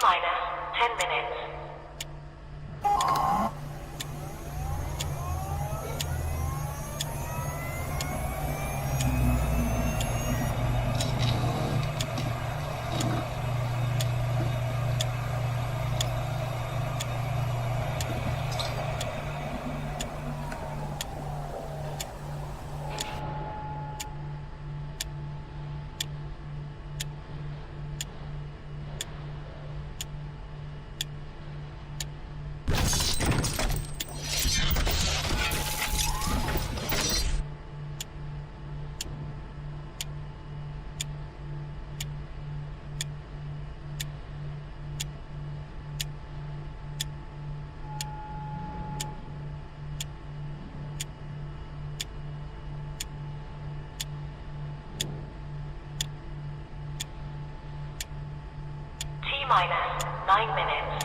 T-minus 10 minutes. T-minus 9 minutes.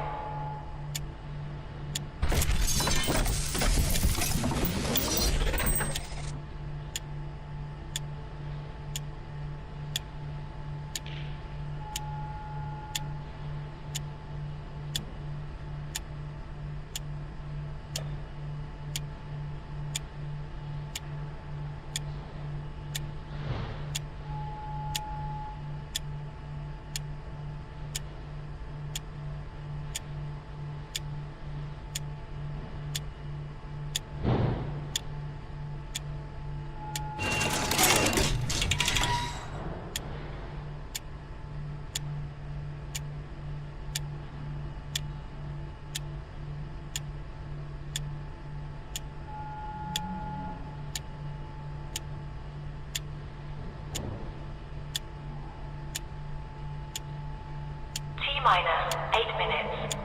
T-minus 8 minutes.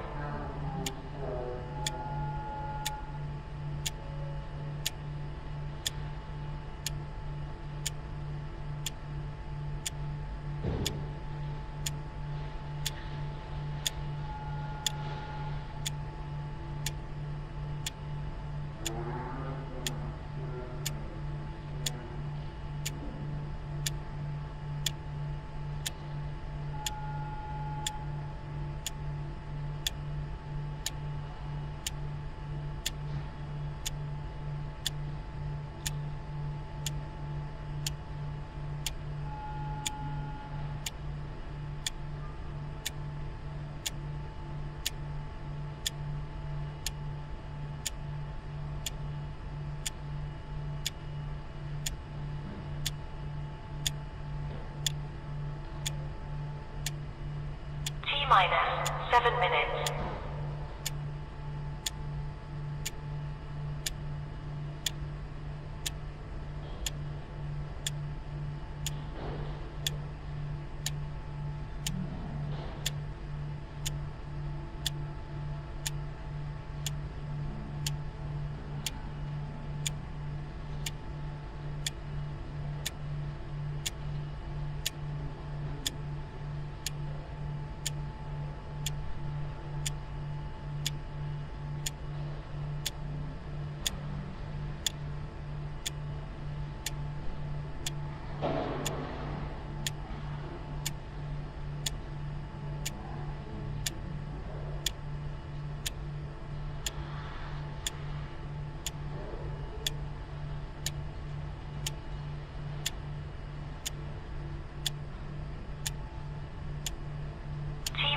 T-minus 7 minutes.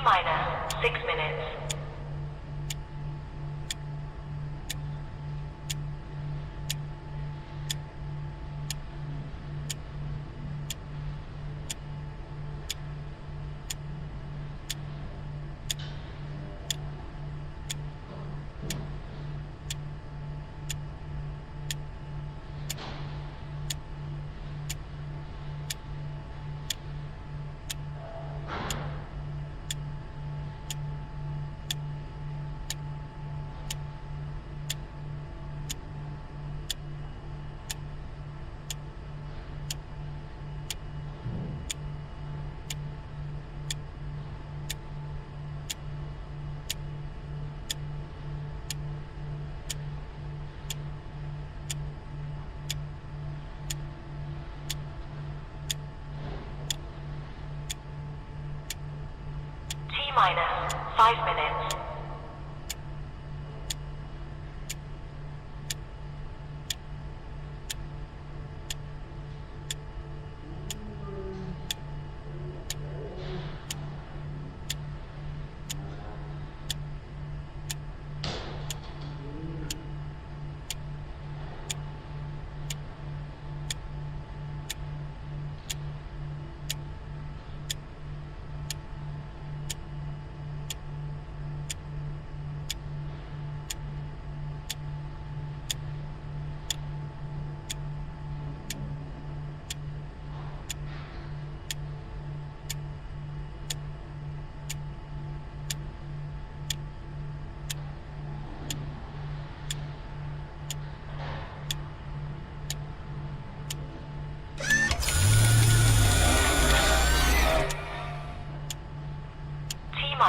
T-minus 6 minutes. minus 5 minutes.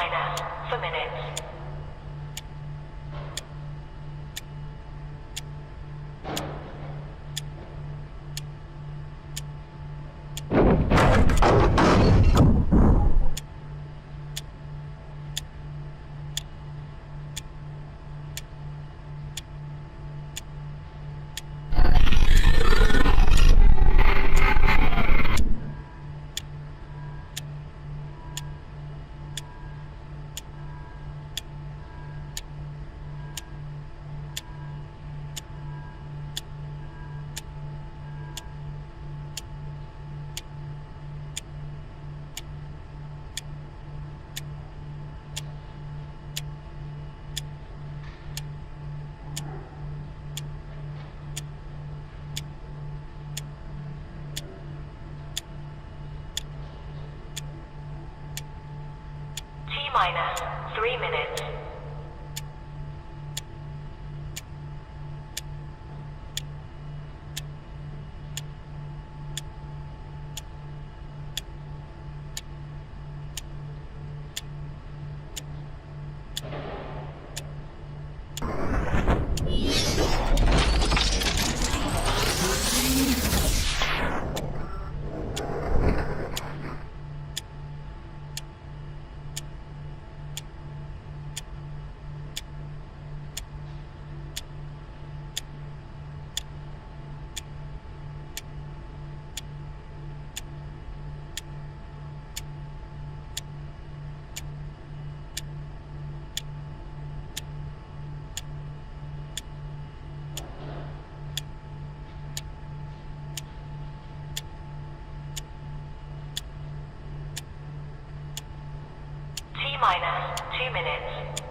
Minus for minutes. Minus 3 minutes. Minus 2 minutes.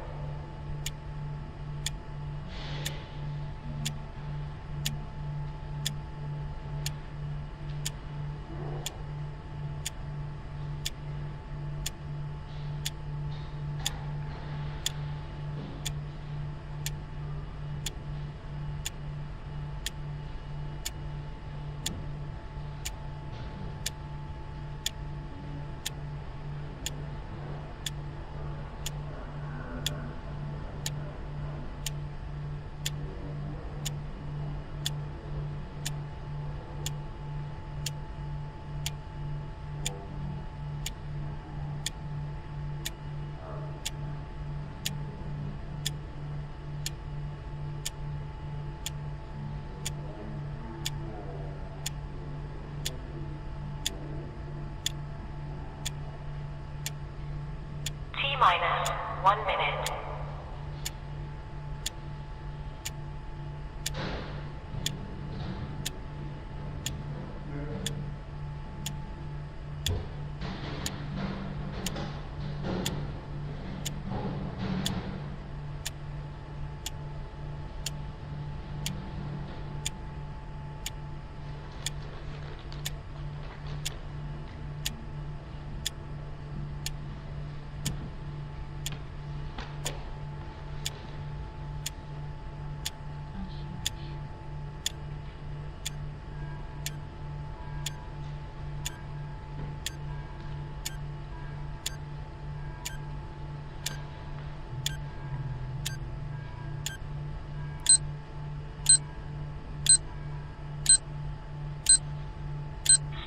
Minus 1 minute.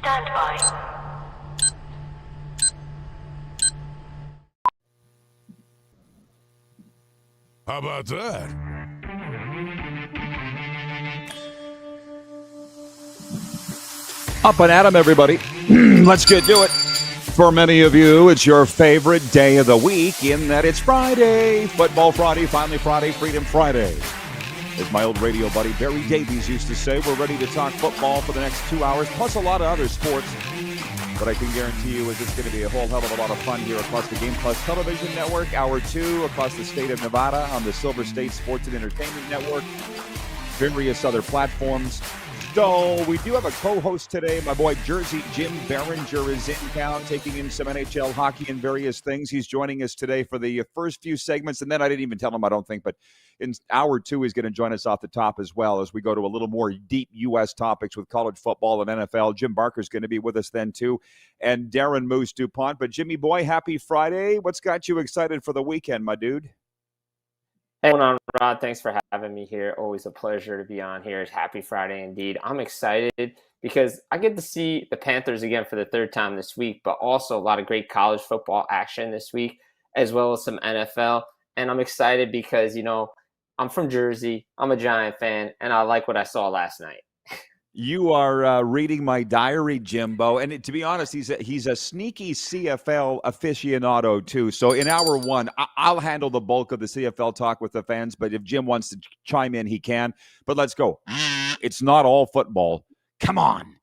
Stand by. How about that? Up and at 'em, everybody. Let's get to it. For many of you, it's your favorite day of the week in that it's Friday. Football Friday, finally Friday, Freedom Friday. As my old radio buddy Barry Davies used to say, we're ready to talk football for the next 2 hours, plus a lot of other sports. But I can guarantee you is it's going to be a whole hell of a lot of fun here across the Game Plus Television Network, Hour 2, across the state of Nevada on the Silver State Sports and Entertainment Network, various other platforms. So we do have a co-host today. My boy Jersey Jim Biringer is in town taking in some NHL hockey and various things. He's joining us today for the first few segments, and then I didn't even tell him, I don't think, but in Hour 2 he's going to join us off the top as well as we go to a little more deep U.S. topics with college football and NFL. Jim Barker's going to be with us then too, and Darren Moose DuPont. But Jimmy boy, happy Friday. What's got you excited for the weekend, my dude? Hey, what's going on, Rod? Thanks for having me here. Always a pleasure to be on here. Happy Friday indeed. I'm excited because I get to see the Panthers again for the third time this week, but also a lot of great college football action this week, as well as some NFL. And I'm excited because, I'm from Jersey. I'm a Giant fan, and I like what I saw last night. You are reading my diary, Jimbo, and to be honest, he's a sneaky CFL aficionado too. So in Hour 1, I'll handle the bulk of the CFL talk with the fans, but if Jim wants to chime in, he can. But let's go. It's not all football. Come on.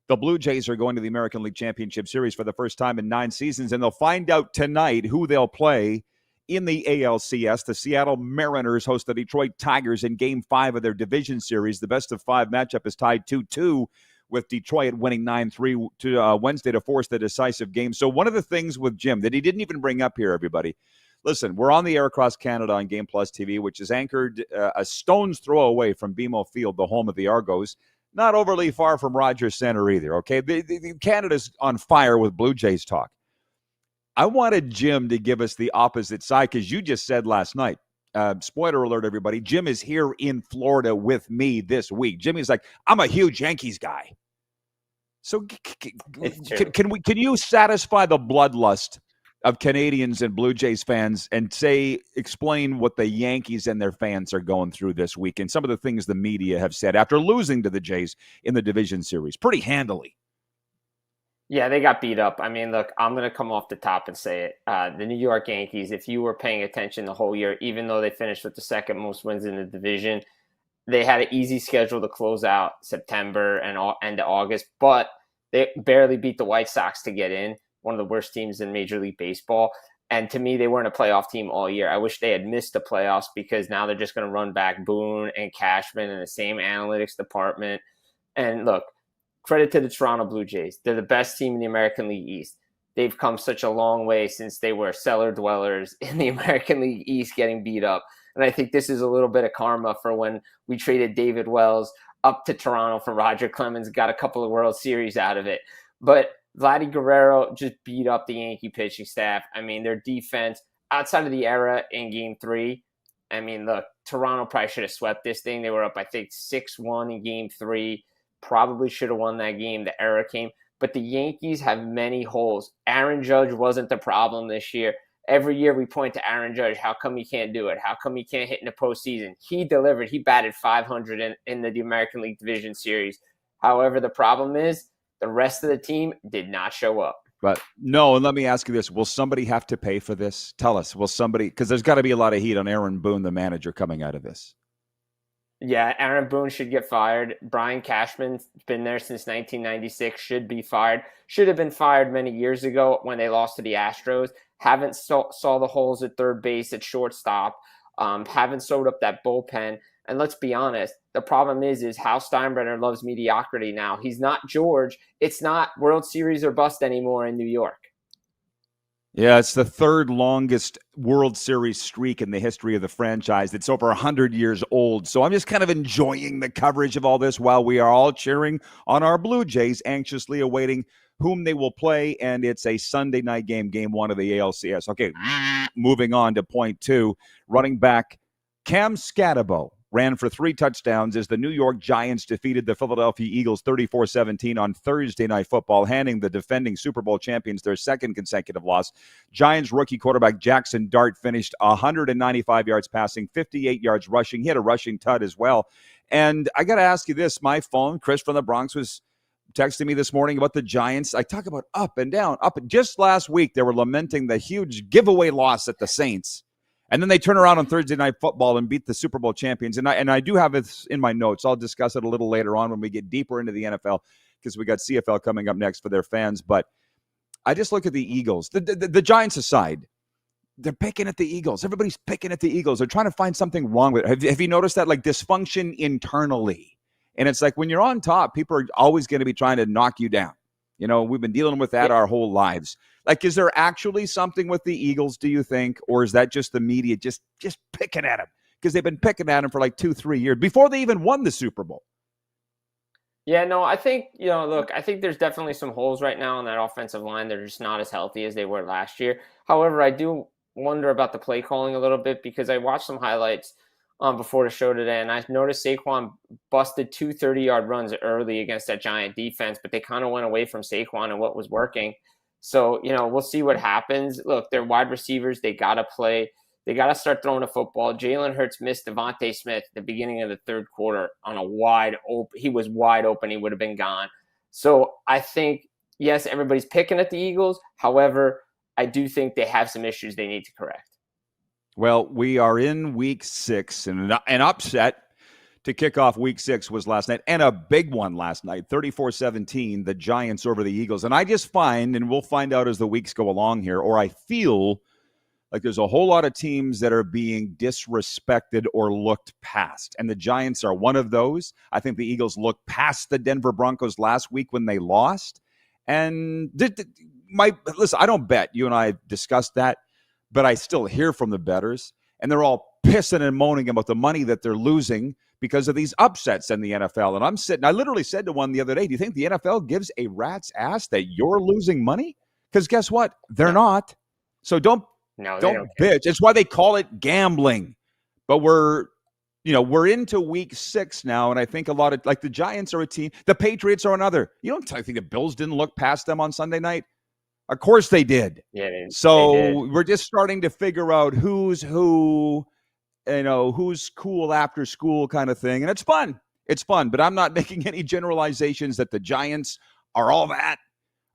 The Blue Jays are going to the American League Championship Series for the first time in 9 seasons, and they'll find out tonight who they'll play in the ALCS. The Seattle Mariners host the Detroit Tigers in Game 5 of their division series. The best-of-5 matchup is tied 2-2, with Detroit winning 9-3 to Wednesday to force the decisive game. So one of the things with Jim that he didn't even bring up here, everybody, listen, we're on the air across Canada on Game Plus TV, which is anchored a stone's throw away from BMO Field, the home of the Argos. Not overly far from Rogers Centre either, okay? Canada's on fire with Blue Jays talk. I wanted Jim to give us the opposite side because you just said last night, spoiler alert, everybody, Jim is here in Florida with me this week. Jimmy's like, I'm a huge Yankees guy. So can you satisfy the bloodlust of Canadians and Blue Jays fans and explain what the Yankees and their fans are going through this week and some of the things the media have said after losing to the Jays in the division series pretty handily? Yeah, they got beat up. I mean, look, I'm going to come off the top and say it. The New York Yankees, if you were paying attention the whole year, even though they finished with the second most wins in the division, they had an easy schedule to close out September and end of August, but they barely beat the White Sox to get in, one of the worst teams in Major League Baseball. And to me, they weren't a playoff team all year. I wish they had missed the playoffs because now they're just going to run back Boone and Cashman in the same analytics department. And look, credit to the Toronto Blue Jays. They're the best team in the American League East. They've come such a long way since they were cellar dwellers in the American League East getting beat up. And I think this is a little bit of karma for when we traded David Wells up to Toronto for Roger Clemens, got a couple of World Series out of it. But Vladdy Guerrero just beat up the Yankee pitching staff. I mean, their defense, outside of the era in Game 3, I mean, look, Toronto probably should have swept this thing. They were up, I think, 6-1 in Game 3. Probably should have won that game. The error came. But the Yankees have many holes. Aaron Judge wasn't the problem this year. Every year we point to Aaron Judge. How come he can't do it? How come he can't hit in the postseason? He delivered. He batted 500 in the American League Division Series. However, the problem is the rest of the team did not show up. But no, and let me ask you this. Will somebody have to pay for this? Tell us. Will somebody – because there's got to be a lot of heat on Aaron Boone, the manager, coming out of this. Yeah, Aaron Boone should get fired. Brian Cashman's been there since 1996, should be fired. Should have been fired many years ago when they lost to the Astros. Haven't saw the holes at third base, at shortstop. Haven't sewed up that bullpen. And let's be honest, the problem is Hal Steinbrenner loves mediocrity now. He's not George. It's not World Series or bust anymore in New York. Yeah, it's the third longest World Series streak in the history of the franchise. It's over 100 years old. So I'm just kind of enjoying the coverage of all this while we are all cheering on our Blue Jays, anxiously awaiting whom they will play. And it's a Sunday night game, Game 1 of the ALCS. Okay, moving on to point 2. Running back Cam Scatterbo ran for 3 touchdowns as the New York Giants defeated the Philadelphia Eagles 34-17 on Thursday Night Football, handing the defending Super Bowl champions their second consecutive loss. Giants rookie quarterback Jackson Dart finished 195 yards passing, 58 yards rushing. He had a rushing tud as well. And I got to ask you this. My phone, Chris from the Bronx, was texting me this morning about the Giants. I talk about up and down, up. Just last week, they were lamenting the huge giveaway loss at the Saints. And then they turn around on Thursday Night Football and beat the Super Bowl champions. And I do have it in my notes. I'll discuss it a little later on when we get deeper into the NFL, because we got CFL coming up next for their fans. But I just look at the Eagles. The Giants aside, they're picking at the Eagles. Everybody's picking at the Eagles. They're trying to find something wrong with it. Have you noticed that? Like dysfunction internally. And it's like when you're on top, people are always going to be trying to knock you down. You know, we've been dealing with that our whole lives. Like, is there actually something with the Eagles, do you think? Or is that just the media just picking at them? Because they've been picking at them for like 2-3 years before they even won the Super Bowl. Yeah, no, I think, look, I think there's definitely some holes right now in that offensive line. They're just not as healthy as they were last year. However, I do wonder about the play calling a little bit, because I watched some highlights before the show today, and I noticed Saquon busted 2 30-yard runs early against that Giant defense, but they kind of went away from Saquon and what was working. So, we'll see what happens. Look, they're wide receivers. They got to play. They got to start throwing the football. Jalen Hurts missed Devontae Smith at the beginning of the third quarter on a wide open. He was wide open. He would have been gone. So I think, yes, everybody's picking at the Eagles. However, I do think they have some issues they need to correct. Well, we are in week 6, and an upset to kick off week 6 was last night, and a big one last night, 34-17, the Giants over the Eagles. And I just find, and we'll find out as the weeks go along here, or I feel like there's a whole lot of teams that are being disrespected or looked past. And the Giants are one of those. I think the Eagles looked past the Denver Broncos last week when they lost. And listen, I don't bet. You and I discussed that. But I still hear from the bettors, and they're all pissing and moaning about the money that they're losing because of these upsets in the NFL. And I literally said to one the other day, do you think the NFL gives a rat's ass that you're losing money? Because guess what? They're not. So don't bitch. It's why they call it gambling. But we're into week 6 now, and I think a lot of, like, the Giants are a team. The Patriots are another. You don't think the Bills didn't look past them on Sunday night? Of course they did. Yeah, they did. We're just starting to figure out who's who, who's cool after school kind of thing. And it's fun. It's fun. But I'm not making any generalizations that the Giants are all that,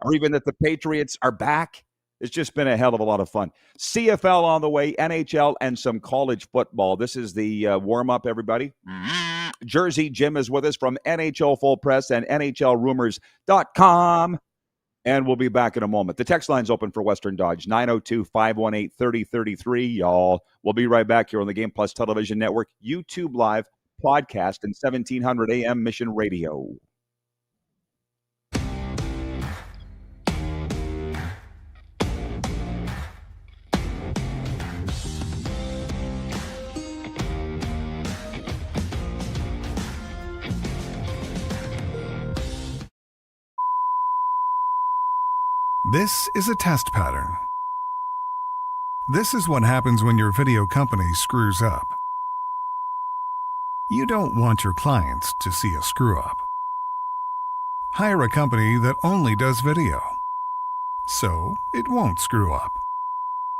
or even that the Patriots are back. It's just been a hell of a lot of fun. CFL on the way, NHL, and some college football. This is the warm-up, everybody. Jersey Jim is with us from NHL Full Press and NHLRumors.com. And we'll be back in a moment. The text line's open for Western Dodge, 902-518-3033. Y'all, we'll be right back here on the Game Plus Television Network, YouTube Live, podcast, and 1700 AM Mission Radio. This is a test pattern. This is what happens when your video company screws up. You don't want your clients to see a screw-up. Hire a company that only does video, so it won't screw up.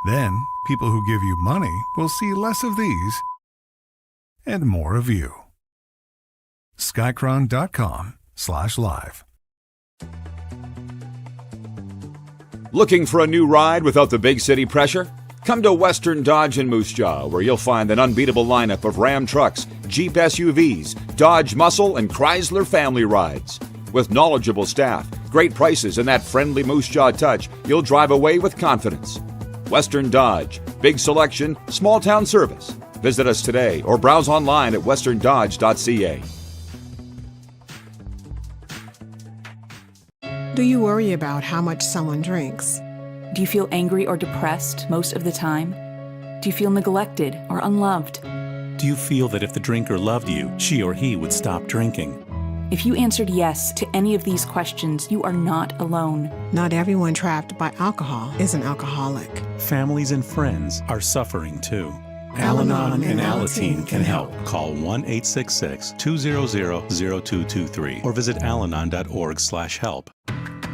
Then, people who give you money will see less of these and more of you. Skycron.com/live. Looking for a new ride without the big city pressure? Come to Western Dodge in Moose Jaw, where you'll find an unbeatable lineup of Ram trucks, Jeep SUVs, Dodge Muscle, and Chrysler family rides. With knowledgeable staff, great prices, and that friendly Moose Jaw touch, you'll drive away with confidence. Western Dodge. Big selection, small town service. Visit us today or browse online at westerndodge.ca. Do you worry about how much someone drinks? Do you feel angry or depressed most of the time? Do you feel neglected or unloved? Do you feel that if the drinker loved you, she or he would stop drinking? If you answered yes to any of these questions, you are not alone. Not everyone trapped by alcohol is an alcoholic. Families and friends are suffering too. Al-Anon and Alateen can help. Call 1-866-200-0223 or visit alanon.org/help.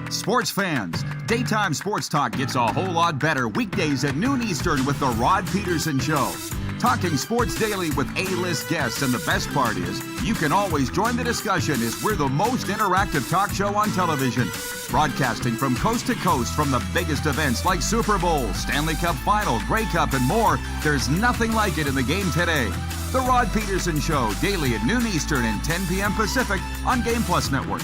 Sports fans, daytime sports talk gets a whole lot better weekdays at noon Eastern with The Rod Pedersen Show. Talking sports daily with A-list guests, and the best part is you can always join the discussion as we're the most interactive talk show on television. Broadcasting from coast to coast from the biggest events like Super Bowl, Stanley Cup Final, Grey Cup, and more. There's nothing like it in the game today. The Rod Pedersen Show, daily at noon Eastern and 10 p.m. Pacific on Game Plus Network.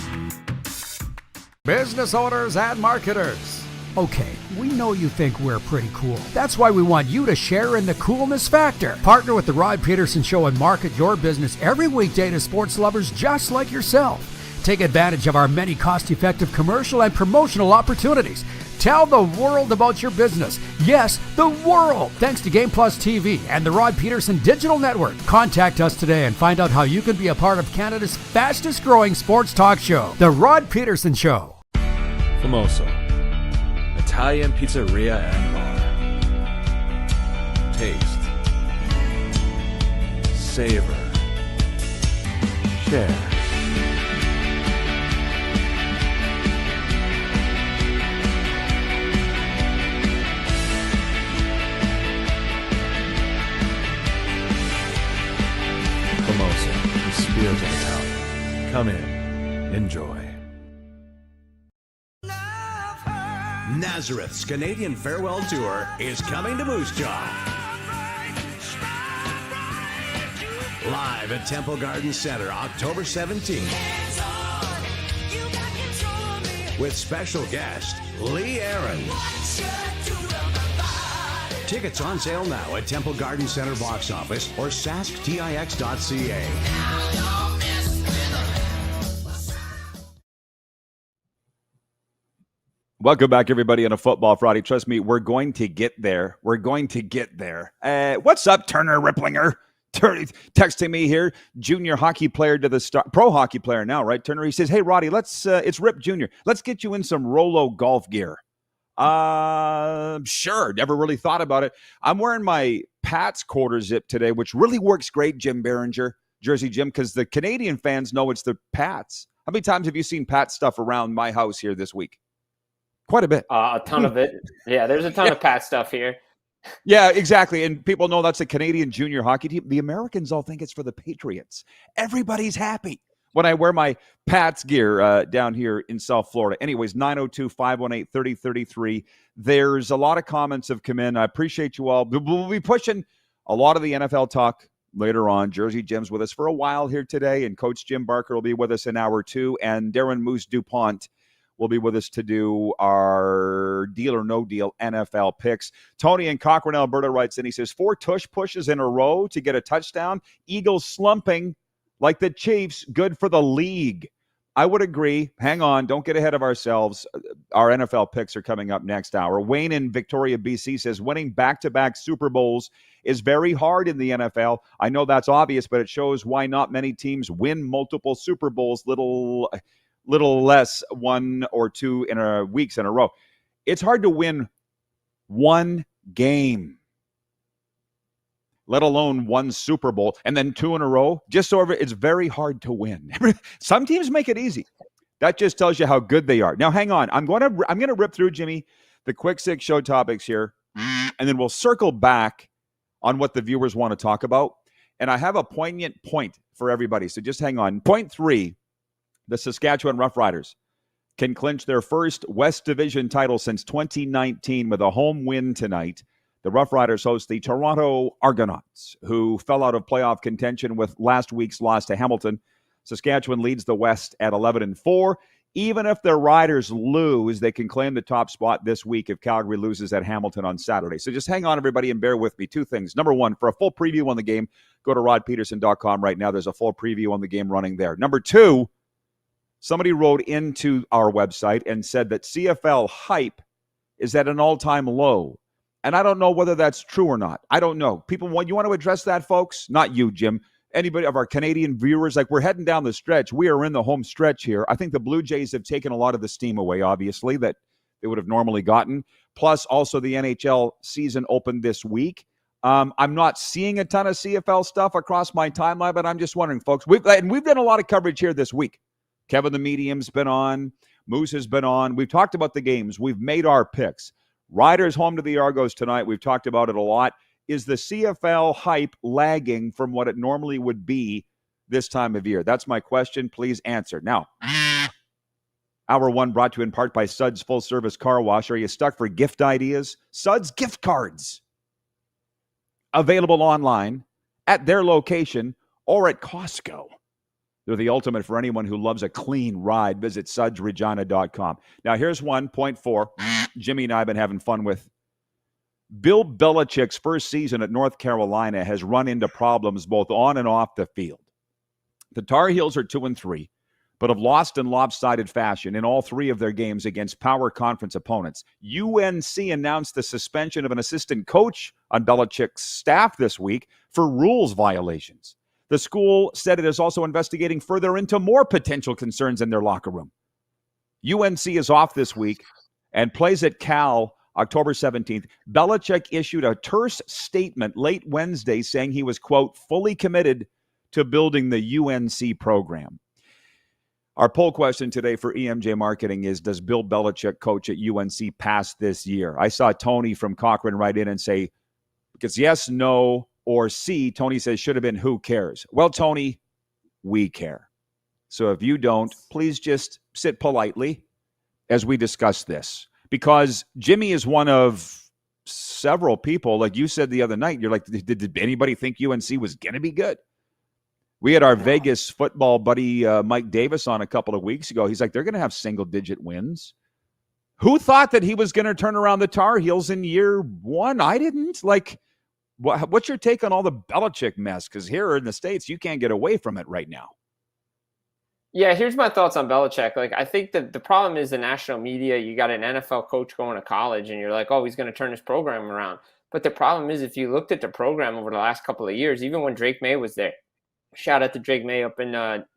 Business owners and marketers. Okay, we know you think we're pretty cool. That's why we want you to share in the coolness factor. Partner with the Rod Pedersen Show and market your business every weekday to sports lovers just like yourself. Take advantage of our many cost-effective commercial and promotional opportunities. Tell the world about your business. Yes, the world. Thanks to Game Plus TV and the Rod Pedersen Digital Network. Contact us today and find out how you can be a part of Canada's fastest growing sports talk show, The Rod Pedersen Show. Famoso, Italian pizzeria and bar. Taste, savor, share. Famoso, the spirit of Italian. Come in, enjoy. Nazareth's Canadian Farewell Tour is coming to Moose Jaw. Live at Temple Garden Center, October 17th. With special guest, Lee Aaron. Tickets on sale now at Temple Garden Center box office or sasktix.ca. Welcome back, everybody, on a Football Friday. Trust me, we're going to get there. We're going to get there. What's up, Turner Ripplinger? Texting me here, junior hockey player to the star, pro hockey player now, right, Turner? He says, hey, Roddy, it's Rip Jr. Let's get you in some Rolo golf gear. Sure. Never really thought about it. I'm wearing my Pat's quarter zip today, which really works great, Jim Biringer, Jersey Jim, because the Canadian fans know it's the Pats. How many times have you seen Pat stuff around my house here this week? Quite a bit. A ton of it. Yeah, there's a ton of Pat stuff here. Yeah, exactly. And people know that's a Canadian junior hockey team. The Americans all think it's for the Patriots. Everybody's happy when I wear my Pats gear down here in South Florida. Anyways, 902-518-3033. There's a lot of comments have come in. I appreciate you all. We'll be pushing a lot of the NFL talk later on. Jersey Jim's with us for a while here today, and Coach Jim Barker will be with us in hour 2, and Darren Moose DuPont will be with us to do our Deal or No Deal NFL picks. Tony in Cochrane, Alberta writes in, he says, 4 tush pushes in a row to get a touchdown. Eagles slumping like the Chiefs. Good for the league. I would agree. Hang on. Don't get ahead of ourselves. Our NFL picks are coming up next hour. Wayne in Victoria, BC says, winning back-to-back Super Bowls is very hard in the NFL. I know that's obvious, but it shows why not many teams win multiple Super Bowls, little less 1 or 2 weeks in a row. It's hard to win one game, let alone one Super Bowl, and then 2 in a row. Just so it's very hard to win. Some teams make it easy. That just tells you how good they are. Now, hang on. I'm going to rip through, Jimmy, the quick 6 show topics here, and then we'll circle back on what the viewers want to talk about. And I have a poignant point for everybody, so just hang on. Point 3. The Saskatchewan Roughriders can clinch their first West Division title since 2019 with a home win tonight. The Roughriders host the Toronto Argonauts, who fell out of playoff contention with last week's loss to Hamilton. Saskatchewan leads the West at 11-4. Even if the Riders lose, they can claim the top spot this week if Calgary loses at Hamilton on Saturday. So just hang on, everybody, and bear with me. 2 things. Number 1, for a full preview on the game, go to rodpedersen.com right now. There's a full preview on the game running there. Number 2, somebody wrote into our website and said that CFL hype is at an all-time low. And I don't know whether that's true or not. I don't know. People, you want to address that, folks? Not you, Jim. Anybody of our Canadian viewers, like we're heading down the stretch. We are in the home stretch here. I think the Blue Jays have taken a lot of the steam away, obviously, that they would have normally gotten. Plus, also the NHL season opened this week. I'm not seeing a ton of CFL stuff across my timeline, but I'm just wondering, folks. We've done a lot of coverage here this week. Kevin the Medium's been on. Moose has been on. We've talked about the games. We've made our picks. Riders home to the Argos tonight. We've talked about it a lot. Is the CFL hype lagging from what it normally would be this time of year? That's my question. Please answer. Now, Hour 1 brought to you in part by Suds Full Service Car Wash. Are you stuck for gift ideas? Suds gift cards. Available online, at their location, or at Costco. They're the ultimate for anyone who loves a clean ride. Visit sudsregina.com. Now, here's one, point 4. Jimmy and I have been having fun with. Bill Belichick's first season at North Carolina has run into problems both on and off the field. The Tar Heels are 2-3, but have lost in lopsided fashion in all 3 of their games against power conference opponents. UNC announced the suspension of an assistant coach on Belichick's staff this week for rules violations. The school said it is also investigating further into more potential concerns in their locker room. UNC is off this week and plays at Cal October 17th. Belichick issued a terse statement late Wednesday saying he was, quote, fully committed to building the UNC program. Our poll question today for EMJ Marketing is, does Bill Belichick coach at UNC pass this year? I saw Tony from Cochrane write in and say, because yes, no, or C. Tony says, should have been, who cares? Well, Tony, we care. So if you don't, please just sit politely as we discuss this. Because Jimmy is one of several people, like you said the other night, you're like, did anybody think UNC was going to be good? We had our Vegas football buddy Mike Davis on a couple of weeks ago. He's like, they're going to have single-digit wins. Who thought that he was going to turn around the Tar Heels in year 1? I didn't. Like, what's your take on all the Belichick mess? Because here in the States, you can't get away from it right now. Yeah, here's my thoughts on Belichick. Like, I think that the problem is the national media. You got an NFL coach going to college, and you're like, oh, he's going to turn his program around. But the problem is, if you looked at the program over the last couple of years, even when Drake May was there, shout out to Drake May up in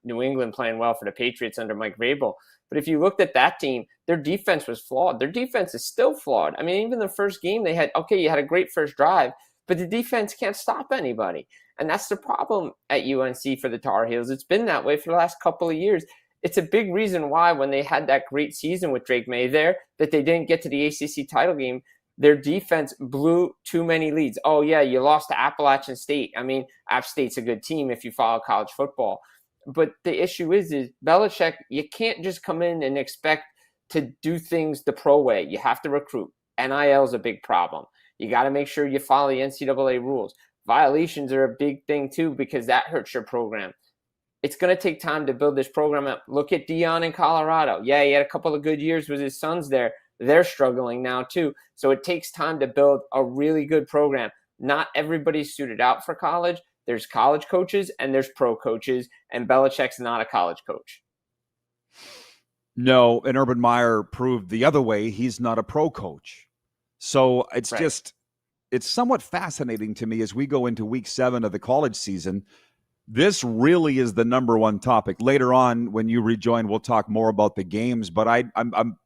New England playing well for the Patriots under Mike Vrabel. But if you looked at that team, their defense was flawed. Their defense is still flawed. I mean, even the first game they had, okay, you had a great first drive, but the defense can't stop anybody. And that's the problem at UNC for the Tar Heels. It's been that way for the last couple of years. It's a big reason why when they had that great season with Drake May there, that they didn't get to the ACC title game. Their defense blew too many leads. Oh, yeah, you lost to Appalachian State. I mean, App State's a good team if you follow college football. But the issue is Belichick, you can't just come in and expect to do things the pro way. You have to recruit. NIL is a big problem. You got to make sure you follow the NCAA rules. Violations are a big thing, too, because that hurts your program. It's going to take time to build this program up. Look at Dion in Colorado. Yeah, he had a couple of good years with his sons there. They're struggling now, too. So it takes time to build a really good program. Not everybody's suited out for college. There's college coaches and there's pro coaches, and Belichick's not a college coach. No, and Urban Meyer proved the other way. He's not a pro coach. So it's just, it's somewhat fascinating to me as we go into week 7 of the college season. This really is the number one topic. Later on, when you rejoin, we'll talk more about the games. But I'm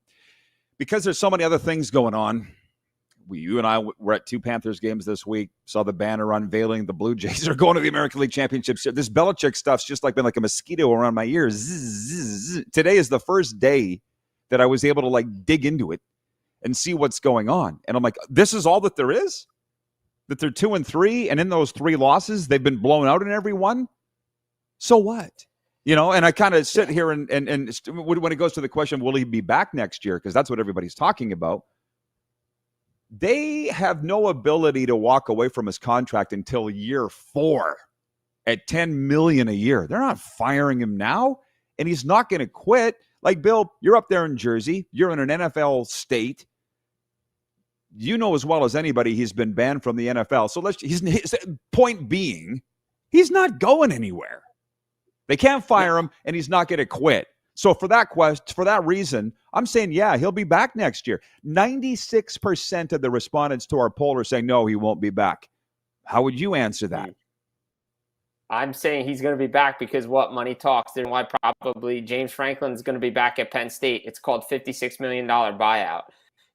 because there's so many other things going on. You and I were at 2 Panthers games this week, saw the banner unveiling. The Blue Jays are going to the American League Championship. This Belichick stuff's just like been like a mosquito around my ears. Zzz. Today is the first day that I was able to like dig into it and see what's going on. And I'm like, this is all that there is? That they're 2-3, and in those 3 losses, they've been blown out in every one? So what? You know, and I kind of sit here and when it goes to the question, will he be back next year? Because that's what everybody's talking about. They have no ability to walk away from his contract until year 4 at $10 million a year. They're not firing him now, and he's not going to quit. Like, Bill, you're up there in Jersey. You're in an NFL state. You know as well as anybody he's been banned from the NFL. So his point being, he's not going anywhere. They can't fire him, and he's not going to quit. So for that reason, I'm saying, yeah, he'll be back next year. 96% of the respondents to our poll are saying, no, he won't be back. How would you answer that? I'm saying he's going to be back because what? Money talks. There's why probably James Franklin's going to be back at Penn State. It's called $56 million buyout.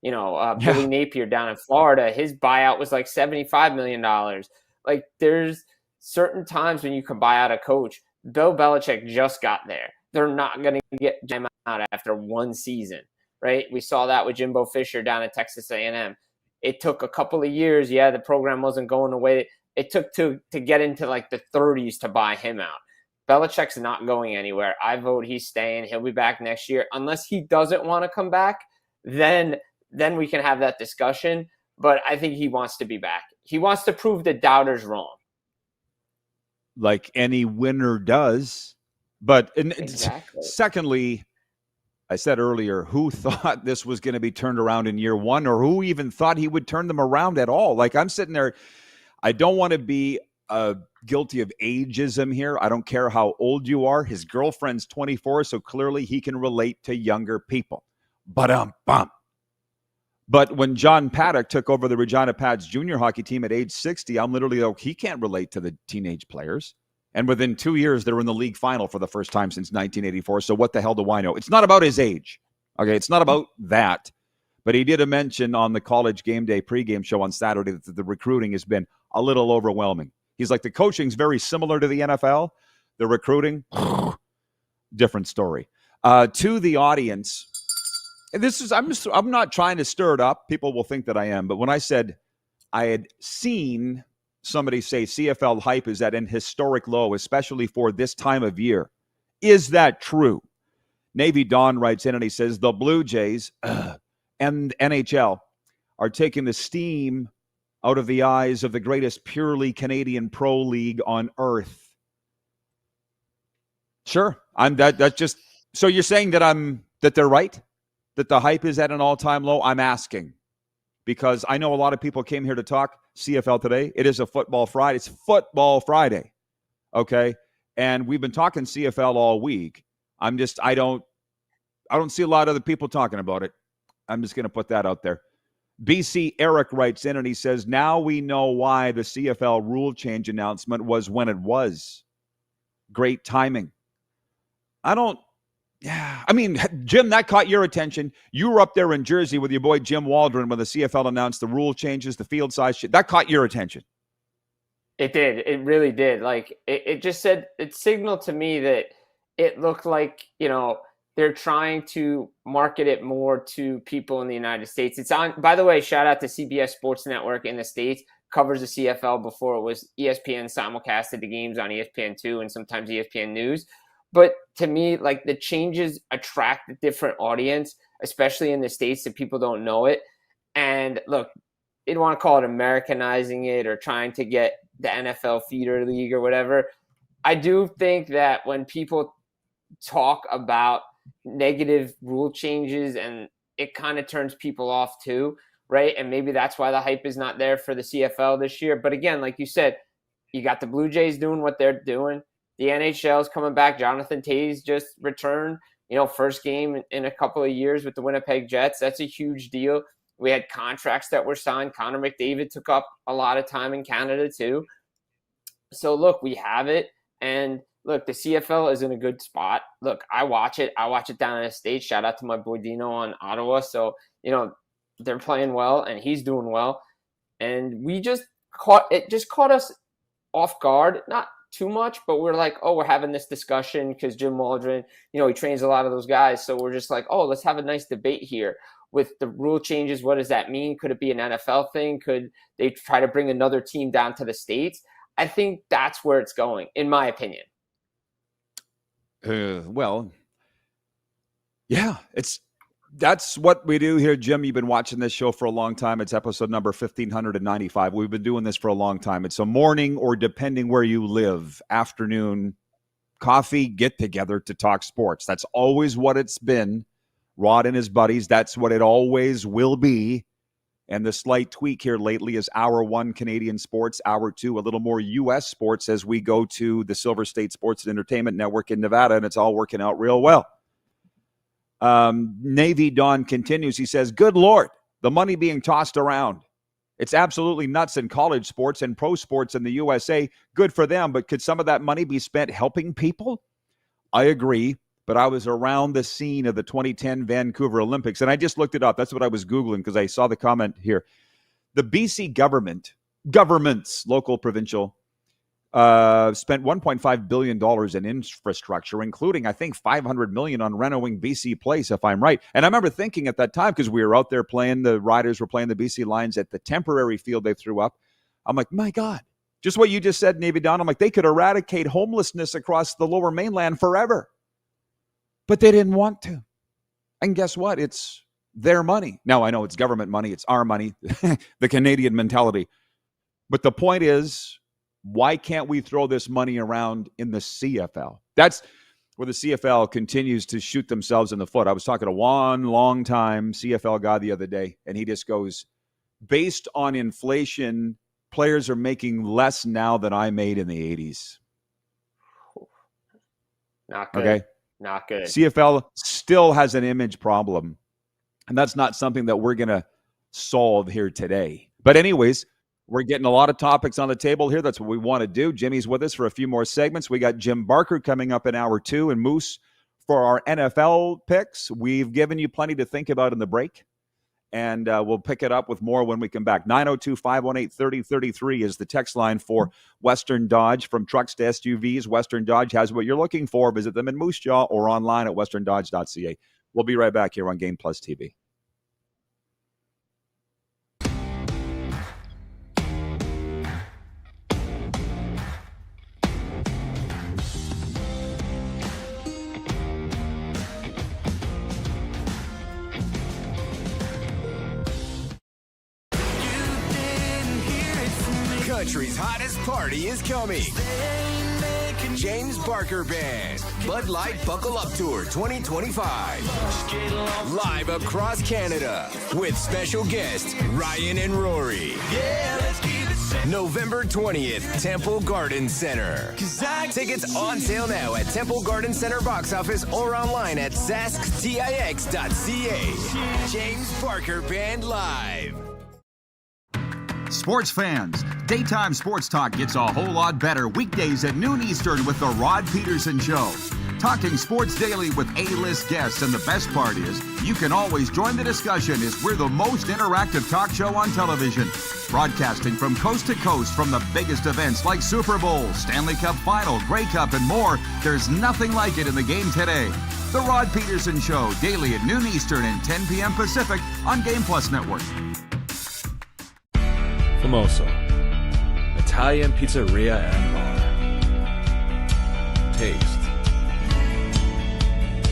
Billy Napier down in Florida, his buyout was like $75 million. Like, there's certain times when you can buy out a coach. Bill Belichick just got there. They're not going to get Jim out after one season, right? We saw that with Jimbo Fisher down at Texas A&M. It took a couple of years. Yeah, the program wasn't going the way it took to get into like the 30s to buy him out. Belichick's not going anywhere. I vote he's staying. He'll be back next year. Unless he doesn't want to come back, then we can have that discussion. But I think he wants to be back. He wants to prove the doubters wrong. Like any winner does. But Exactly. Secondly, I said earlier, who thought this was going to be turned around in year one, or who even thought he would turn them around at all? Like, I'm sitting there, I don't want to be guilty of ageism here. I don't care how old you are. His girlfriend's 24, so clearly he can relate to younger people. But when John Paddock took over the Regina Pats junior hockey team at age 60, I'm literally like, he can't relate to the teenage players. And within 2 years, they were in the league final for the first time since 1984. So what the hell do I know? It's not about his age. Okay, it's not about that. But he did mention on the College Game Day pregame show on Saturday that the recruiting has been a little overwhelming. He's like, the coaching's very similar to the NFL. The recruiting, different story. To the audience, I'm not trying to stir it up. People will think that I am. But when I said I had seen somebody say CFL hype is at an historic low, especially for this time of year, is that true? Navy Don writes in and he says, the Blue Jays and NHL are taking the steam out of the eyes of the greatest purely Canadian pro league on earth. Sure. That's just, so you're saying that they're right? That the hype is at an all-time low? I'm asking. Because I know a lot of people came here to talk CFL today. It is a football Friday. It's Football Friday. Okay? And we've been talking CFL all week. I don't see a lot of other people talking about it. I'm just going to put that out there. BC Eric writes in and he says, now we know why the CFL rule change announcement was when it was. Great timing. Jim, that caught your attention. You were up there in Jersey with your boy Jim Waldron when the CFL announced the rule changes, the field size shit. That caught your attention. It did. It really did. Like, it just said, it signaled to me that it looked like, they're trying to market it more to people in the United States. It's on, by the way, shout out to CBS Sports Network in the States, covers the CFL before it was ESPN simulcasted the games on ESPN2 and sometimes ESPN News. But to me, like, the changes attract a different audience, especially in the States, that people don't know it. And look, they don't want to call it Americanizing it or trying to get the NFL feeder league or whatever. I do think that when people talk about negative rule changes, and it kind of turns people off too, right? And maybe that's why the hype is not there for the CFL this year. But again, like you said, you got the Blue Jays doing what they're doing. The NHL is coming back. Jonathan Tays just returned, first game in a couple of years with the Winnipeg Jets. That's a huge deal. We had contracts that were signed. Connor McDavid took up a lot of time in Canada too. So look, we have it. And look, the CFL is in a good spot. Look, I watch it. I watch it down in the States. Shout out to my boy Dino on Ottawa. So, they're playing well and he's doing well. And we just caught us off guard. Not too much, but we're like, we're having this discussion because Jim Waldron, he trains a lot of those guys. So we're just like, let's have a nice debate here with the rule changes. What does that mean? Could it be an NFL thing? Could they try to bring another team down to the States? I think that's where it's going, in my opinion. That's what we do here, Jim. You've been watching this show for a long time. It's episode number 1595. We've been doing this for a long time. It's a morning, or depending where you live, afternoon coffee get together to talk sports. That's always what it's been. Rod and his buddies, that's what it always will be. And the slight tweak here lately is hour one, Canadian sports, hour two, a little more U.S. sports as we go to the Silver State Sports and Entertainment Network in Nevada, and it's all working out real well. Navy Don continues. He says, good Lord, the money being tossed around. It's absolutely nuts in college sports and pro sports in the USA. Good for them, but could some of that money be spent helping people? I agree. but I was around the scene of the 2010 Vancouver Olympics, and I just looked it up. That's what I was Googling because I saw the comment here. The BC governments, local, provincial, spent $1.5 billion in infrastructure, including, I think, $500 million on renovating BC Place, if I'm right. And I remember thinking at that time, because we were out there playing, the Riders were playing the BC Lions at the temporary field they threw up. I'm like, my God, just what you just said, Navy Don. I'm like, they could eradicate homelessness across the Lower Mainland forever. But they didn't want to. And guess what? It's their money. Now, I know it's government money. It's our money, the Canadian mentality. But the point is, why can't we throw this money around in the CFL? That's where the CFL continues to shoot themselves in the foot. I was talking to one long-time CFL guy the other day, and he just goes, based on inflation, players are making less now than I made in the 80s. Not good. Okay? Not good. CFL still has an image problem, and that's not something that we're going to solve here today. But anyways, we're getting a lot of topics on the table here. That's what we want to do. Jimmy's with us for a few more segments. We got Jim Barker coming up in hour 2 and Moose for our NFL picks. We've given you plenty to think about in the break, and we'll pick it up with more when we come back. 902-518-3033 is the text line for Western Dodge. From trucks to SUVs, Western Dodge has what you're looking for. Visit them in Moose Jaw or online at westerndodge.ca. We'll be right back here on Game Plus TV. Country's hottest party is coming. James Barker Band, Bud Light Buckle Up Tour 2025. Live across Canada with special guests Ryan and Rory. November 20th, Temple Garden Center. Tickets on sale now at Temple Garden Center box office or online at sasktix.ca. James Barker Band Live. Sports fans, daytime sports talk gets a whole lot better weekdays at noon Eastern with The Rod Pedersen Show. Talking sports daily with A-list guests, and the best part is, you can always join the discussion as we're the most interactive talk show on television. Broadcasting from coast to coast from the biggest events like Super Bowl, Stanley Cup Final, Grey Cup, and more. There's nothing like it in the game today. The Rod Pedersen Show, daily at noon Eastern and 10 p.m. Pacific on Game Plus Network. Famoso, Italian pizzeria and bar. Taste,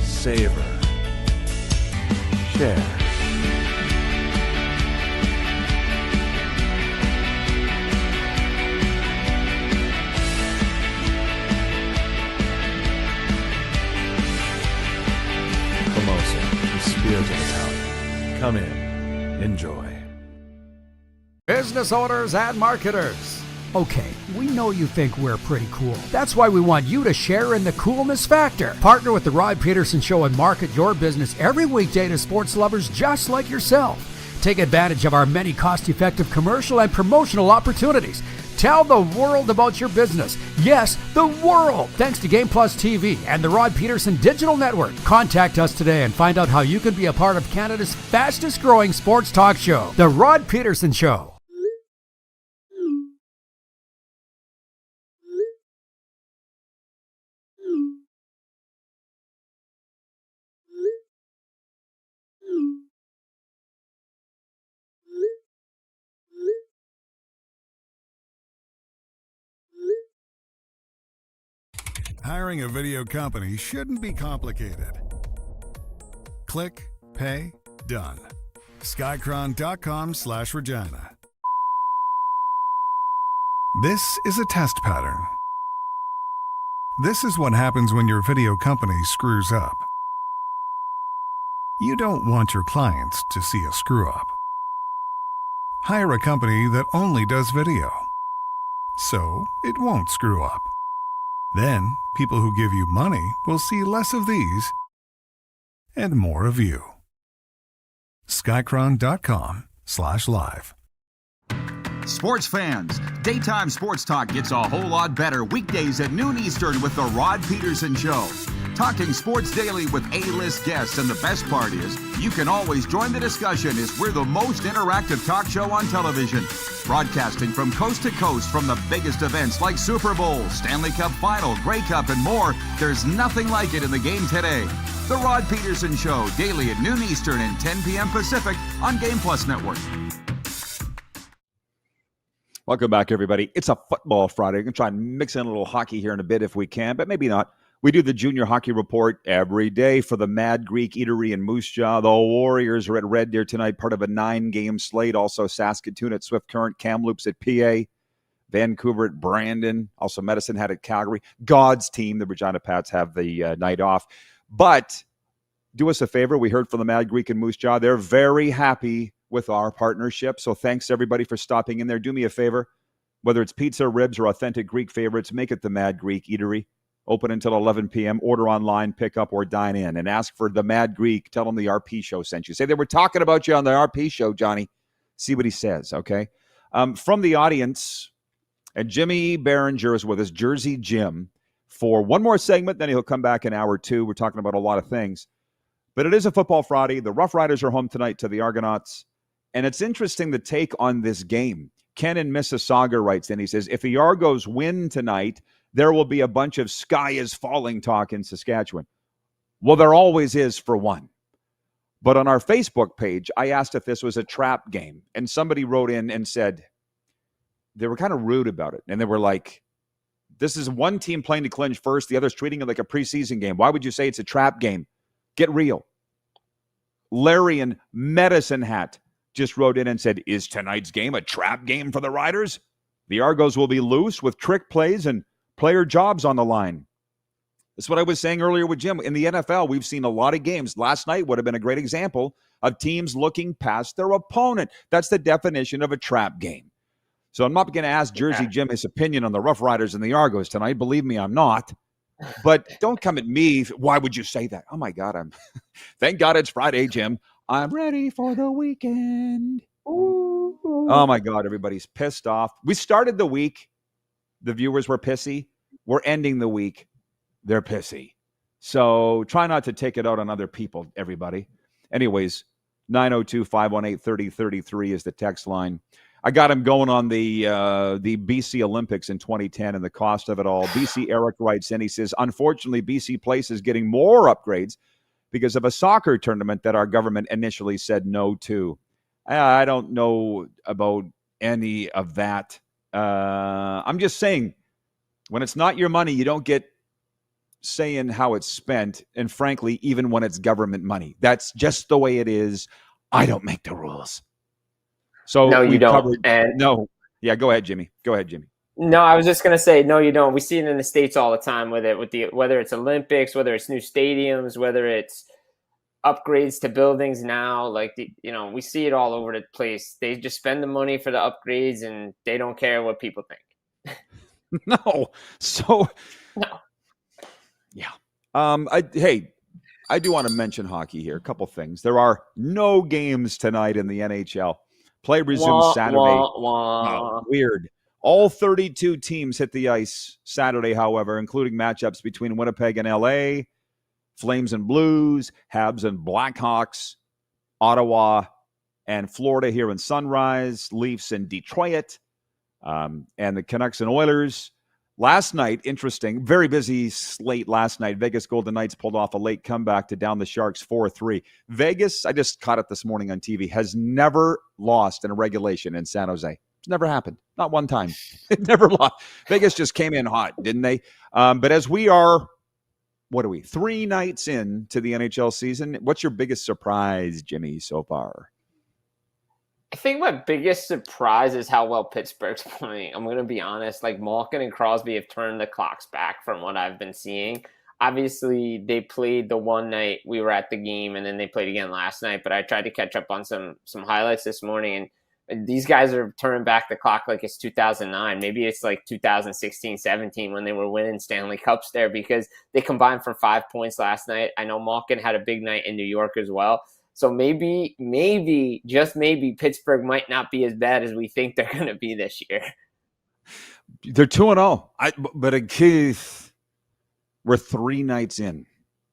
savor, share. Famoso, the spirit of Italian. Come in, enjoy. Business owners and marketers. Okay, we know you think we're pretty cool. That's why we want you to share in the coolness factor. Partner with the Rod Pedersen Show and market your business every weekday to sports lovers just like yourself. Take advantage of our many cost-effective commercial and promotional opportunities. Tell the world about your business. Yes, the world. Thanks to Game Plus TV and the Rod Pedersen Digital Network. Contact us today and find out how you can be a part of Canada's fastest growing sports talk show, The Rod Pedersen Show. Hiring a video company shouldn't be complicated. Click, pay, done. Skycron.com/Regina. This is a test pattern. This is what happens when your video company screws up. You don't want your clients to see a screw-up. Hire a company that only does video, so it won't screw up. Then, people who give you money will see less of these and more of you. Skycron.com/live. Sports fans, daytime sports talk gets a whole lot better weekdays at noon Eastern with The Rod Pedersen Show. Talking sports daily with A-list guests, and the best part is you can always join the discussion as we're the most interactive talk show on television. Broadcasting from coast to coast from the biggest events like Super Bowl, Stanley Cup Final, Grey Cup, and more. There's nothing like it in the game today. The Rod Pedersen Show, daily at noon Eastern and 10 p.m. Pacific on Game Plus Network. Welcome back, everybody. It's a football Friday. We're going to try and mix in a little hockey here in a bit if we can, but maybe not. We do the Junior Hockey Report every day for the Mad Greek Eatery in Moose Jaw. The Warriors are at Red Deer tonight, part of a 9-game slate. Also Saskatoon at Swift Current, Kamloops at PA, Vancouver at Brandon. Also Medicine Hat at Calgary. God's team, the Regina Pats, have the night off. But do us a favor. We heard from the Mad Greek in Moose Jaw. They're very happy with our partnership. So thanks, everybody, for stopping in there. Do me a favor. Whether it's pizza, ribs, or authentic Greek favorites, make it the Mad Greek Eatery. Open until 11 p.m. Order online, pick up, or dine in. And ask for the Mad Greek. Tell them the RP Show sent you. Say they were talking about you on the RP Show, Johnny. See what he says, okay? From the audience, and Jimmy Biringer is with us, Jersey Jim, for one more segment. Then he'll come back in hour 2. We're talking about a lot of things. But it is a football Friday. The Rough Riders are home tonight to the Argonauts. And it's interesting the take on this game. Ken in Mississauga writes in, he says, if the Argos win tonight, there will be a bunch of sky is falling talk in Saskatchewan. Well, there always is for one. But on our Facebook page, I asked if this was a trap game. And somebody wrote in and said, they were kind of rude about it. And they were like, this is one team playing to clinch first. The other's treating it like a preseason game. Why would you say it's a trap game? Get real. Larry in Medicine Hat just wrote in and said, is tonight's game a trap game for the Riders? The Argos will be loose with trick plays and player jobs on the line. That's what I was saying earlier with Jim. In the NFL, we've seen a lot of games. Last night would have been a great example of teams looking past their opponent. That's the definition of a trap game. So I'm not going to ask Jersey Jim his opinion on the Rough Riders and the Argos tonight. Believe me, I'm not. But don't come at me. Why would you say that? Oh, my God. Thank God it's Friday, Jim. I'm ready for the weekend. Ooh. Oh, my God. Everybody's pissed off. We started the week. The viewers were pissy. We're ending the week. They're pissy. So try not to take it out on other people, everybody. Anyways, 902-518-3033 is the text line. I got him going on the BC Olympics in 2010 and the cost of it all. BC Eric writes in, he says, unfortunately, BC Place is getting more upgrades because of a soccer tournament that our government initially said no to. I don't know about any of that. I'm just saying, when it's not your money, you don't get saying how it's spent. And frankly, even when it's government money, that's just the way it is. I don't make the rules. So no, you don't. No. Yeah, go ahead, Jimmy. No, I was just going to say, no, you don't. We see it in the States all the time whether it's Olympics, whether it's new stadiums, whether it's upgrades to buildings now. We see it all over the place. They just spend the money for the upgrades and they don't care what people think. No. So, no. Yeah. I do want to mention hockey here. A couple things. There are no games tonight in the NHL. Play resumes Saturday. Oh, weird. All 32 teams hit the ice Saturday, however, including matchups between Winnipeg and LA, Flames and Blues, Habs and Blackhawks, Ottawa and Florida here in Sunrise, Leafs and Detroit, and the Canucks and Oilers. Last night, interesting, very busy slate last night. Vegas Golden Knights pulled off a late comeback to down the Sharks 4-3. Vegas, I just caught it this morning on TV, has never lost in a regulation in San Jose. It's never happened. Not one time. It never lost. Vegas just came in hot, didn't they? But as we are, 3 nights into the NHL season, what's your biggest surprise, Jimmy, so far? I think my biggest surprise is how well Pittsburgh's playing. I'm going to be honest. Malkin and Crosby have turned the clocks back from what I've been seeing. Obviously, they played the one night we were at the game, and then they played again last night. But I tried to catch up on some highlights this morning, and these guys are turning back the clock like it's 2009. Maybe it's 2016, 17 when they were winning Stanley Cups there because they combined for 5 points last night. I know Malkin had a big night in New York as well. So maybe, just maybe, Pittsburgh might not be as bad as we think they're going to be this year. They're 2-0. But Keith, we're 3 nights in.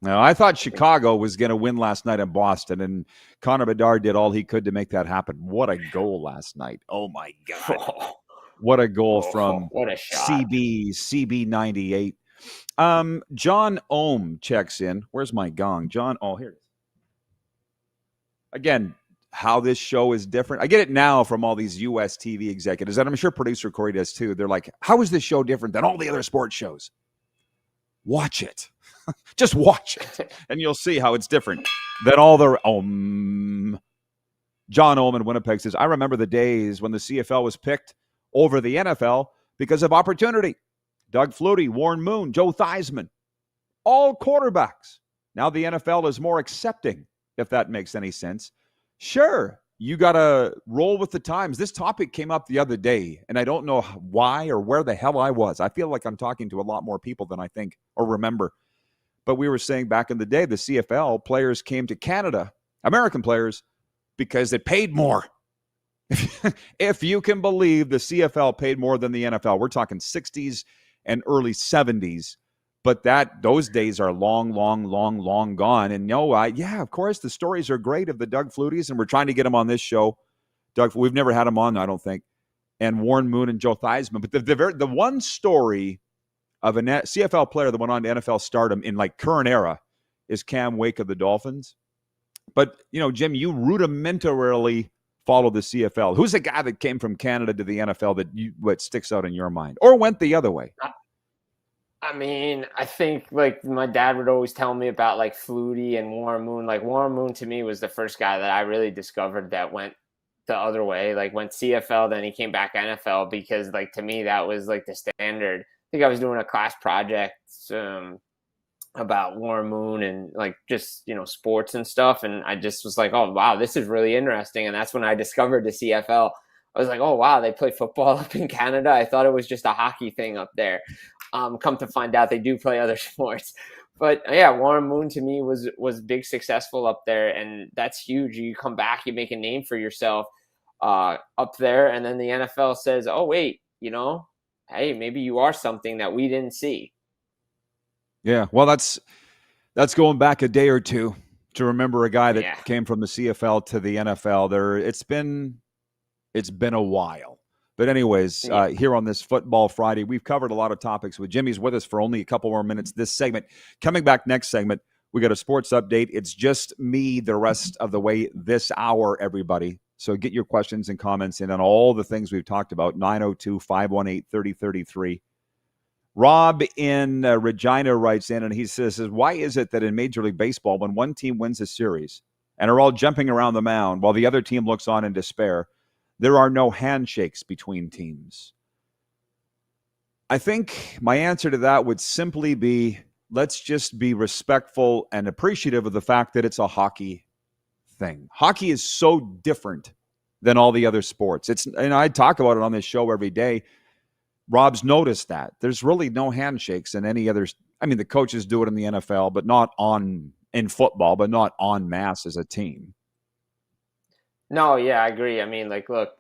No, I thought Chicago was going to win last night in Boston, and Connor Bedard did all he could to make that happen. What a goal last night. Oh, my God. What a goal from what a shot. CB98. John Ohm checks in. Where's my gong? John, here it is. Again, how this show is different. I get it now from all these U.S. TV executives, and I'm sure producer Corey does too. They're like, how is this show different than all the other sports shows? Watch it. Just watch it, and you'll see how it's different than all the John Ohm in Winnipeg says, I remember the days when the CFL was picked over the NFL because of opportunity. Doug Flutie, Warren Moon, Joe Theismann, all quarterbacks. Now the NFL is more accepting, if that makes any sense. Sure, you got to roll with the times. This topic came up the other day, and I don't know why or where the hell I was. I feel like I'm talking to a lot more people than I think or remember. But we were saying back in the day, the CFL players came to Canada, American players, because it paid more. If you can believe the CFL paid more than the NFL. We're talking 60s and early 70s. But those days are long gone. And of course, the stories are great of the Doug Fluties, and we're trying to get him on this show. Doug, we've never had him on, I don't think. And Warren Moon and Joe Theismann. But the one story of a CFL player that went on to NFL stardom in like current era is Cam Wake of the Dolphins. But, Jim, you rudimentarily follow the CFL. Who's the guy that came from Canada to the NFL what sticks out in your mind or went the other way? I mean, I think like my dad would always tell me about like Flutie and Warren Moon. Like Warren Moon to me was the first guy that I really discovered that went the other way, like went CFL, then he came back NFL because like to me that was like the standard. I think I was doing a class project about Warren Moon and like just, sports and stuff. And I just was like, oh, wow, this is really interesting. And that's when I discovered the CFL. I was like, oh, wow, they play football up in Canada. I thought it was just a hockey thing up there. Come to find out they do play other sports. But yeah, Warren Moon to me was big successful up there. And that's huge. You come back, you make a name for yourself up there. And then the NFL says, oh, wait, hey, maybe you are something that we didn't see. Yeah, well, that's going back a day or two to remember a guy that came from the CFL to the NFL. It's been a while. But anyways, here on this Football Friday, we've covered a lot of topics with Jimmy's with us for only a couple more minutes this segment. Coming back next segment, we got a sports update. It's just me the rest of the way this hour, everybody. So get your questions and comments in on all the things we've talked about, 902-518-3033. Rob in Regina writes in, and he says, why is it that in Major League Baseball, when one team wins a series and are all jumping around the mound while the other team looks on in despair, there are no handshakes between teams? I think my answer to that would simply be, let's just be respectful and appreciative of the fact that it's a hockey thing. Hockey is so different than all the other sports. And I talk about it on this show every day. Rob's noticed that there's really no handshakes in any other. I mean, the coaches do it in the NFL, but not in football, but not en masse as a team. No, yeah, I agree. I mean, like, look,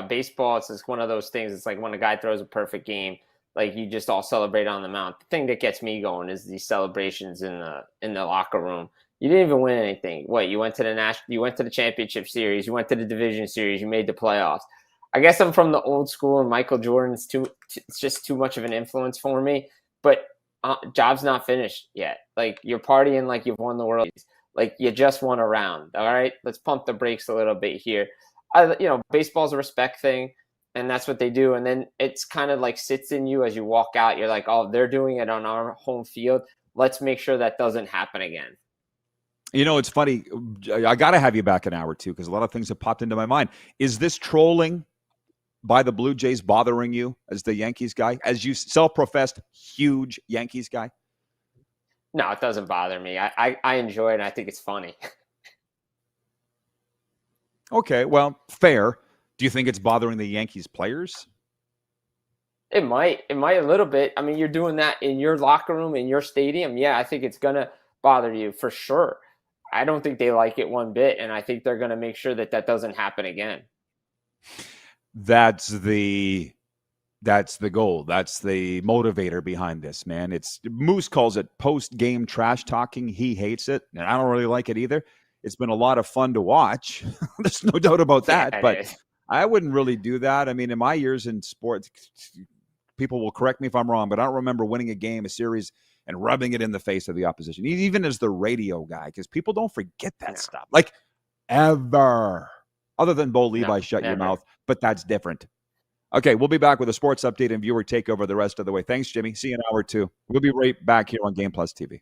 baseball, it's just one of those things. It's like when a guy throws a perfect game, like you just all celebrate on the mound. The thing that gets me going is these celebrations in the locker room. You didn't even win anything. What, you went to the championship series, you went to the division series, you made the playoffs. I guess I'm from the old school, and Michael Jordan's it's just too much of an influence for me. But job's not finished yet. Like, you're partying like you've won the World Series. Like, you just won a round. All right, let's pump the brakes a little bit here. Baseball's a respect thing, and that's what they do. And then it's kind of like sits in you as you walk out. You're like, oh, they're doing it on our home field. Let's make sure that doesn't happen again. It's funny. I got to have you back an hour or two because a lot of things have popped into my mind. Is this trolling by the Blue Jays bothering you as the Yankees guy, as you self-professed huge Yankees guy? No, it doesn't bother me. I enjoy it, and I think it's funny. Okay, well, fair. Do you think it's bothering the Yankees players? It might a little bit. I mean, you're doing that in your locker room, in your stadium. Yeah, I think it's going to bother you for sure. I don't think they like it one bit, and I think they're going to make sure that doesn't happen again. That's the That's the goal. That's the motivator behind this, man. It's Moose calls it post-game trash talking. He hates it, and I don't really like it either. It's been a lot of fun to watch. There's no doubt about that, Yeah, it but is. I wouldn't really do that. I mean, in my years in sports, people will correct me if I'm wrong, but I don't remember winning a game, a series, and rubbing it in the face of the opposition, even as the radio guy, because people don't forget that stuff. Like, ever. Other than Bo Levi, shut your never. mouth, but that's different. Okay, we'll be back with a sports update and viewer takeover the rest of the way. Thanks, Jimmy. See you in hour 2. We'll be right back here on Game Plus TV.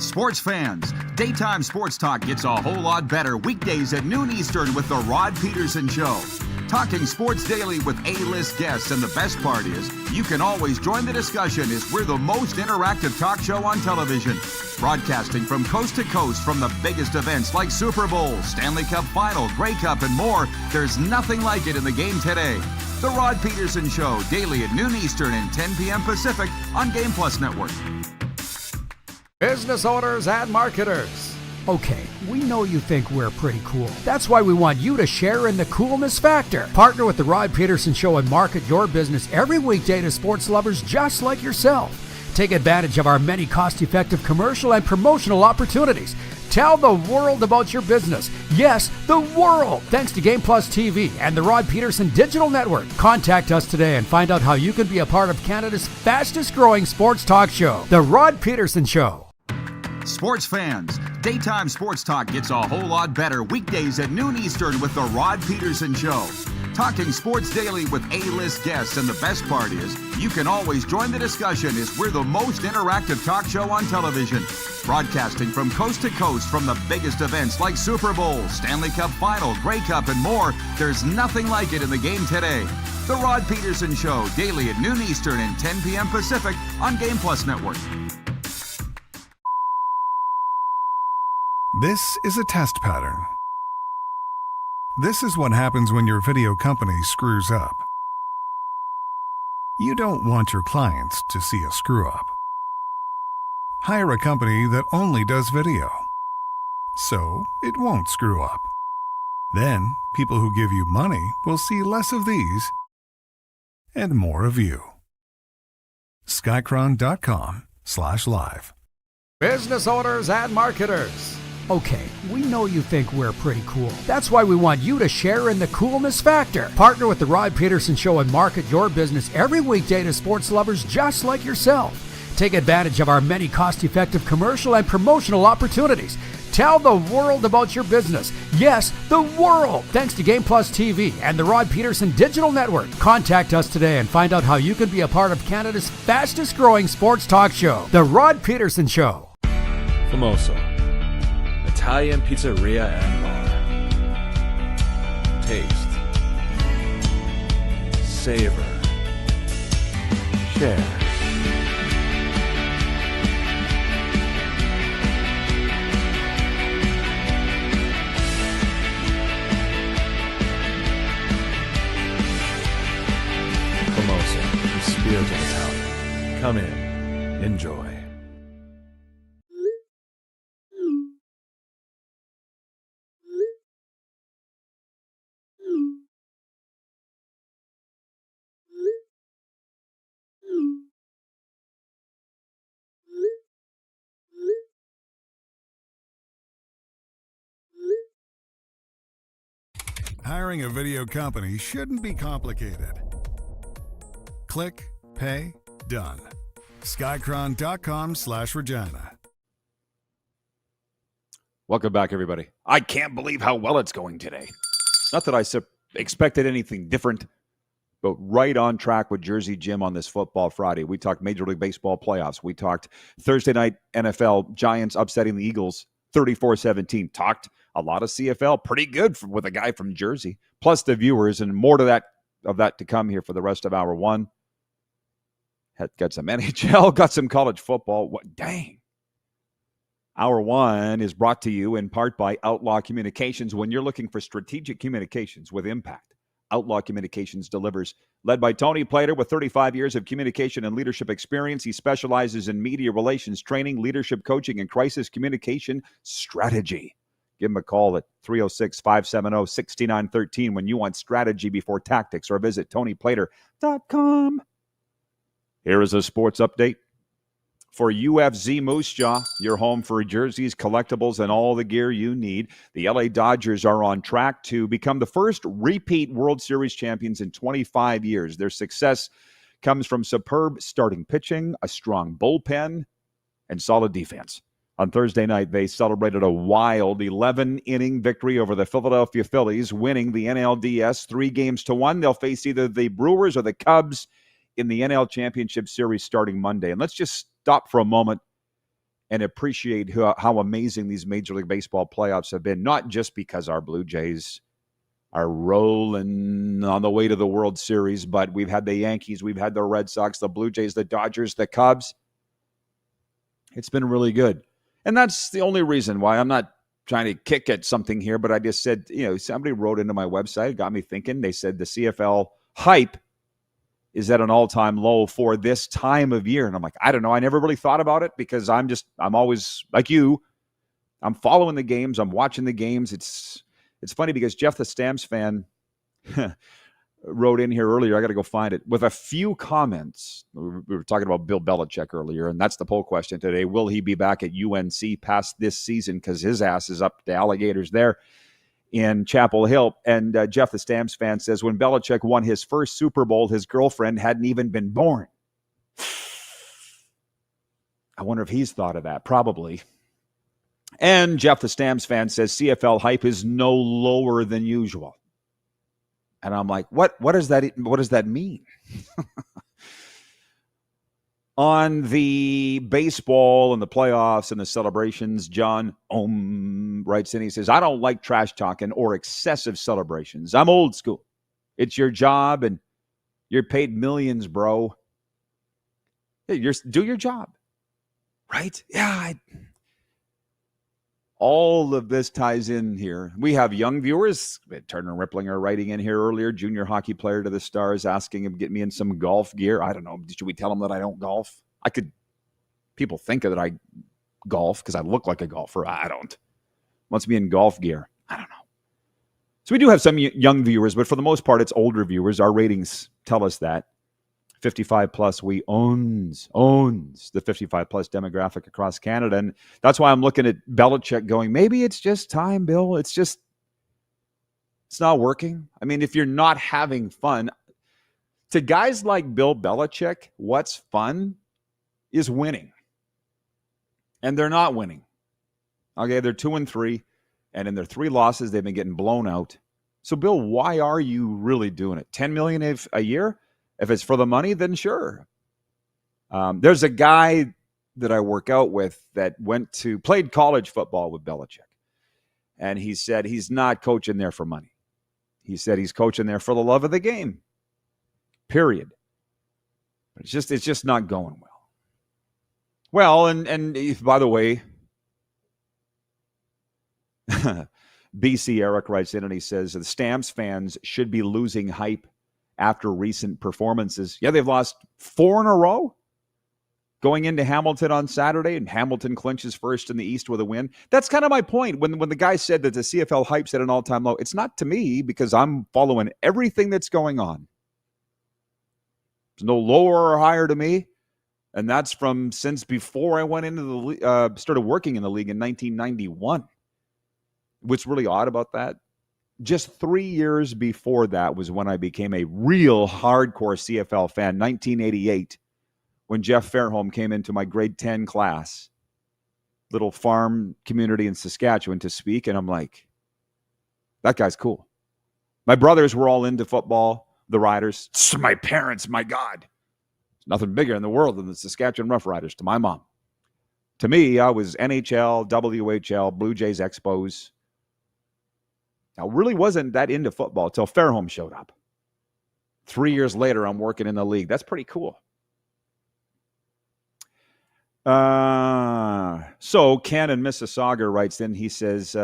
Sports fans, daytime sports talk gets a whole lot better weekdays at noon Eastern with The Rod Pedersen Show. Talking sports daily with A-list guests, and the best part is, you can always join the discussion as we're the most interactive talk show on television. Broadcasting from coast to coast from the biggest events like Super Bowl, Stanley Cup Final, Grey Cup, and more, there's nothing like it in the game today. The Rod Pedersen Show, daily at noon Eastern and 10 p.m. Pacific on Game Plus Network. Business owners and marketers. Okay, we know you think we're pretty cool. That's why we want you to share in the coolness factor. Partner with the Rod Pedersen Show and market your business every weekday to sports lovers just like yourself. Take advantage of our many cost-effective commercial and promotional opportunities. Tell the world about your business. Yes, the world. Thanks to Game Plus TV and the Rod Pedersen Digital Network. Contact us today and find out how you can be a part of Canada's fastest growing sports talk show, The Rod Pedersen Show. Sports fans, daytime sports talk gets a whole lot better weekdays at noon Eastern with The Rod Pedersen Show. Talking sports daily with A-list guests, and the best part is, you can always join the discussion as we're the most interactive talk show on television. Broadcasting from coast to coast from the biggest events like Super Bowl, Stanley Cup Final, Grey Cup, and more, there's nothing like it in the game today. The Rod Pedersen Show, daily at noon Eastern and 10 p.m. Pacific on Game Plus Network. This is a test pattern. This is what happens when your video company screws up. You don't want your clients to see a screw-up. Hire a company that only does video, so it won't screw up. Then, people who give you money will see less of these and more of you. Skycron.com/live. Business owners and marketers. Okay, we know you think we're pretty cool. That's why we want you to share in the coolness factor. Partner with the Rod Pedersen Show and market your business every weekday to sports lovers just like yourself. Take advantage of our many cost-effective commercial and promotional opportunities. Tell the world about your business. Yes, the world. Thanks to Game Plus TV and the Rod Pedersen Digital Network. Contact us today and find out how you can be a part of Canada's fastest growing sports talk show, The Rod Pedersen Show. Famoso, Italian pizzeria and bar. Taste, savor, share. Famoso, the spirit of Italian. Come in, enjoy. Hiring a video company shouldn't be complicated. Click, pay, done. Skycron.com/Regina. Welcome back, everybody. I can't believe how well it's going today. Not that I expected anything different, but right on track with Jersey Jim on this Football Friday. We talked Major League Baseball playoffs. We talked Thursday night NFL, Giants upsetting the Eagles 34-17. Talked a lot of CFL, pretty good with a guy from Jersey, plus the viewers, and more to that to come here for the rest of hour one. Got some NHL, got some college football. What? Dang. Hour one is brought to you in part by Outlaw Communications. When you're looking for strategic communications with impact, Outlaw Communications delivers. Led by Tony Plater with 35 years of communication and leadership experience, he specializes in media relations training, leadership coaching, and crisis communication strategy. Give him a call at 306-570-6913 when you want strategy before tactics, or visit tonyplater.com. Here is a sports update. For UFZ Moose Jaw, your home for jerseys, collectibles, and all the gear you need, the LA Dodgers are on track to become the first repeat World Series champions in 25 years. Their success comes from superb starting pitching, a strong bullpen, and solid defense. On Thursday night, they celebrated a wild 11-inning victory over the Philadelphia Phillies, winning the NLDS 3-1. They'll face either the Brewers or the Cubs in the NL Championship Series starting Monday. And let's just stop for a moment and appreciate how amazing these Major League Baseball playoffs have been, not just because our Blue Jays are rolling on the way to the World Series, but we've had the Yankees, we've had the Red Sox, the Blue Jays, the Dodgers, the Cubs. It's been really good. And that's the only reason why. I'm not trying to kick at something here, but I just said, somebody wrote into my website, got me thinking. They said the CFL hype is at an all-time low for this time of year. And I'm like, I don't know. I never really thought about it because I'm always like you. I'm following the games. I'm watching the games. It's funny because Jeff the Stamps fan wrote in here earlier. I got to go find it with a few comments. We were talking about Bill Belichick earlier, and that's the poll question today. Will he be back at UNC past this season? Because his ass is up to alligators there in Chapel Hill. And Jeff the Stamps fan says, when Belichick won his first Super Bowl, his girlfriend hadn't even been born. I wonder if he's thought of that. Probably. And Jeff the Stamps fan says CFL hype is no lower than usual. And I'm like, what does that mean? On the baseball and the playoffs and the celebrations, John writes in, he says, I don't like trash talking or excessive celebrations. I'm old school. It's your job and you're paid millions, bro. Yeah, do your job. Right? Yeah. All of this ties in here. We have young viewers. Turner Ripplinger writing in here earlier, junior hockey player to the Stars, asking him to get me in some golf gear. I don't know. Should we tell him that I don't golf? People think that I golf because I look like a golfer. I don't. Wants me in golf gear. I don't know. So we do have some young viewers, but for the most part, it's older viewers. Our ratings tell us that. 55 plus, we owns the 55 plus demographic across Canada. And that's why I'm looking at Belichick going, maybe it's just time, Bill. It's not working. I mean, if you're not having fun, to guys like Bill Belichick, what's fun is winning. And they're not winning. Okay, they're 2-3, and in their 3 losses, they've been getting blown out. So, Bill, why are you really doing it? $10 million a year? If it's for the money, then sure. There's a guy that I work out with that played college football with Belichick. And he said he's not coaching there for money. He said he's coaching there for the love of the game. Period. But it's just not going well. Well, and by the way, BC Eric writes in and he says the Stamps fans should be losing hype after recent performances. Yeah, they've lost 4 in a row going into Hamilton on Saturday, and Hamilton clinches first in the East with a win. That's kind of my point. When the guy said that the CFL hype's at an all-time low, it's not to me because I'm following everything that's going on. There's no lower or higher to me, and that's from since before I went into the started working in the league in 1991. What's really odd about that? Just 3 years before that was when I became a real hardcore CFL fan, 1988, when Jeff Fairholm came into my grade 10 class, little farm community in Saskatchewan to speak, and I'm like, that guy's cool. My brothers were all into football, the Riders. My parents, my God. There's nothing bigger in the world than the Saskatchewan Roughriders to my mom. To me, I was NHL, WHL, Blue Jays Expos. I really wasn't that into football until Fairholm showed up. 3 years later, I'm working in the league. That's pretty cool. So Ken in Mississauga writes in, he says,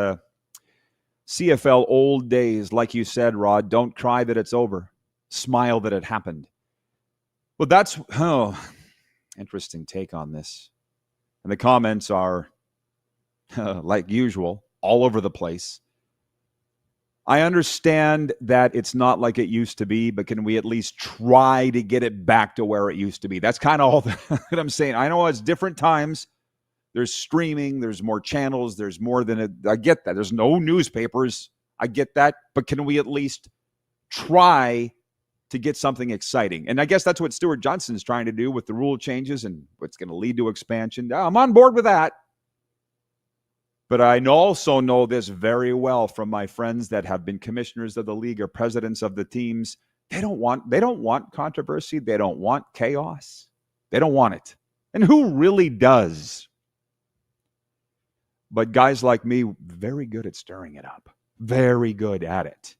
CFL old days, like you said, Rod. Don't cry that it's over. Smile that it happened. Well, that's, interesting take on this. And the comments are, like usual, all over the place. I understand that it's not like it used to be, but can we at least try to get it back to where it used to be? That's kind of all that I'm saying. I know it's different times. There's streaming. There's more channels. There's more than I get that. There's no newspapers. I get that. But can we at least try to get something exciting? And I guess that's what Stuart Johnson's trying to do with the rule changes and what's going to lead to expansion. I'm on board with that. But I also know this very well from my friends that have been commissioners of the league or presidents of the teams. They don't want controversy. They don't want chaos. They don't want it. And who really does? But guys like me, very good at stirring it up. Very good at it.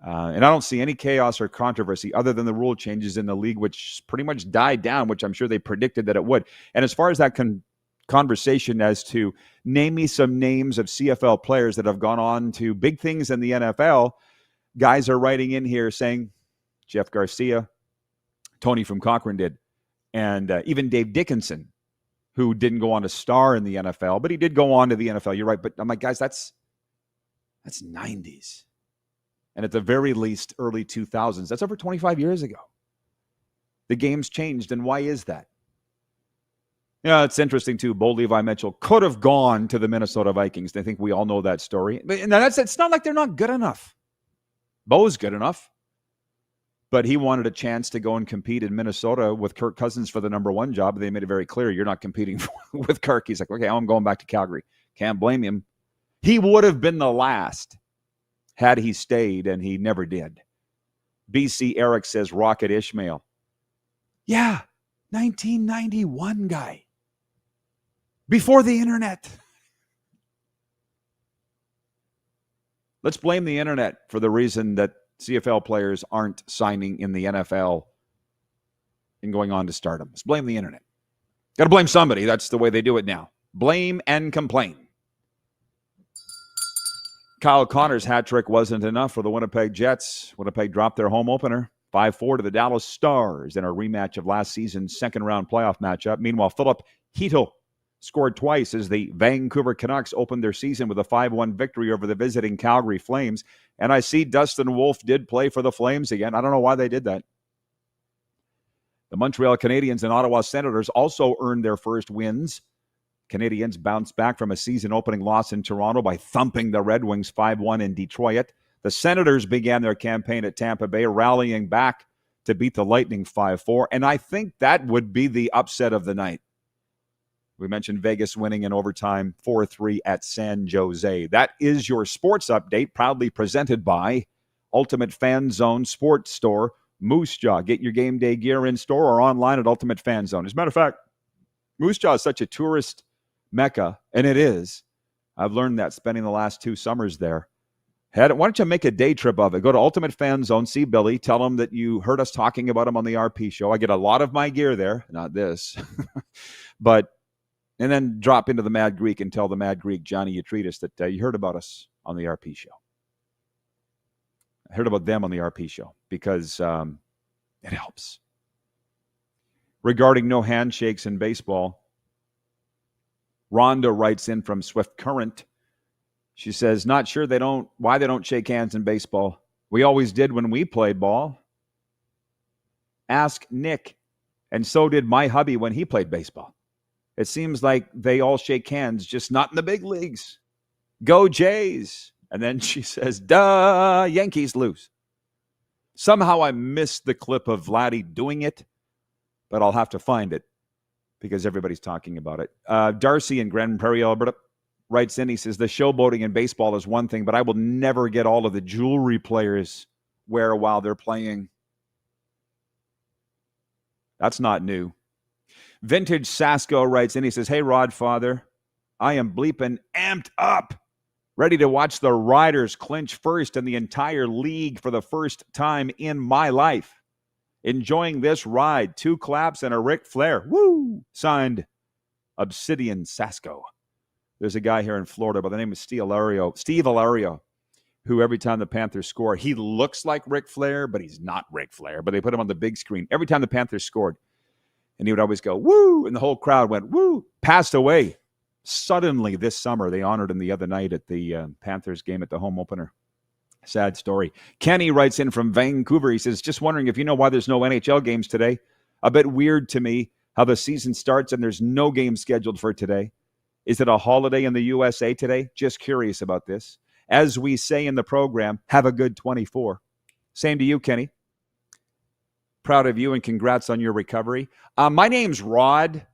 And I don't see any chaos or controversy other than the rule changes in the league, which pretty much died down, which I'm sure they predicted that it would. And as far as that conversation as to name me some names of CFL players that have gone on to big things in the NFL, guys are writing in here saying Jeff Garcia, Tony from Cochrane did, and even Dave Dickinson, who didn't go on to star in the NFL, but he did go on to the NFL. You're right. But I'm like, guys, that's 90s. And at the very least, early 2000s. That's over 25 years ago. The game's changed. And why is that? Yeah, it's interesting, too. Bo Levi Mitchell could have gone to the Minnesota Vikings. I think we all know that story. And it's not like they're not good enough. Bo's good enough. But he wanted a chance to go and compete in Minnesota with Kirk Cousins for the number one job. They made it very clear, you're not competing with Kirk. He's like, okay, I'm going back to Calgary. Can't blame him. He would have been the last had he stayed, and he never did. BC Eric says Rocket Ishmael. Yeah, 1991 guy. Before the internet. Let's blame the internet for the reason that CFL players aren't signing in the NFL and going on to stardom. Let's blame the internet. Got to blame somebody. That's the way they do it now. Blame and complain. Kyle Connor's hat trick wasn't enough for the Winnipeg Jets. Winnipeg dropped their home opener 5-4 to the Dallas Stars in a rematch of last season's second-round playoff matchup. Meanwhile, Philip Hito scored twice as the Vancouver Canucks opened their season with a 5-1 victory over the visiting Calgary Flames. And I see Dustin Wolf did play for the Flames again. I don't know why they did that. The Montreal Canadiens and Ottawa Senators also earned their first wins. Canadiens bounced back from a season-opening loss in Toronto by thumping the Red Wings 5-1 in Detroit. The Senators began their campaign at Tampa Bay, rallying back to beat the Lightning 5-4. And I think that would be the upset of the night. We mentioned Vegas winning in overtime 4-3 at San Jose. That is your sports update, proudly presented by Ultimate Fan Zone Sports Store, Moose Jaw. Get your game day gear in store or online at Ultimate Fan Zone. As a matter of fact, Moose Jaw is such a tourist mecca, and it is. I've learned that spending the last 2 summers there. Why don't you make a day trip of it? Go to Ultimate Fan Zone, see Billy, tell him that you heard us talking about him on the RP show. I get a lot of my gear there, not this, and then drop into the Mad Greek and tell the Mad Greek, Johnny Utretis, that you heard about us on the RP show. I heard about them on the RP show because it helps. Regarding no handshakes in baseball, Rhonda writes in from Swift Current. She says, not sure why they don't shake hands in baseball. We always did when we played ball. Ask Nick. And so did my hubby when he played baseball. It seems like they all shake hands, just not in the big leagues. Go Jays. And then she says, duh, Yankees lose. Somehow I missed the clip of Vladdy doing it, but I'll have to find it because everybody's talking about it. Darcy in Grand Prairie, Alberta, writes in, he says, the showboating in baseball is one thing, but I will never get all of the jewelry players wear while they're playing. That's not new. Vintage Sasko writes in, he says, hey, Rod Father, I am bleeping amped up, ready to watch the Riders clinch first in the entire league for the first time in my life. Enjoying this ride. 2 claps and a Ric Flair. Woo! Signed, Obsidian Sasko. There's a guy here in Florida by the name of Steve Alario, who every time the Panthers score, he looks like Ric Flair, but he's not Ric Flair. But they put him on the big screen every time the Panthers scored. And he would always go, woo, and the whole crowd went, woo, passed away. Suddenly this summer, they honored him the other night at the Panthers game at the home opener. Sad story. Kenny writes in from Vancouver. He says, just wondering if you know why there's no NHL games today. A bit weird to me how the season starts and there's no game scheduled for today. Is it a holiday in the USA today? Just curious about this. As we say in the program, have a good 24. Same to you, Kenny. Proud of you and congrats on your recovery. My name's Rod,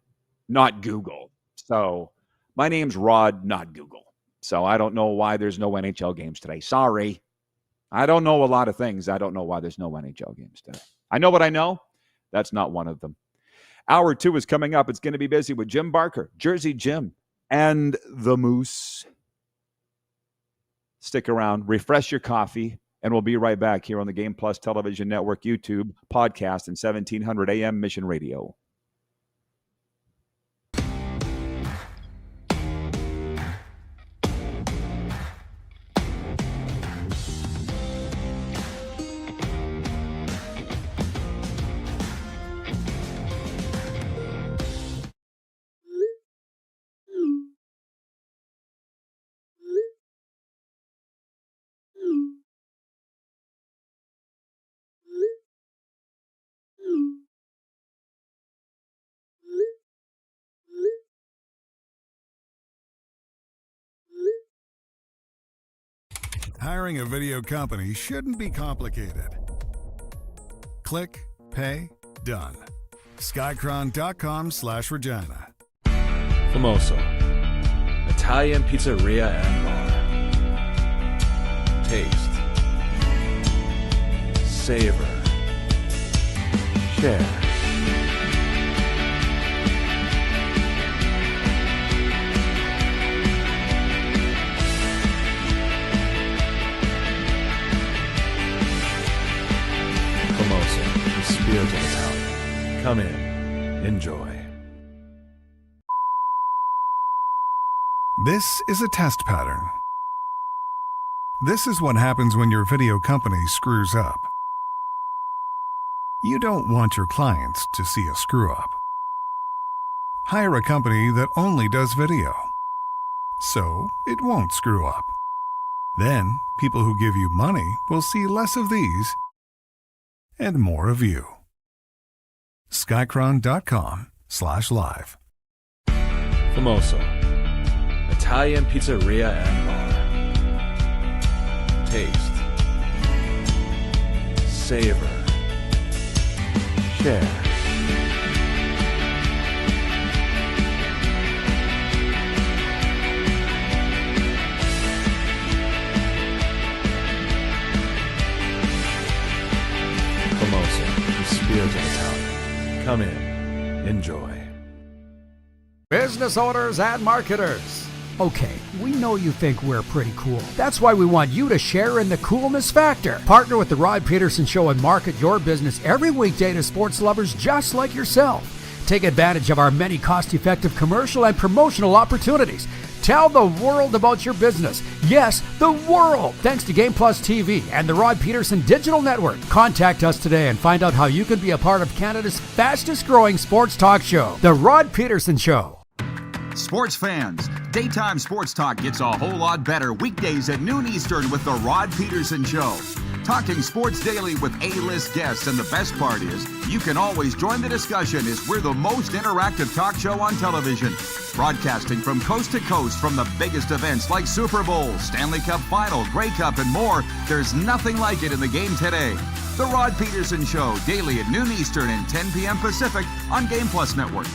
not Google. So my name's Rod, not Google. So I don't know why there's no NHL games today. Sorry. I don't know a lot of things. I don't know why there's no NHL games today. I know what I know. That's not one of them. Hour 2 is coming up. It's going to be busy with Jim Barker, Jersey Jim, and the Moose. Stick around, refresh your coffee, and we'll be right back here on the Game Plus Television Network, YouTube, podcast, and 1700 AM Mission Radio. Hiring a video company shouldn't be complicated. Click, pay, done. Skycron.com/Regina. Famoso, Italian pizzeria and bar. Taste, savor, share. Famoso, the spirit of Italian. Come in, enjoy. This is a test pattern. This is what happens when your video company screws up. You don't want your clients to see a screw-up. Hire a company that only does video, so it won't screw up. Then, people who give you money will see less of these and more of you. Skycron.com/live. Famoso, Italian pizzeria and bar. Taste, savor, share. Famoso, the spirit of Italian. Come in, enjoy. Business owners and marketers. Okay, we know you think we're pretty cool. That's why we want you to share in the coolness factor. Partner with the Rod Pedersen Show and market your business every weekday to sports lovers just like yourself. Take advantage of our many cost-effective commercial and promotional opportunities. Tell the world about your business. Yes, the world. Thanks to Game Plus TV and the Rod Pedersen Digital Network. Contact us today and find out how you can be a part of Canada's fastest growing sports talk show, The Rod Pedersen Show. Sports fans, daytime sports talk gets a whole lot better weekdays at noon Eastern with the Rod Pedersen Show. Talking sports daily with A-list guests, and the best part is you can always join the discussion as we're the most interactive talk show on television. Broadcasting from coast to coast from the biggest events like Super Bowl, Stanley Cup Final, Grey Cup, and more. There's nothing like it in the game today. The Rod Pedersen Show, daily at noon Eastern and 10 p.m. Pacific on Game Plus Network.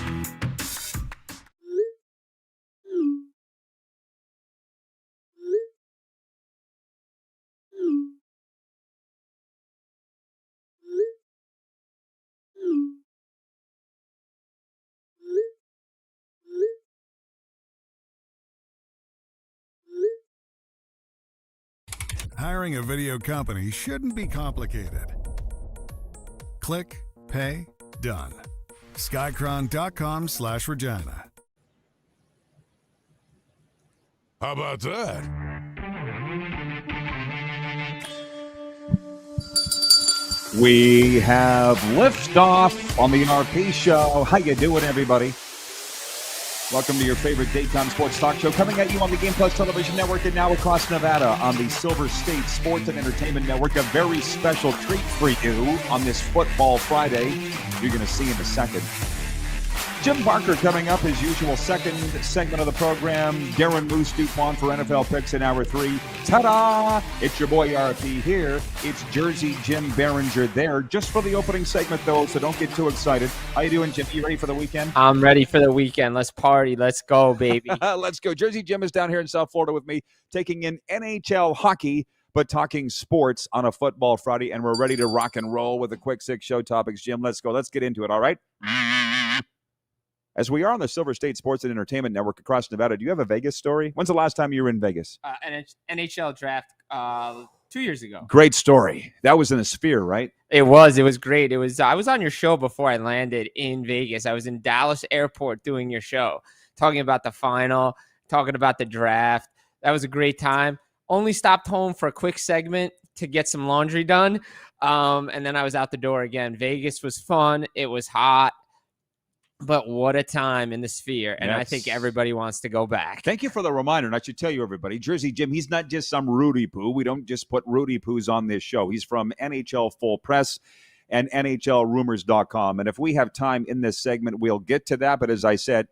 Hiring a video company shouldn't be complicated. Click, pay, done. Skycron.com/Regina. How about that? We have liftoff on the RP show. How you doing, everybody? Welcome to your favorite daytime sports talk show, coming at you on the Game Plus Television Network and now across Nevada on the Silver State Sports and Entertainment Network. A very special treat for you on this Football Friday. You're going to see in a second. Jim Barker coming up as usual, second segment of the program. Darren Moose Dupont for NFL Picks in Hour 3. Ta-da! It's your boy RP here. It's Jersey Jim Biringer there. Just for the opening segment, though, so don't get too excited. How you doing, Jim? You ready for the weekend? I'm ready for the weekend. Let's party. Let's go, baby. Let's go. Jersey Jim is down here in South Florida with me, taking in NHL hockey, but talking sports on a Football Friday, and we're ready to rock and roll with the quick six show topics. Jim, let's go. Let's get into it, all right? As we are on the Silver State Sports and Entertainment Network across Nevada, do you have a Vegas story? When's the last time you were in Vegas? NHL draft 2 years ago. Great story. That was in a Sphere, right? It was great. I was on your show before I landed in Vegas. I was in Dallas Airport doing your show, talking about the final, talking about the draft. That was a great time. Only stopped home for a quick segment to get some laundry done. And then I was out the door again. Vegas was fun. It was hot. But what a time in the Sphere, and I think everybody wants to go back. Thank you for the reminder, and I should tell you, everybody, Jersey Jim, he's not just some Rudy Poo. We don't just put Rudy Poos on this show. He's from NHL Full Press and NHLRumors.com, and if we have time in this segment, we'll get to that, but as I said,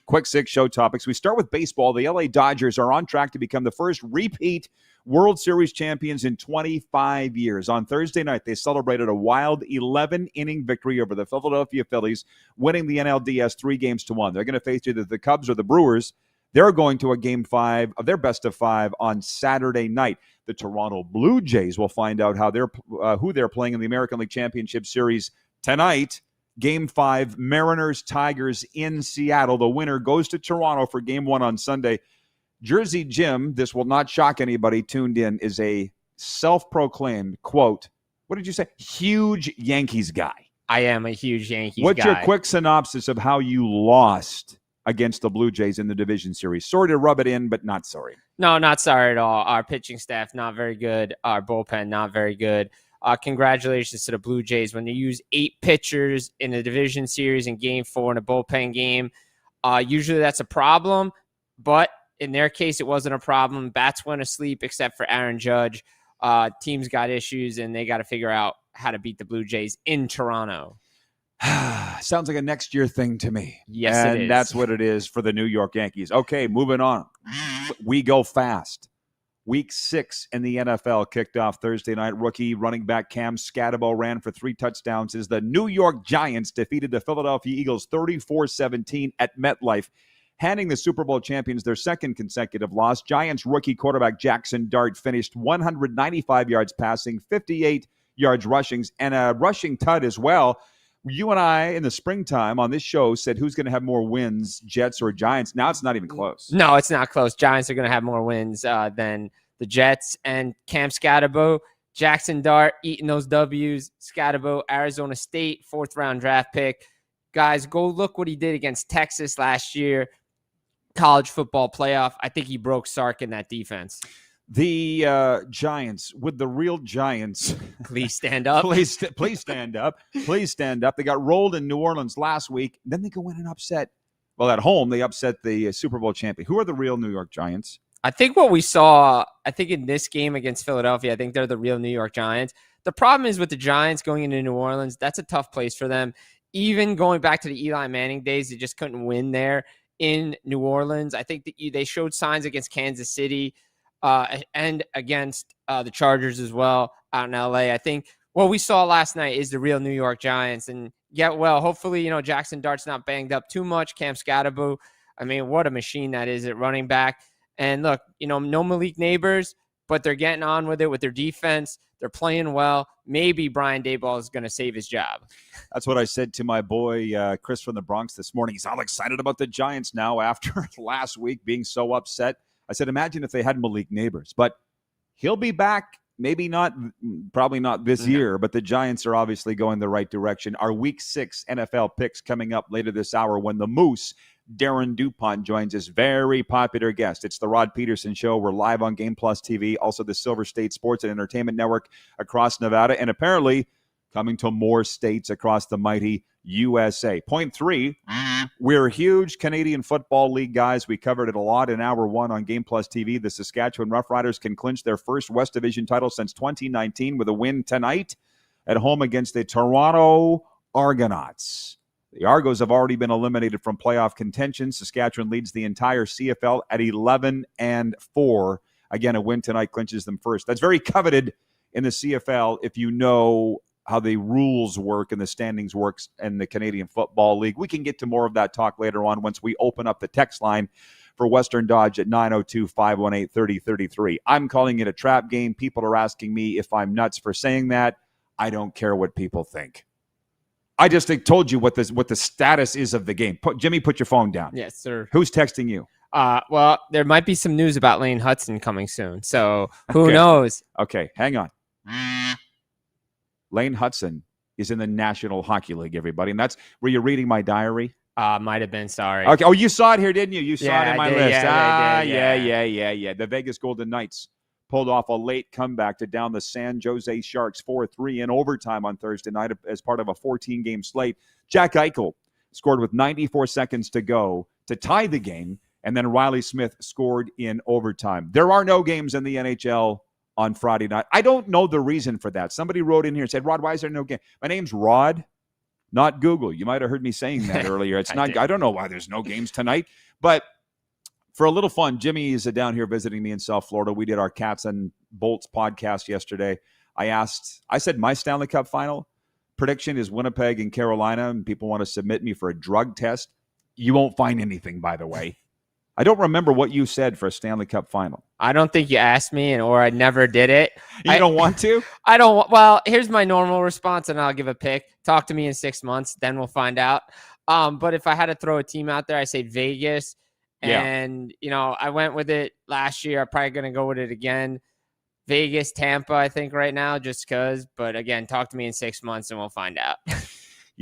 quick six show topics. We start with baseball. The LA Dodgers are on track to become the first repeat World Series champions in 25 years. On Thursday night, they celebrated a wild 11-inning victory over the Philadelphia Phillies, winning the NLDS 3-1. They're going to face either the Cubs or the Brewers. They're going to a Game 5 of their best of 5 on Saturday night. The Toronto Blue Jays will find out who they're playing in the American League Championship Series tonight. Game 5, Mariners-Tigers in Seattle. The winner goes to Toronto for Game 1 on Sunday. Jersey Jim, this will not shock anybody tuned in, is a self-proclaimed, quote, what did you say? Huge Yankees guy. I am a huge Yankees What's guy. your quick synopsis of how you lost against the Blue Jays in the division series? Sorry to rub it in, but not sorry. No, not sorry at all. Our pitching staff, not very good. Our bullpen, not very good. Congratulations to the Blue Jays. When they use 8 pitchers in the division series in Game 4 in a bullpen game, usually that's a problem, but in their case, it wasn't a problem. Bats went asleep except for Aaron Judge. Teams got issues, and they got to figure out how to beat the Blue Jays in Toronto. Sounds like a next year thing to me. Yes, and it is. And that's what it is for the New York Yankees. Okay, moving on. We go fast. Week 6 in the NFL kicked off Thursday night. Rookie running back Cam Scatabo ran for 3 touchdowns as the New York Giants defeated the Philadelphia Eagles 34-17 at MetLife, handing the Super Bowl champions their second consecutive loss. Giants rookie quarterback Jackson Dart finished 195 yards passing, 58 yards rushing, and a rushing tud as well. You and I, in the springtime on this show, said who's going to have more wins, Jets or Giants. Now it's not even close. No, it's not close. Giants are going to have more wins than the Jets. And Cam Scatabo, Jackson Dart eating those W's. Scatabo, Arizona State, 4th-round draft pick. Guys, go look what he did against Texas last year. College football playoff. I think he broke Sark in that defense. The Giants, with the real Giants. Please stand up. Please stand up. Please stand up. They got rolled in New Orleans last week. Then they go in and upset. Well, at home, they upset the Super Bowl champion. Who are the real New York Giants? I think what we saw, in this game against Philadelphia, I think they're the real New York Giants. The problem is with the Giants going into New Orleans, that's a tough place for them. Even going back to the Eli Manning days, they just couldn't win there in New Orleans. I think that they showed signs against Kansas City and against the Chargers as well out in LA. I think what we saw last night is the real New York Giants. And hopefully, Jackson Dart's not banged up too much. Cam Scatabo, what a machine that is at running back. And look, no Malik Neighbors, but they're getting on with it with their defense. They're playing well. Maybe Brian Daboll is going to save his job. That's what I said to my boy, Chris from the Bronx this morning. He's all excited about the Giants now after last week being so upset. I said, imagine if they had Malik Neighbors. But he'll be back. Maybe not, probably not this year, but the Giants are obviously going the right direction. Our Week 6 NFL picks coming up later this hour when the Moose Darren DuPont joins us, very popular guest. It's the Rod Pedersen Show. We're live on Game Plus TV, also the Silver State Sports and Entertainment Network across Nevada, and apparently coming to more states across the mighty USA. Point 3, we're huge Canadian Football League guys. We covered it a lot in Hour 1 on Game Plus TV. The Saskatchewan Roughriders can clinch their first West Division title since 2019 with a win tonight at home against the Toronto Argonauts. The Argos have already been eliminated from playoff contention. Saskatchewan leads the entire CFL at 11-4. Again, a win tonight clinches them first. That's very coveted in the CFL if you know how the rules work and the standings works in the Canadian Football League. We can get to more of that talk later on once we open up the text line for Western Dodge at 902-518-3033. I'm calling it a trap game. People are asking me if I'm nuts for saying that. I don't care what people think. I just told you what the status is of the game. Jimmy, put your phone down. Yes, sir. Who's texting you? Well, there might be some news about Lane Hudson coming soon, so who knows? Okay, hang on. Lane Hudson is in the National Hockey League, everybody, and that's where you're reading my diary. Might have been, sorry. Okay. Oh, you saw it here, didn't you? You saw it in my list. Yeah. The Vegas Golden Knights pulled off a late comeback to down the San Jose Sharks 4-3 in overtime on Thursday night as part of a 14-game slate. Jack Eichel scored with 94 seconds to go to tie the game, and then Riley Smith scored in overtime. There are no games in the NHL on Friday night. I don't know the reason for that. Somebody wrote in here and said, Rod, why is there no game? My name's Rod, not Google. You might have heard me saying that earlier. It's not. I don't know why there's no games tonight, but for a little fun, Jimmy is down here visiting me in South Florida. We did our Cats and Bolts podcast yesterday. I said my Stanley Cup final prediction is Winnipeg and Carolina, and people want to submit me for a drug test. You won't find anything, by the way. I don't remember what you said for a Stanley Cup final. I don't think you asked me, or I never did it. You don't want to? I don't. Well, here's my normal response, and I'll give a pick. Talk to me in 6 months, then we'll find out. But if I had to throw a team out there, I say Vegas. And, I went with it last year. I'm probably going to go with it again. Vegas, Tampa, I think right now, just because. But, again, talk to me in 6 months and we'll find out.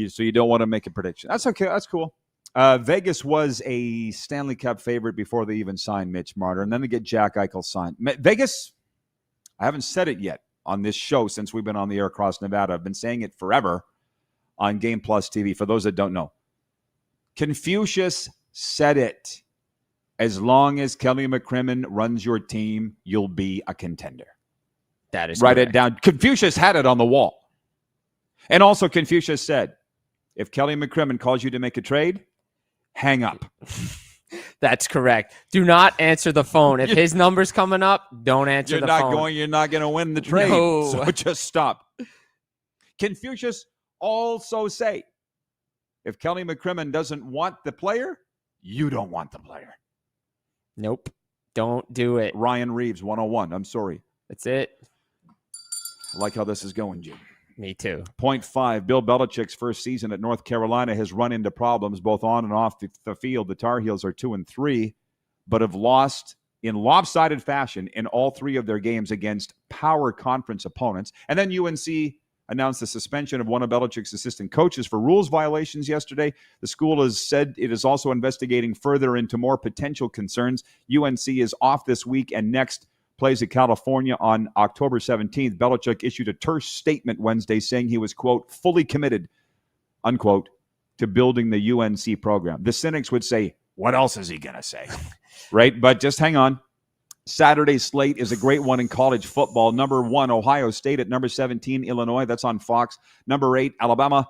So you don't want to make a prediction. That's okay. That's cool. Vegas was a Stanley Cup favorite before they even signed Mitch Marner. And then they get Jack Eichel signed. Vegas, I haven't said it yet on this show since we've been on the air across Nevada. I've been saying it forever on Game Plus TV. For those that don't know, Confucius said it. As long as Kelly McCrimmon runs your team, you'll be a contender. That is Write correct. it down. Confucius had it on the wall. And also Confucius said, if Kelly McCrimmon calls you to make a trade, hang up. That's correct. Do not answer the phone. If his number's coming up, don't answer the phone. You're not going to win the trade. No. So just stop. Confucius also say, if Kelly McCrimmon doesn't want the player, you don't want the player. Nope. Don't do it. Ryan Reeves, 101. I'm sorry. That's it. I like how this is going, Jim. Me too. Point 5, Bill Belichick's first season at North Carolina has run into problems both on and off the field. The Tar Heels are 2-3, but have lost in lopsided fashion in all 3 of their games against power conference opponents. And then UNC announced the suspension of one of Belichick's assistant coaches for rules violations yesterday. The school has said it is also investigating further into more potential concerns. UNC is off this week and next plays at California on October 17th. Belichick issued a terse statement Wednesday saying he was, quote, fully committed, unquote, to building the UNC program. The cynics would say, what else is he going to say? Right? But just hang on. Saturday's slate is a great one in college football. Number 1, Ohio State at number 17, Illinois. That's on Fox. Number 8, Alabama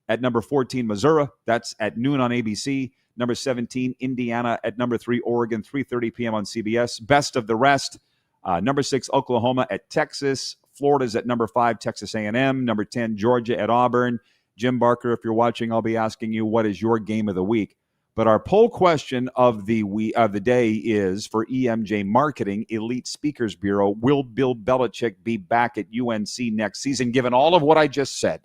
at number 14, Missouri. That's at noon on ABC. Number 17, Indiana at number 3, Oregon, 3:30 p.m. on CBS. Best of the rest. Number 6, Oklahoma at Texas. Florida's at number 5, Texas A&M. Number 10, Georgia at Auburn. Jim Barker, if you're watching, I'll be asking you, what is your game of the week? But our poll question of the day is for EMJ Marketing, Elite Speakers Bureau, will Bill Belichick be back at UNC next season, given all of what I just said?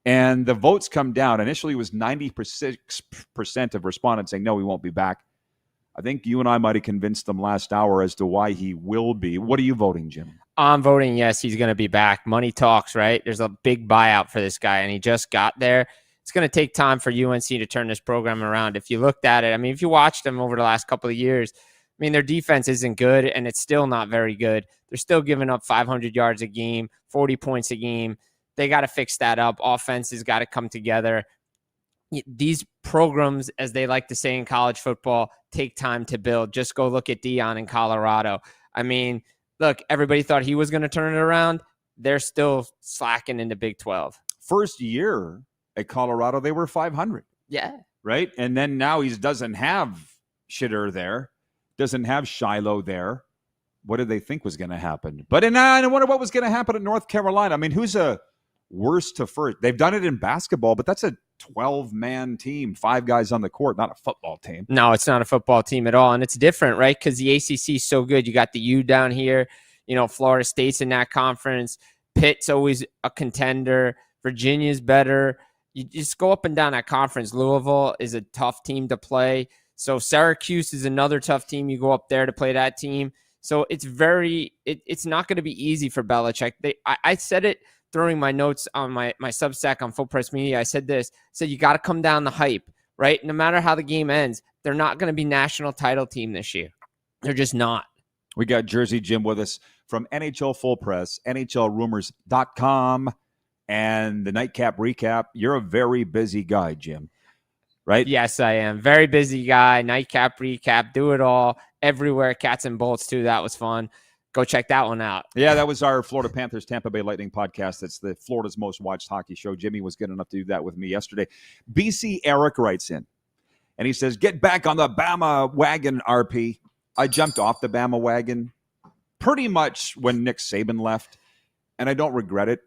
And the votes come down. Initially, it was 96% of respondents saying, no, he won't be back. I think you and I might have convinced them last hour as to why he will be. What are you voting, Jim? I'm voting yes, he's going to be back. Money talks, right? There's a big buyout for this guy, and he just got there. It's it's going to take time for UNC to turn this program around. If you looked at it, I mean, if you watched them over the last couple of years, I mean, their defense isn't good, and it's still not very good. They're still giving up 500 yards a game, 40 points a game. They got to fix that up. Offense has got to come together. These programs, as they like to say in college football, take time to build. Just go look at Deion in Colorado. I mean, look, everybody thought he was going to turn it around. They're still slacking in the Big 12. First year at Colorado, they were 500. Yeah. Right? And then now he doesn't have Shitter there, doesn't have Shiloh there. What did they think was going to happen? But I wonder what was going to happen at North Carolina. I mean, who's a worst to first? They've done it in basketball, but that's a 12-man team, 5 guys on the court, not a football team. No, it's not a football team at all. And it's different, right? Because the ACC is so good. You got the U down here. You know, Florida State's in that conference. Pitt's always a contender. Virginia's better. You just go up and down that conference. Louisville is a tough team to play. So Syracuse is another tough team. You go up there to play that team. So it's it's not going to be easy for Belichick. I said it during my notes on my Substack on Full Press Media. I said this. I said you got to come down the hype, right? No matter how the game ends, they're not going to be national title team this year. They're just not. We got Jersey Jim with us from NHL Full Press, NHLRumors.com, and the Nightcap Recap. You're a very busy guy, Jim, right? Yes, I am. Very busy guy. Nightcap Recap. Do it all. Everywhere. Cats and Bolts, too. That was fun. Go check that one out. Yeah, that was our Florida Panthers Tampa Bay Lightning podcast. That's the Florida's most watched hockey show. Jimmy was good enough to do that with me yesterday. BC Eric writes in, and he says, get back on the Bama wagon, RP. I jumped off the Bama wagon pretty much when Nick Saban left, and I don't regret it.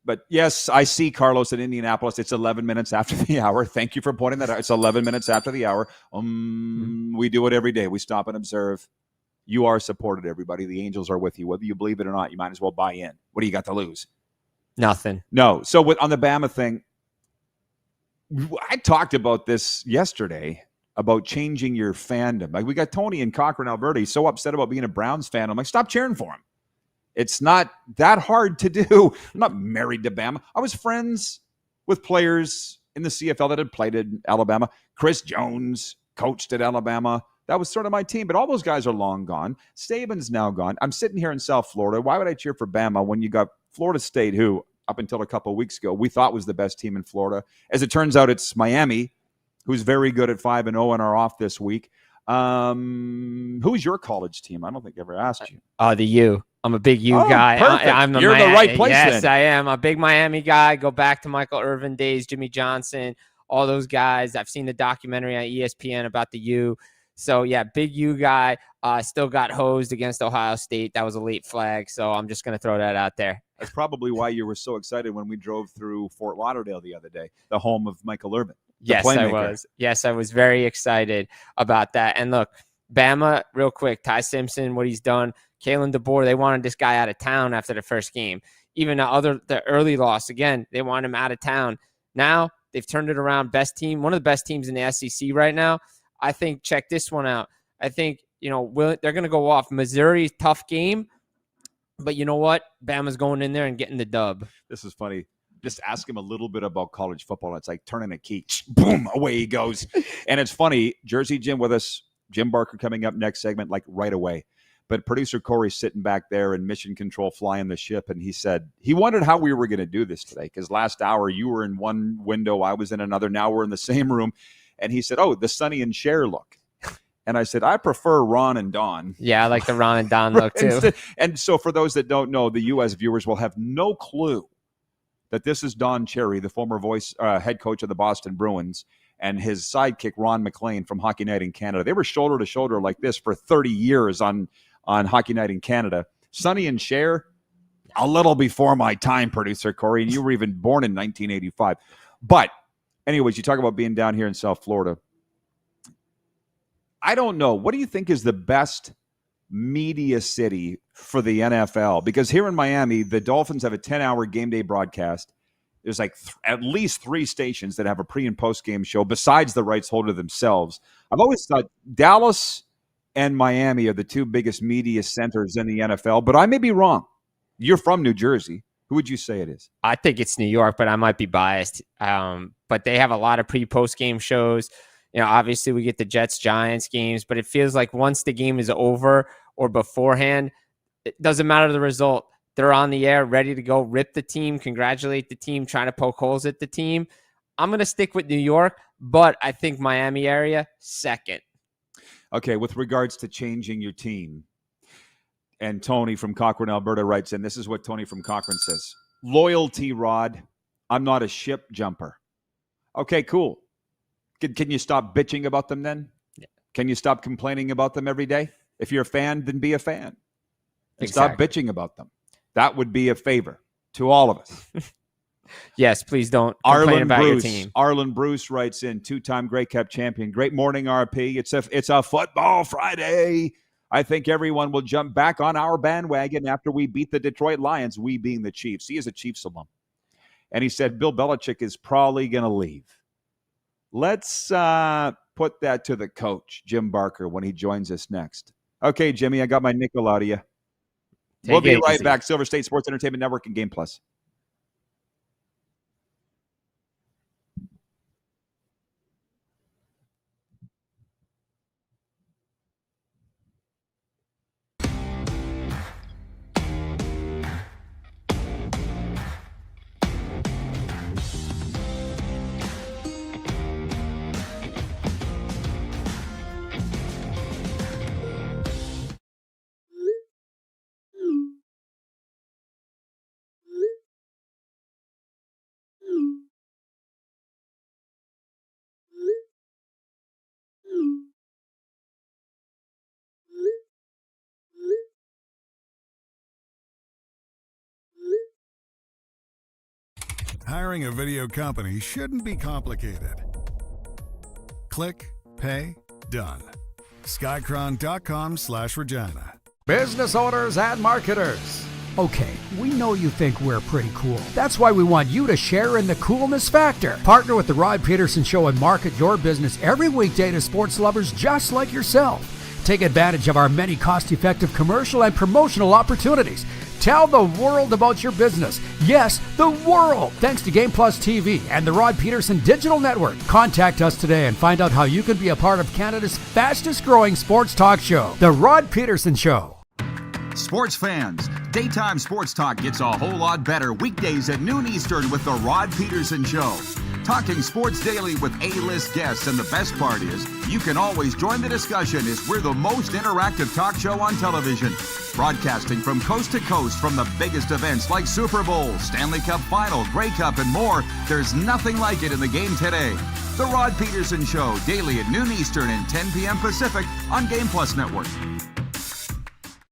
But, yes, I see Carlos in Indianapolis. It's 11 minutes after the hour. Thank you for pointing that out. It's 11 minutes after the hour. We do it every day. We stop and observe. You are supported, everybody. The Angels are with you. Whether you believe it or not, you might as well buy in. What do you got to lose? Nothing. No. So on the Bama thing, I talked about this yesterday, about changing your fandom. Like, we got Tony in Cochrane, Alberta. He's so upset about being a Browns fan. I'm like, stop cheering for him. It's not that hard to do. I'm not married to Bama. I was friends with players in the CFL that had played in Alabama. Chris Jones coached at Alabama. That was sort of my team, but all those guys are long gone. Saban's now gone. I'm sitting here in South Florida. Why would I cheer for Bama when you got Florida State, who up until a couple of weeks ago we thought was the best team in Florida? As it turns out, it's Miami, who's very good at 5-0 and are off this week. Who's your college team? I don't think I ever asked you. The U. I'm a big U guy. Perfect. You're in the right place. Yes, then. I am. A big Miami guy. Go back to Michael Irvin days, Jimmy Johnson, all those guys. I've seen the documentary on ESPN about the U. So, yeah, big U guy. Still got hosed against Ohio State. That was a late flag. So I'm just going to throw that out there. That's probably why you were so excited when we drove through Fort Lauderdale the other day, the home of Michael Irvin. Yes, I was. Yes, I was very excited about that. And look, Bama, real quick, Ty Simpson, what he's done, Kalen DeBoer, they wanted this guy out of town after the first game. Even the early loss, again, they wanted him out of town. Now they've turned it around. Best team, one of the best teams in the SEC right now. I think, check this one out. I think, they're going to go off. Missouri, tough game. But you know what? Bama's going in there and getting the dub. This is funny. Just ask him a little bit about college football. It's like turning a key. Boom, away he goes. And it's funny, Jersey Jim with us, Jim Barker coming up next segment, like right away. But producer Corey's sitting back there in mission control flying the ship, and he said he wondered how we were going to do this today because last hour you were in one window, I was in another. Now we're in the same room. And he said, the Sonny and Cher look. And I said, I prefer Ron and Don. Yeah, I like the Ron and Don look too. And so for those that don't know, the U.S. viewers will have no clue that this is Don Cherry, the former head coach of the Boston Bruins, and his sidekick, Ron McLean from Hockey Night in Canada. They were shoulder to shoulder like this for 30 years on Hockey Night in Canada. Sonny and Cher, a little before my time, producer Corey, and you were even born in 1985. But anyways, you talk about being down here in South Florida. I don't know. What do you think is the best media city for the NFL? Because here in Miami, the Dolphins have a 10-hour game day broadcast. There's like at least 3 stations that have a pre- and post-game show besides the rights holder themselves. I've always thought Dallas and Miami are the 2 biggest media centers in the NFL, but I may be wrong. You're from New Jersey. Who would you say it is? I think it's New York, but I might be biased. But they have a lot of pre-post game shows. Obviously we get the Jets Giants games, but it feels like once the game is over or beforehand, it doesn't matter the result. They're on the air, ready to go, rip the team, congratulate the team, trying to poke holes at the team. I'm going to stick with New York, but I think Miami area second. Okay, with regards to changing your team, and Tony from Cochrane, Alberta writes in, this is what Tony from Cochrane says. Loyalty, Rod. I'm not a ship jumper. Okay, cool. Can you stop bitching about them then? Yeah. Can you stop complaining about them every day? If you're a fan, then be a fan. And Exactly. Stop bitching about them. That would be a favor to all of us. Yes, please don't complain about your team. Arlen Bruce writes in, two-time Grey Cup champion. Great morning, RP. It's a football Friday. I think everyone will jump back on our bandwagon after we beat the Detroit Lions, we being the Chiefs. He is a Chiefs alum. And he said Bill Belichick is probably going to leave. Let's put that to the coach, Jim Barker, when he joins us next. Okay, Jimmy, I got my nickel out of you. We'll be right back. Silver State Sports Entertainment Network and Game Plus. Hiring a video company shouldn't be complicated. Click, pay, done. Skycron.com/Regina. Business owners and marketers. Okay, we know you think we're pretty cool. That's why we want you to share in the coolness factor. Partner with the Rod Pedersen Show and market your business every weekday to sports lovers just like yourself. Take advantage of our many cost-effective commercial and promotional opportunities. Tell the world about your business. Yes, the world. Thanks to Game Plus TV and the Rod Pedersen Digital Network. Contact us today and find out how you can be a part of Canada's fastest-growing sports talk show, The Rod Pedersen Show. Sports fans, daytime sports talk gets a whole lot better weekdays at noon Eastern with the Rod Pedersen Show. Talking sports daily with A-list guests, and the best part is you can always join the discussion as we're the most interactive talk show on television. Broadcasting from coast to coast from the biggest events like Super Bowl, Stanley Cup Final, Grey Cup, and more. There's nothing like it in the game today. The Rod Pedersen Show, daily at noon Eastern and 10 p.m. Pacific on Game Plus Network.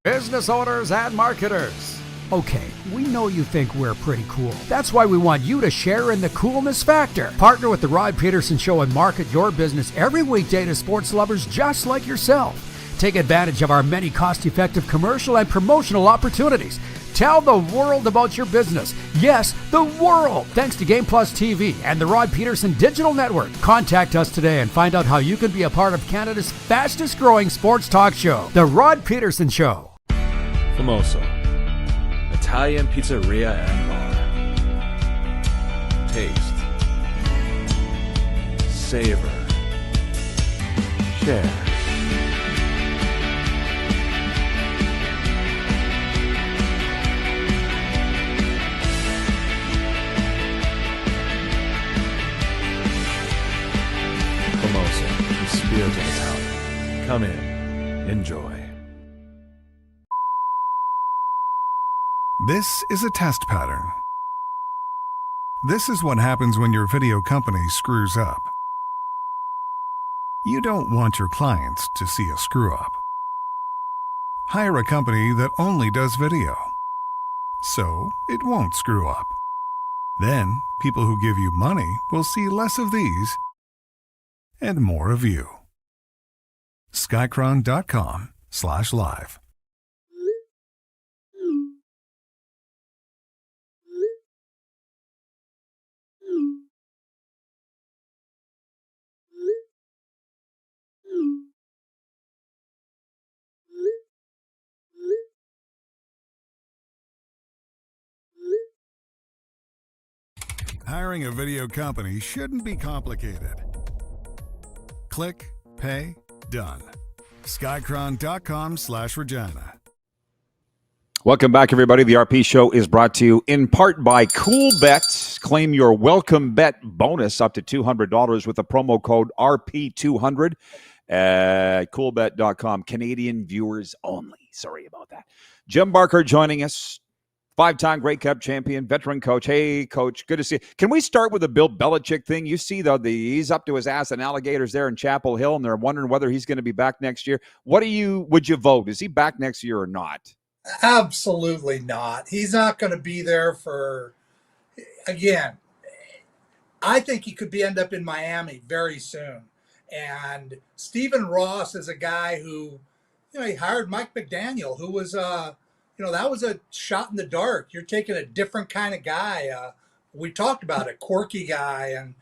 Business owners and marketers. Okay, we know you think we're pretty cool. That's why we want you to share in the coolness factor. Partner with the Rod Pedersen Show and market your business every weekday to sports lovers just like yourself. Take advantage of our many cost-effective commercial and promotional opportunities. Tell the world about your business. Yes, the world. Thanks to Game Plus TV and the Rod Pedersen Digital Network. Contact us today and find out how you can be a part of Canada's fastest-growing sports talk show, The Rod Pedersen Show. Famoso, Italian pizzeria and bar. Taste, savor, share. Famoso, the spirit of Italian. Come in, enjoy. This is a test pattern. This is what happens when your video company screws up. You don't want your clients to see a screw up. Hire a company that only does video, so it won't screw up. Then, people who give you money will see less of these and more of you. Skycron.com/live. Hiring a video company shouldn't be complicated. Click, pay, done. Skycron.com/Regina. Welcome back, everybody. The RP Show is brought to you in part by Cool Bet. Claim your welcome bet bonus up to $200 with the promo code RP200 at coolbet.com. Canadian viewers only. Sorry about that. Jim Barker joining us. 5-time Grey Cup champion, veteran coach. Hey, coach, good to see you. Can we start with the Bill Belichick thing? You see, though, he's up to his ass in alligators there in Chapel Hill, and they're wondering whether he's going to be back next year. Would you vote? Is he back next year or not? Absolutely not. He's not going to be there for, again, I think he could end up in Miami very soon. And Stephen Ross is a guy who, he hired Mike McDaniel, who was, that was a shot in the dark. You're taking a different kind of guy. We talked about it, quirky guy. And,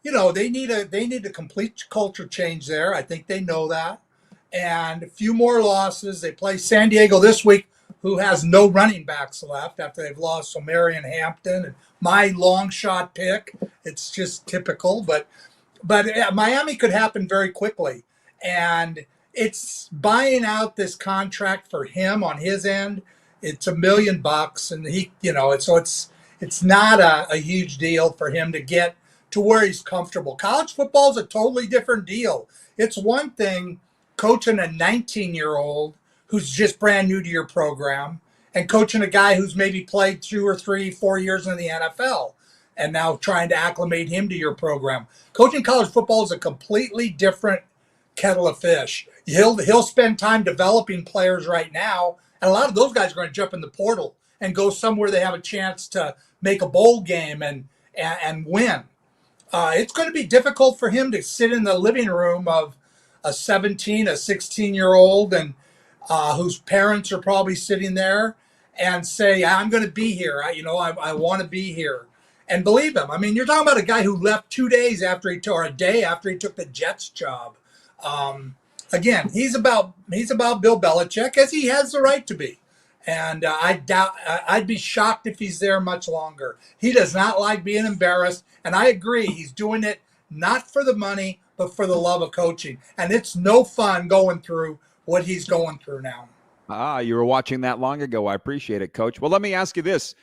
they need a complete culture change there. I think they know that. And a few more losses. They play San Diego this week, who has no running backs left after they've lost Marion Hampton and my long shot pick. It's just typical, but Miami could happen very quickly, and it's buying out this contract for him on his end. It's $1 million, and he, so it's not a huge deal for him to get to where he's comfortable. College football is a totally different deal. It's one thing coaching a 19-year-old who's just brand new to your program and coaching a guy who's maybe played 2 or 3, 4 years in the NFL and now trying to acclimate him to your program. Coaching college football is a completely different kettle of fish. He'll spend time developing players right now, and a lot of those guys are going to jump in the portal and go somewhere they have a chance to make a bowl game and win. It's going to be difficult for him to sit in the living room of a 16-year-old and whose parents are probably sitting there and say, I'm going to be here. I want to be here. And believe him. I mean, you're talking about a guy who left 2 days after a day after he took the Jets job. Again, he's about Bill Belichick, as he has the right to be. And I'd be shocked if he's there much longer. He does not like being embarrassed. And I agree. He's doing it not for the money, but for the love of coaching. And it's no fun going through what he's going through now. You were watching that long ago. I appreciate it, Coach. Well, let me ask you this.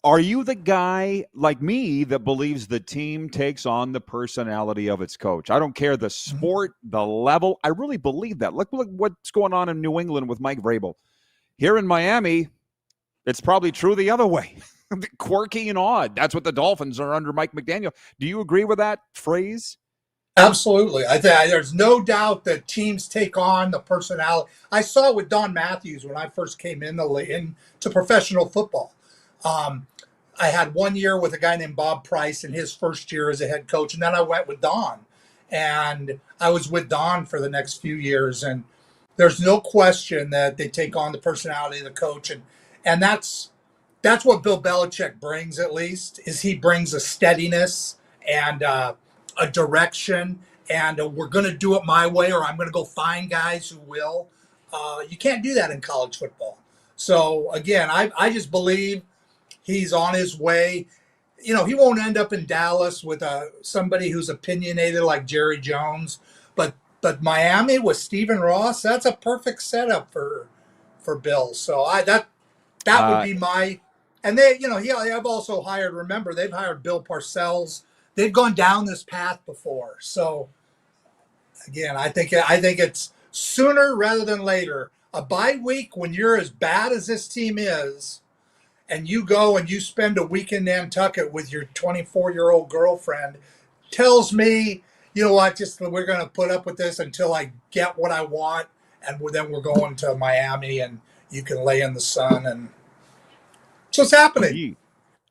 Are you the guy like me that believes the team takes on the personality of its coach? I don't care the sport, the level. I really believe that. Look what's going on in New England with Mike Vrabel. Here in Miami, it's probably true the other way. Quirky and odd. That's what the Dolphins are under Mike McDaniel. Do you agree with that phrase? Absolutely. There's no doubt that teams take on the personality. I saw it with Don Matthews when I first came into professional football. I had 1 year with a guy named Bob Price in his first year as a head coach, and then I went with Don. And I was with Don for the next few years, and there's no question that they take on the personality of the coach. And that's what Bill Belichick brings, at least, is he brings a steadiness and a direction, and we're going to do it my way, or I'm going to go find guys who will. You can't do that in college football. So, again, I just believe he's on his way. He won't end up in Dallas with somebody who's opinionated like Jerry Jones, but Miami with Stephen Ross, that's a perfect setup for Bill. So that would be my. And they, I've also hired. Remember, they've hired Bill Parcells. They've gone down this path before. So again, I think it's sooner rather than later. A bye week when you're as bad as this team is, and you go and you spend a week in Nantucket with your 24-year-old girlfriend, tells me, you know what, we're going to put up with this until I get what I want, and then we're going to Miami, and you can lay in the sun, and it's what's happening.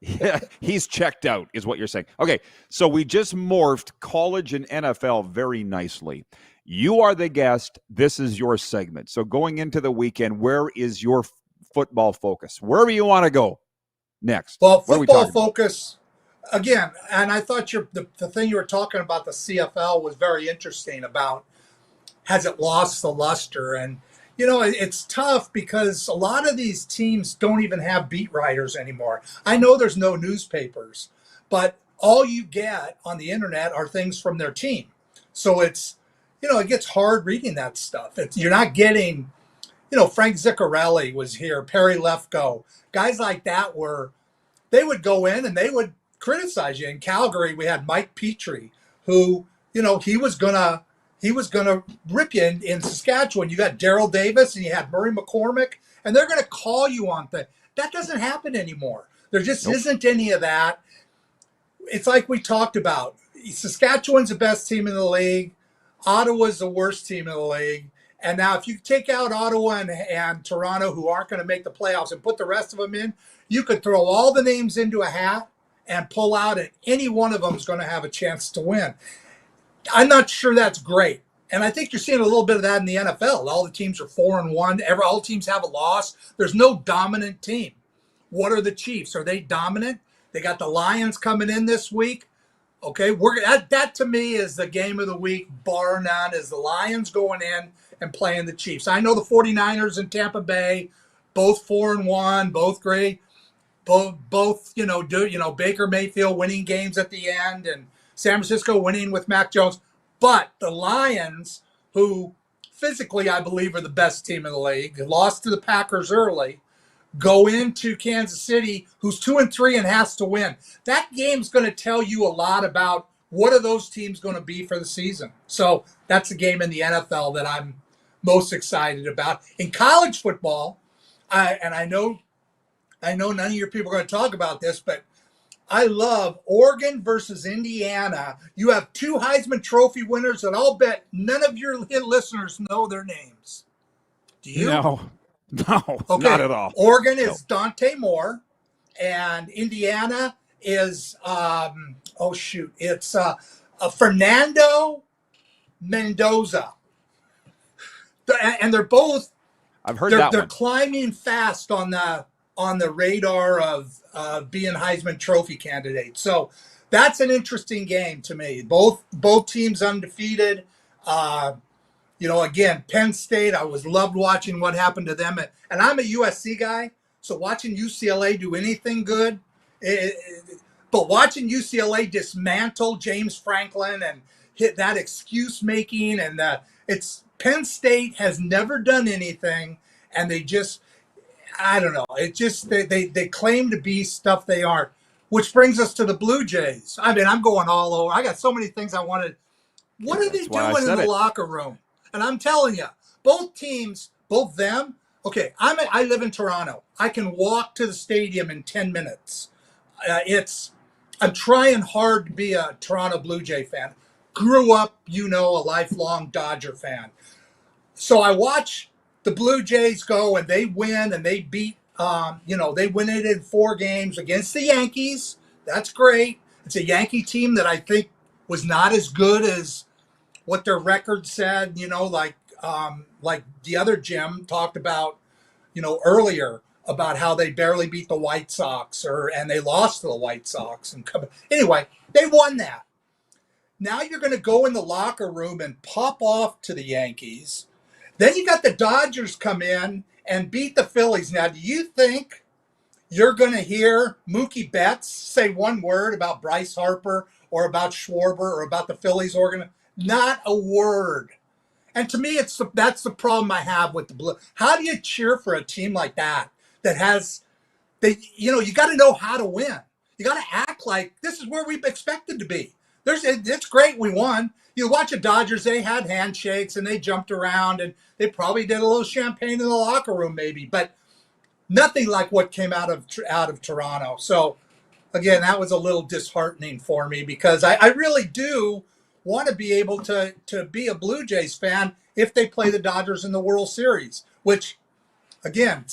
Yeah, he's checked out, is what you're saying. Okay, so we just morphed college and NFL very nicely. You are the guest. This is your segment. So going into the weekend, where is your football focus? Wherever you want to go next. Well, football focus, again, and I thought the thing you were talking about, the CFL, was very interesting about has it lost the luster? And, it's tough because a lot of these teams don't even have beat writers anymore. I know there's no newspapers, but all you get on the internet are things from their team. So it's, it gets hard reading that stuff. You're not getting, Frank Ziccarelli was here, Perry Lefko, guys like that they would go in and they would criticize you. In Calgary, we had Mike Petrie, who, he was gonna rip you. In Saskatchewan, you got Daryl Davis and you had Murray McCormick, and they're gonna call you on things. That doesn't happen anymore. There just isn't any of that. It's like we talked about. Saskatchewan's the best team in the league. Ottawa's the worst team in the league. And now if you take out Ottawa and Toronto, who aren't going to make the playoffs, and put the rest of them in, you could throw all the names into a hat and pull out, and any one of them is going to have a chance to win. I'm not sure that's great. And I think you're seeing a little bit of that in the NFL. All the teams are 4-1. All teams have a loss. There's no dominant team. What are the Chiefs? Are they dominant? They got the Lions coming in this week. Okay, that to me is the game of the week, bar none, is the Lions going in and playing the Chiefs. I know the 49ers in Tampa Bay, both 4-1, both great, both Baker Mayfield winning games at the end, and San Francisco winning with Mac Jones. But the Lions, who physically I believe are the best team in the league, lost to the Packers early, go into Kansas City, who's 2-3 and has to win. That game's going to tell you a lot about what are those teams going to be for the season. So that's a game in the NFL that I'm most excited about. In college football, I know none of your people are going to talk about this, but I love Oregon versus Indiana. You have two Heisman Trophy winners that I'll bet none of your listeners know their names. Do you? No, okay. Not at all. Oregon is Dante Moore, and Indiana is it's Fernando Mendoza, and they're both. I've heard that they're one. climbing fast on the radar of being Heisman Trophy candidates. So that's an interesting game to me. Both teams undefeated. Again, Penn State, I loved watching what happened to them. And I'm a USC guy, so watching UCLA do anything good. But watching UCLA dismantle James Franklin and hit that excuse making, and Penn State has never done anything, and they just, I don't know. It just, they claim to be stuff they aren't, which brings us to the Blue Jays. I mean, I'm going all over. I got so many things I wanted. What are they doing in the locker room? And I'm telling you, both teams, both them. Okay, I live in Toronto. I can walk to the stadium in 10 minutes. I'm trying hard to be a Toronto Blue Jay fan. Grew up, a lifelong Dodger fan. So I watch the Blue Jays go, and they win, and they beat, they win it in 4 games against the Yankees. That's great. It's a Yankee team that I think was not as good as what their record said, like the other Jim talked about, earlier about how they barely beat the White Sox and they lost to the White Sox. Anyway, they won that. Now you're going to go in the locker room and pop off to the Yankees. Then you got the Dodgers come in and beat the Phillies. Now, do you think you're going to hear Mookie Betts say one word about Bryce Harper or about Schwarber or about the Phillies organization? Not a word. And to me, that's the problem I have with the Blue. How do you cheer for a team like that has, you got to know how to win. You got to act like this is where we expected to be. It's great we won. You watch the Dodgers, they had handshakes and they jumped around and they probably did a little champagne in the locker room maybe, but nothing like what came out of Toronto. So again, that was a little disheartening for me because I really do want to be able to be a Blue Jays fan if they play the Dodgers in the World Series, which, again,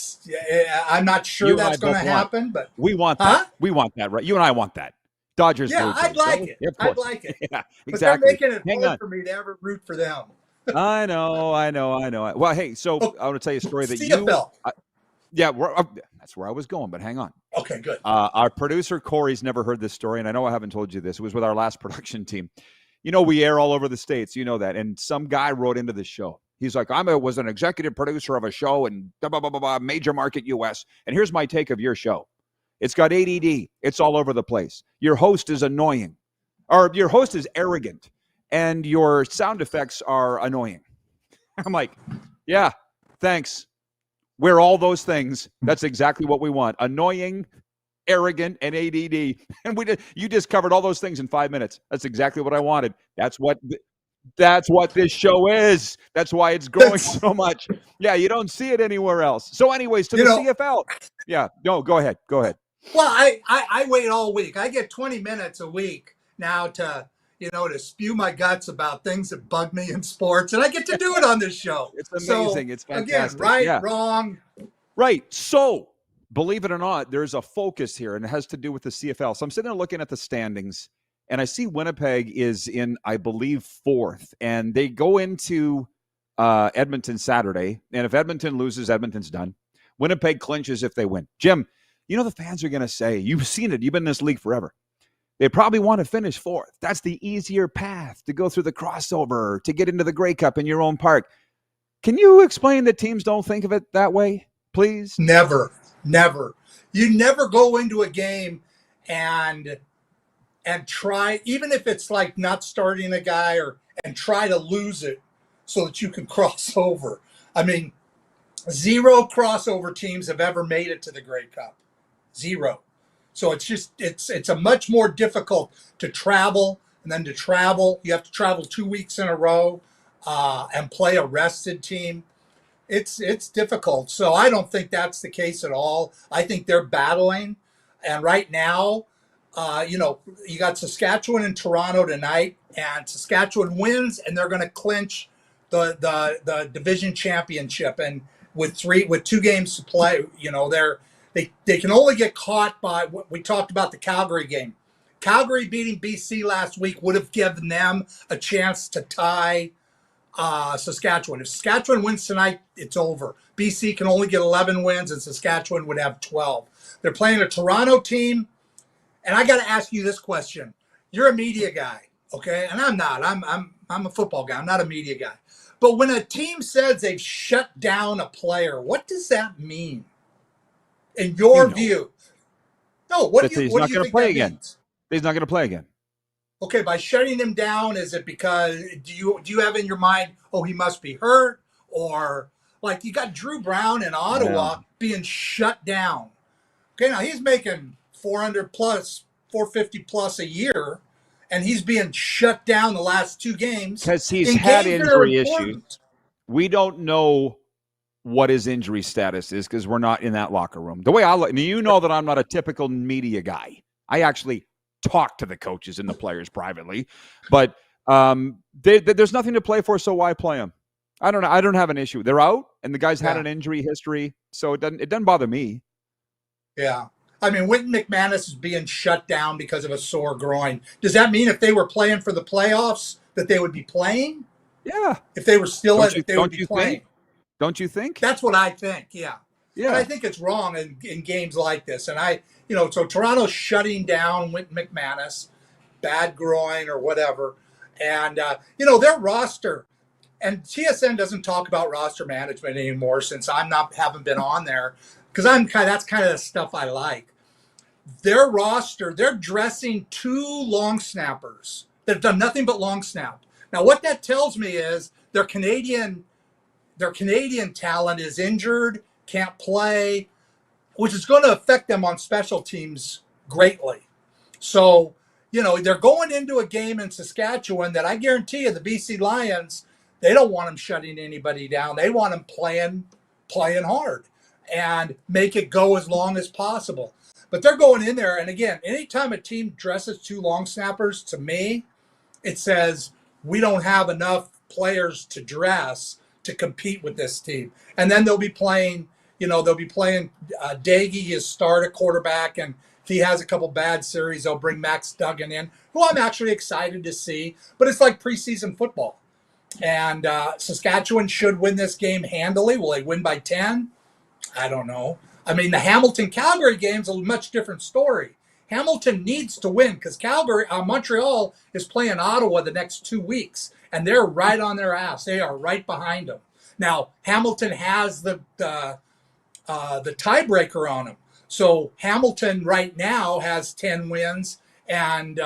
I'm not sure that's going to happen. But we want that. We want that, right? You and I want that. Dodgers. Yeah, Blue Jays, I'd like right? it. Yeah, I'd like it. Yeah, exactly. But they're making it hard for me to ever root for them. I know. Well, hey, so I want to tell you a story that CFL. that's where I was going, but hang on. Okay, good. Our producer, Corey's never heard this story, and I know I haven't told you this. It was with our last production team. We air all over the States. You know that. And some guy wrote into the show. He's like, was an executive producer of a show in blah, blah, blah, blah, blah, major market U.S. And here's my take of your show. It's got ADD. It's all over the place. Your host is annoying, or your host is arrogant, and your sound effects are annoying. I'm like, yeah, thanks. We're all those things. That's exactly what we want. Annoying, arrogant, and ADD. And you just covered all those things in 5 minutes. That's exactly what I wanted. That's what this show is. That's why it's growing so much. Yeah, you don't see it anywhere else. So anyways, to the CFL. Yeah, no, go ahead. Well, I wait all week. I get 20 minutes a week now to spew my guts about things that bug me in sports, and I get to do it on this show. It's amazing. So, It's fantastic. Again, wrong. Right. So, believe it or not, there's a focus here, and it has to do with the CFL. So I'm sitting there looking at the standings, and I see Winnipeg is in, I believe, 4th, and they go into Edmonton Saturday, and if Edmonton loses, Edmonton's done. Winnipeg clinches if they win. Jim, the fans are going to say, you've seen it. You've been in this league forever. They probably want to finish 4th. That's the easier path to go through the crossover, to get into the Grey Cup in your own park. Can you explain that teams don't think of it that way, please? Never. You never go into a game and try, even if it's like not starting a guy and try to lose it so that you can cross over. I mean, 0 crossover teams have ever made it to the Grey Cup. 0. So it's a much more difficult to travel, and then to travel, you have to travel 2 weeks in a row and play a rested team. It's difficult. So I don't think that's the case at all. I think they're battling, and right now, you got Saskatchewan and Toronto tonight, and Saskatchewan wins, and they're going to clinch the division championship. And with 2 games to play, they can only get caught by what we talked about, the Calgary game. Calgary beating BC last week would have given them a chance to tie Saskatchewan. If Saskatchewan wins tonight, it's over. BC can only get 11 wins, and Saskatchewan would have 12. They're playing a Toronto team, and I got to ask you this question. You're a media guy, okay? And I'm not. I'm a football guy. I'm not a media guy. But when a team says they've shut down a player, what does that mean? In your view? No, what do you think that means? He's not going to play again. Okay, by shutting him down, is it because do you have in your mind, he must be hurt, or like you got Drew Brown in Ottawa being shut down? Okay, now he's making 400 plus, 450 plus a year, and he's being shut down the last 2 games because he's had injury issues. We don't know what his injury status is because we're not in that locker room. The way I look, that I'm not a typical media guy. I actually talk to the coaches and the players privately, but there's nothing to play for, so why play them? I don't know. I don't have an issue. They're out, and the guy's had an injury history, so it doesn't bother me. Yeah. I mean, Wynton McManus is being shut down because of a sore groin. Does that mean if they were playing for the playoffs that they would be playing? Yeah. If they were still they would be playing. Don't you think? That's what I think, yeah. And I think it's wrong in games like this. And so Toronto's shutting down Wynton McManus, bad groin or whatever. And, their roster, and TSN doesn't talk about roster management anymore since haven't been on there, because that's kind of the stuff I like. Their roster, they're dressing 2 long snappers that have done nothing but long snap. Now, what that tells me is their Canadian talent is injured, can't play, which is going to affect them on special teams greatly. So, they're going into a game in Saskatchewan that I guarantee you the BC Lions, they don't want them shutting anybody down. They want them playing hard and make it go as long as possible. But they're going in there, and again, anytime a team dresses 2 long snappers, to me, it says we don't have enough players to dress to compete with this team. And then they'll be playing Daggy, his start at quarterback, and if he has a couple bad series, they'll bring Max Duggan in, who I'm actually excited to see. But it's like preseason football. And Saskatchewan should win this game handily. Will they win by 10? I don't know. I mean, the Hamilton-Calgary game's a much different story. Hamilton needs to win because Montreal is playing Ottawa the next 2 weeks, and they're right on their ass. They are right behind them. Now, Hamilton has the tiebreaker on them. So Hamilton right now has 10 wins, and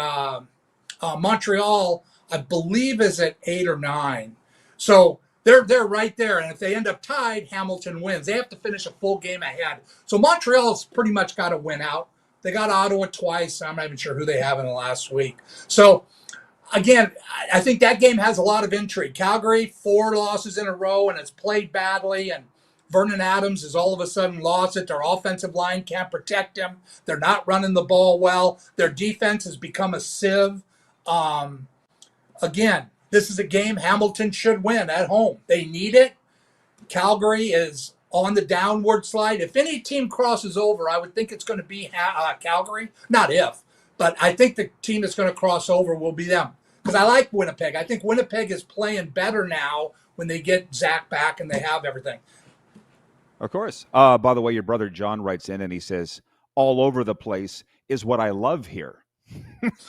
Montreal, I believe, is at 8 or 9. So they're right there, and if they end up tied, Hamilton wins. They have to finish a full game ahead. So Montreal's pretty much got to win out. They got Ottawa twice. I'm not even sure who they have in the last week. So again, I think that game has a lot of intrigue. Calgary, 4 losses in a row, and it's played badly, and Vernon Adams has all of a sudden lost it. Their offensive line can't protect him. They're not running the ball well. Their defense has become a sieve. Again, this is a game Hamilton should win at home. They need it. Calgary is on the downward slide. If any team crosses over, I would think it's going to be Calgary. Not if, but I think the team that's going to cross over will be them. Because I like Winnipeg. I think Winnipeg is playing better now when they get Zach back and they have everything. Of course. By the way, your brother John writes in and he says, all over the place is what I love here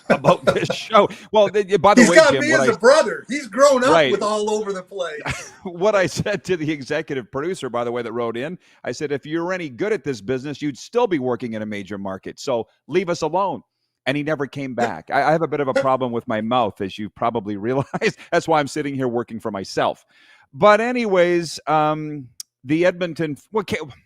about this show. Well, by the He's way, got Jim, me as a brother. He's grown up with all over the place. What I said to the executive producer, by the way, that wrote in, I said, if you were any good at this business, you'd still be working in a major market. So leave us alone. And he never came back. I have a bit of a problem with my mouth, as you probably realize. That's why I'm sitting here working for myself. But anyways, the Edmonton,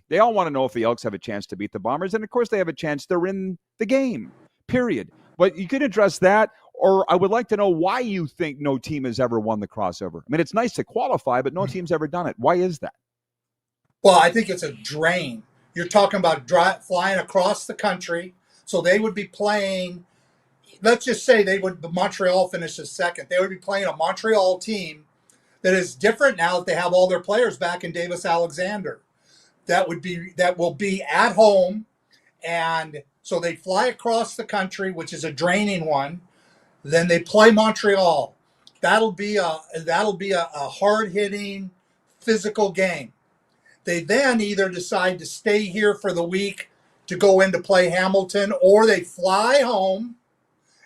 they all want to know if the Elks have a chance to beat the Bombers. And of course they have a chance. They're in the game, period. But you could address that, or I would like to know why you think no team has ever won the crossover. I mean, it's nice to qualify, but no team's ever done it. Why is that? Well, I think it's a drain. You're talking about flying across the country. So they would be playing, let's just say Montreal finishes second. They would be playing a Montreal team that is different now that they have all their players back in Davis Alexander. That will be at home, and so they fly across the country, which is a draining one. Then they play Montreal. That'll be a hard-hitting, physical game. They then either decide to stay here for the week to go in to play Hamilton, or they fly home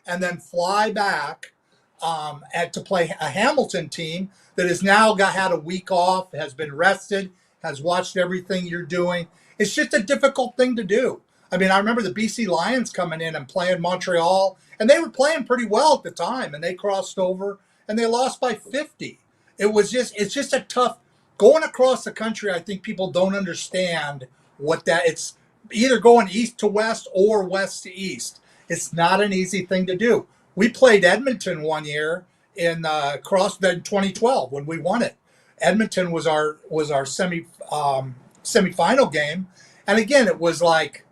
and then fly back to play a Hamilton team that has now had a week off, has been rested, has watched everything you're doing. It's just a difficult thing to do. I mean, I remember the BC Lions coming in and playing Montreal, and they were playing pretty well at the time, and they crossed over and they lost by 50. It's just a tough going across the country. I think people don't understand it's either going east to west or west to east. It's not an easy thing to do. We played Edmonton one year in 2012 when we won it. Edmonton was our semifinal game, and again it was like,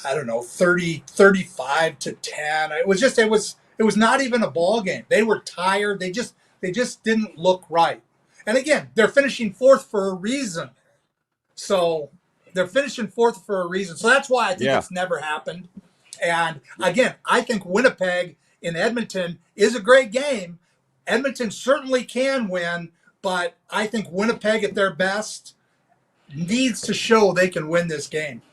I don't know, 35 to 10. It was not even a ball game. They were tired. They just didn't look right. And again, they're finishing fourth for a reason. So that's why I think it's never happened. And again, I think Winnipeg in Edmonton is a great game. Edmonton certainly can win, but I think Winnipeg at their best needs to show they can win this game.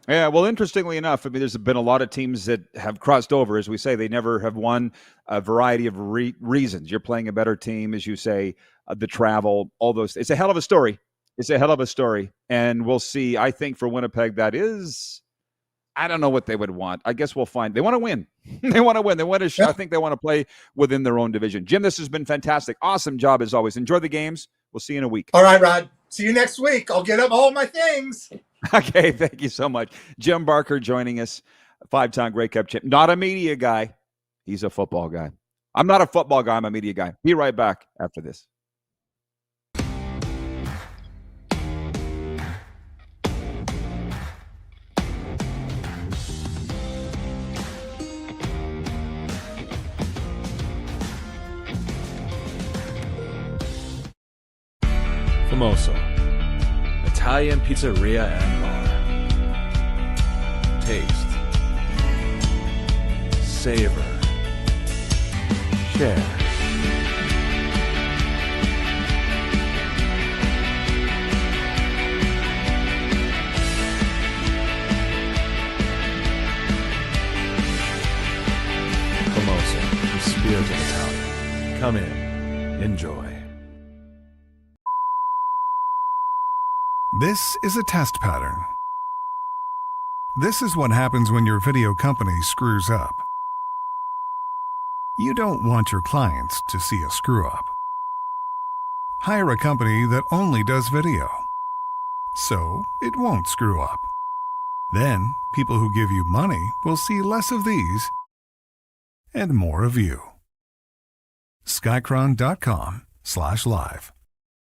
Yeah, well, interestingly enough, I mean, there's been a lot of teams that have crossed over. As we say, they never have won, a variety of reasons. You're playing a better team, as you say, the travel, all those. It's a hell of a story. And we'll see. I think for Winnipeg, that is, I don't know what they would want. I guess we'll find. They want to win. They want to win. They want to. I think they want to play within their own division. Jim, this has been fantastic. Awesome job as always. Enjoy the games. We'll see you in a week. All right, Rod. See you next week. I'll get up all my things. Okay, thank you so much. Jim Barker joining us, 5-time Grey Cup champ. Not a media guy. He's a football guy. I'm not a football guy. I'm a media guy. Be right back after this. Famoso, Italian pizzeria and bar. Taste, savor, share. Famoso, the spirit of Italian. Come in, enjoy. This is a test pattern. This is what happens when your video company screws up. You don't want your clients to see a screw up. Hire a company that only does video, so it won't screw up. Then, people who give you money will see less of these and more of you. Skycron.com/live.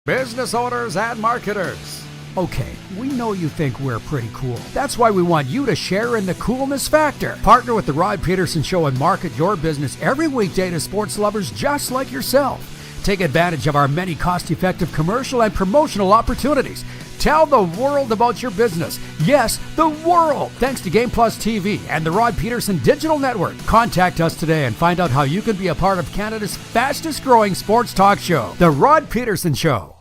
Business owners and marketers. Okay, we know you think we're pretty cool. That's why we want you to share in the coolness factor. Partner with the Rod Pedersen Show and market your business every weekday to sports lovers just like yourself. Take advantage of our many cost-effective commercial and promotional opportunities. Tell the world about your business. Yes, the world. Thanks to Game Plus TV and the Rod Pedersen Digital Network. Contact us today and find out how you can be a part of Canada's fastest-growing sports talk show, The Rod Pedersen Show.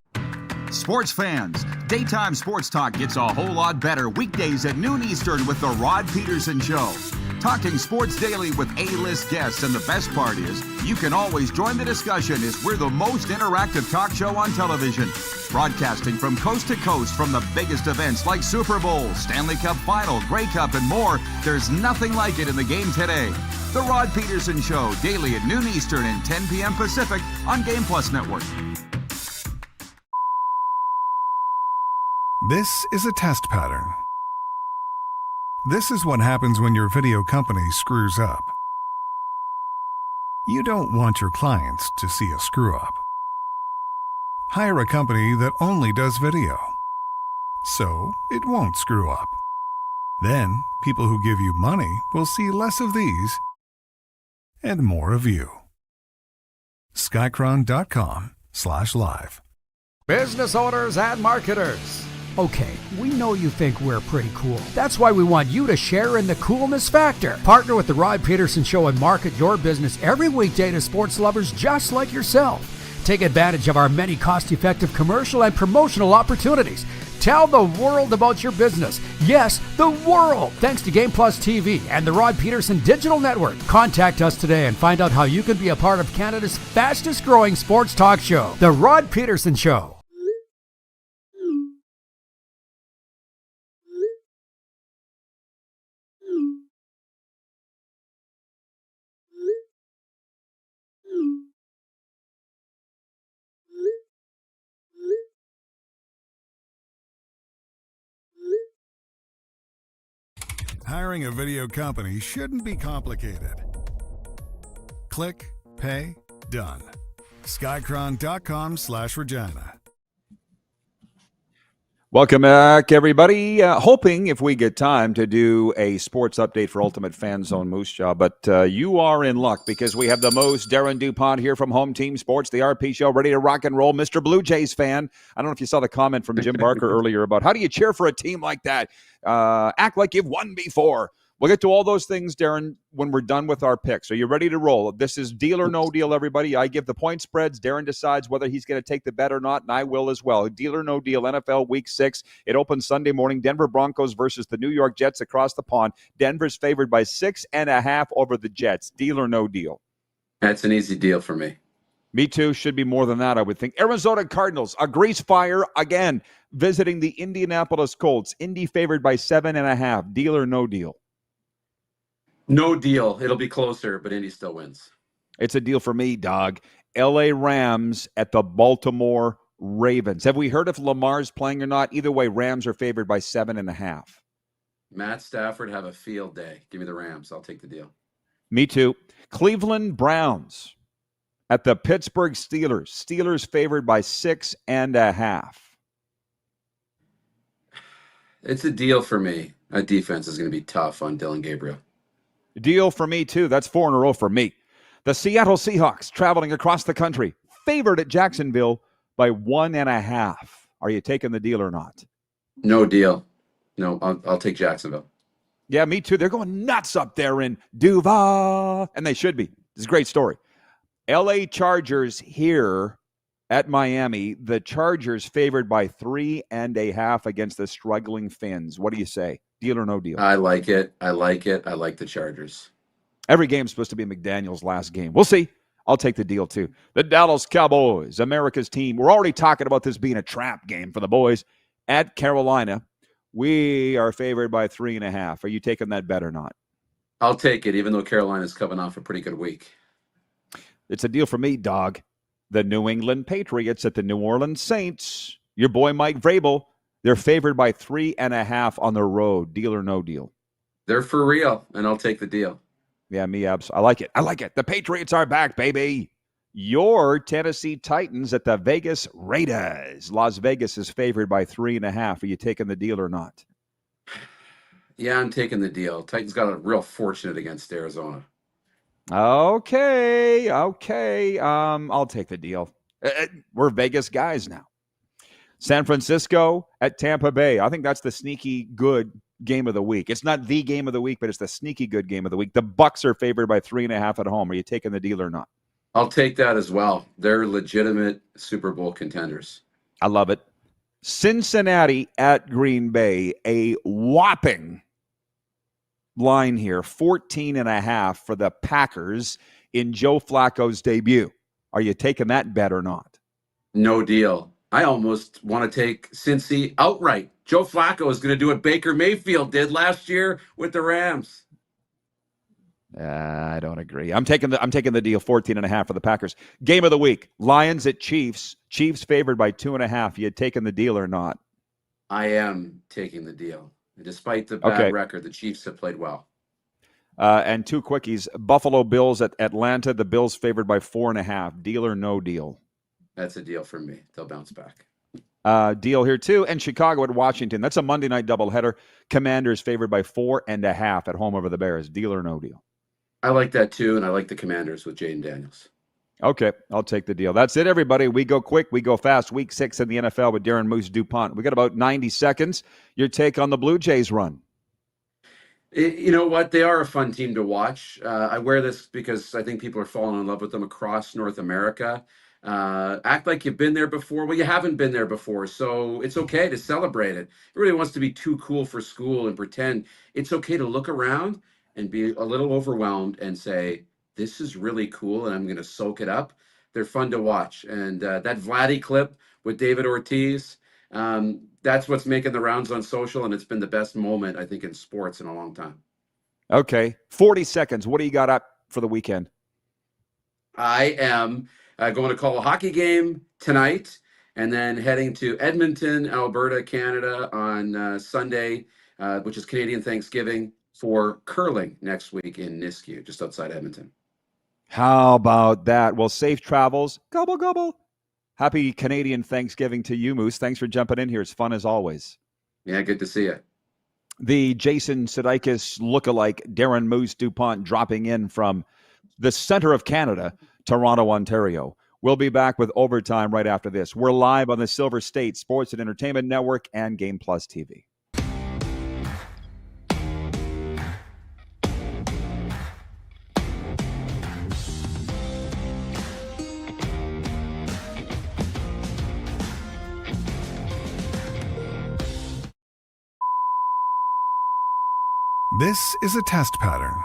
Sports fans, daytime sports talk gets a whole lot better weekdays at noon Eastern with the Rod Pedersen Show. Talking sports daily with A-list guests, and the best part is you can always join the discussion as we're the most interactive talk show on television. Broadcasting from coast to coast from the biggest events like Super Bowl, Stanley Cup Final, Grey Cup, and more. There's nothing like it in the game today. The Rod Pedersen Show, daily at noon Eastern and 10 p.m. Pacific on Game Plus Network. This is a test pattern. This is what happens when your video company screws up. You don't want your clients to see a screw up. Hire a company that only does video, so it won't screw up. Then, people who give you money will see less of these and more of you. Skycron.com/live. Business owners and marketers. Okay, we know you think we're pretty cool. That's why we want you to share in the coolness factor. Partner with the Rod Pedersen Show and market your business every weekday to sports lovers just like yourself. Take advantage of our many cost-effective commercial and promotional opportunities. Tell the world about your business. Yes, the world. Thanks to Game Plus TV and the Rod Pedersen Digital Network. Contact us today and find out how you can be a part of Canada's fastest-growing sports talk show, The Rod Pedersen Show. Hiring a video company shouldn't be complicated. Click, pay, done. Skycron.com/Regina. Welcome back, everybody. Hoping if we get time to do a sports update for Ultimate Fan Zone Moose Jaw, but you are in luck because we have the most Darren DuPont here from Home Team Sports, the RP Show, ready to rock and roll. Mr. Blue Jays fan. I don't know if you saw the comment from Jim Barker earlier about how do you cheer for a team like that? Act like you've won before. We'll get to all those things, Darren, when we're done with our picks. Are you ready to roll? This is deal or no deal, everybody. I give the point spreads. Darren decides whether he's going to take the bet or not, and I will as well. Deal or no deal, NFL Week 6. It opens Sunday morning. Denver Broncos versus the New York Jets across the pond. Denver's favored by 6.5 over the Jets. Deal or no deal? That's an easy deal for me. Me too. Should be more than that, I would think. Arizona Cardinals, a grease fire again, visiting the Indianapolis Colts. Indy favored by 7.5. Deal or no deal? No deal. It'll be closer, but Indy still wins. It's a deal for me, dog. L.A. Rams at the Baltimore Ravens. Have we heard if Lamar's playing or not? Either way, Rams are favored by 7.5. Matt Stafford have a field day. Give me the Rams. I'll take the deal. Me too. Cleveland Browns at the Pittsburgh Steelers. Steelers favored by 6.5. It's a deal for me. That defense is going to be tough on Dylan Gabriel. Deal for me, too. That's 4 in a row for me. The Seattle Seahawks traveling across the country, favored at Jacksonville by 1.5. Are you taking the deal or not? No deal. No, I'll take Jacksonville. Yeah, me too. They're going nuts up there in Duval, and they should be. It's a great story. L.A. Chargers here at Miami. The Chargers favored by 3.5 against the struggling Finns. What do you say? Deal or no deal? I like it. I like the Chargers. Every game's supposed to be McDaniel's last game. We'll see. I'll take the deal, too. The Dallas Cowboys, America's team. We're already talking about this being a trap game for the boys at Carolina. We are favored by 3.5. Are you taking that bet or not? I'll take it, even though Carolina's coming off a pretty good week. It's a deal for me, dog. The New England Patriots at the New Orleans Saints. Your boy Mike Vrabel. They're favored by 3.5 on the road. Deal or no deal? They're for real, and I'll take the deal. Yeah, me, abs. I like it. I like it. The Patriots are back, baby. Your Tennessee Titans at the Vegas Raiders. Las Vegas is favored by 3.5. Are you taking the deal or not? Yeah, I'm taking the deal. Titans got a real fortunate against Arizona. Okay. I'll take the deal. We're Vegas guys now. San Francisco at Tampa Bay. I think that's the sneaky good game of the week. It's not the game of the week, but it's the sneaky good game of the week. The Bucs are favored by 3.5 at home. Are you taking the deal or not? I'll take that as well. They're legitimate Super Bowl contenders. I love it. Cincinnati at Green Bay. A whopping line here. 14.5 for the Packers in Joe Flacco's debut. Are you taking that bet or not? No deal. I almost want to take Cincy outright. Joe Flacco is going to do what Baker Mayfield did last year with the Rams. I don't agree. I'm taking the deal. 14.5 for the Packers. Game of the week. Lions at Chiefs. Chiefs favored by 2.5. You taking the deal or not? I am taking the deal. Despite the bad record, the Chiefs have played well. And two quickies. Buffalo Bills at Atlanta. The Bills favored by 4.5. Deal or no deal? That's a deal for me. They'll bounce back. Deal here too. And Chicago at Washington. That's a Monday night doubleheader. Commanders favored by 4.5 at home over the Bears. Deal or no deal? I like that too, and I like the Commanders with Jaden Daniels. Okay, I'll take the deal. That's it, everybody. We go quick, we go fast. Week 6 in the NFL with Darren Moose DuPont. We got about 90 seconds. Your take on the Blue Jays run? You know what? They are a fun team to watch. I wear this because I think people are falling in love with them across North America. Act like you've been there before. Well, you haven't been there before, so it's okay to celebrate it. Everybody wants to be too cool for school and pretend. It's okay to look around and be a little overwhelmed and say, this is really cool, and I'm going to soak it up. They're fun to watch. And that Vladdy clip with David Ortiz, that's what's making the rounds on social, and it's been the best moment, I think, in sports in a long time. Okay, 40 seconds. What do you got up for the weekend? I am going to call a hockey game tonight and then heading to Edmonton, Alberta, Canada on Sunday, which is Canadian Thanksgiving, for curling next week in Nisku, just outside Edmonton. How about that? Well, safe travels. Gobble, gobble. Happy Canadian Thanksgiving to you, Moose. Thanks for jumping in here. It's fun as always. Yeah, good to see you. The Jason Sudeikis lookalike, Darren Moose DuPont, dropping in from the center of Canada, Toronto, Ontario. We'll be back with Overtime right after this. We're live on the Silver State Sports and Entertainment Network and Game Plus TV. This is a test pattern.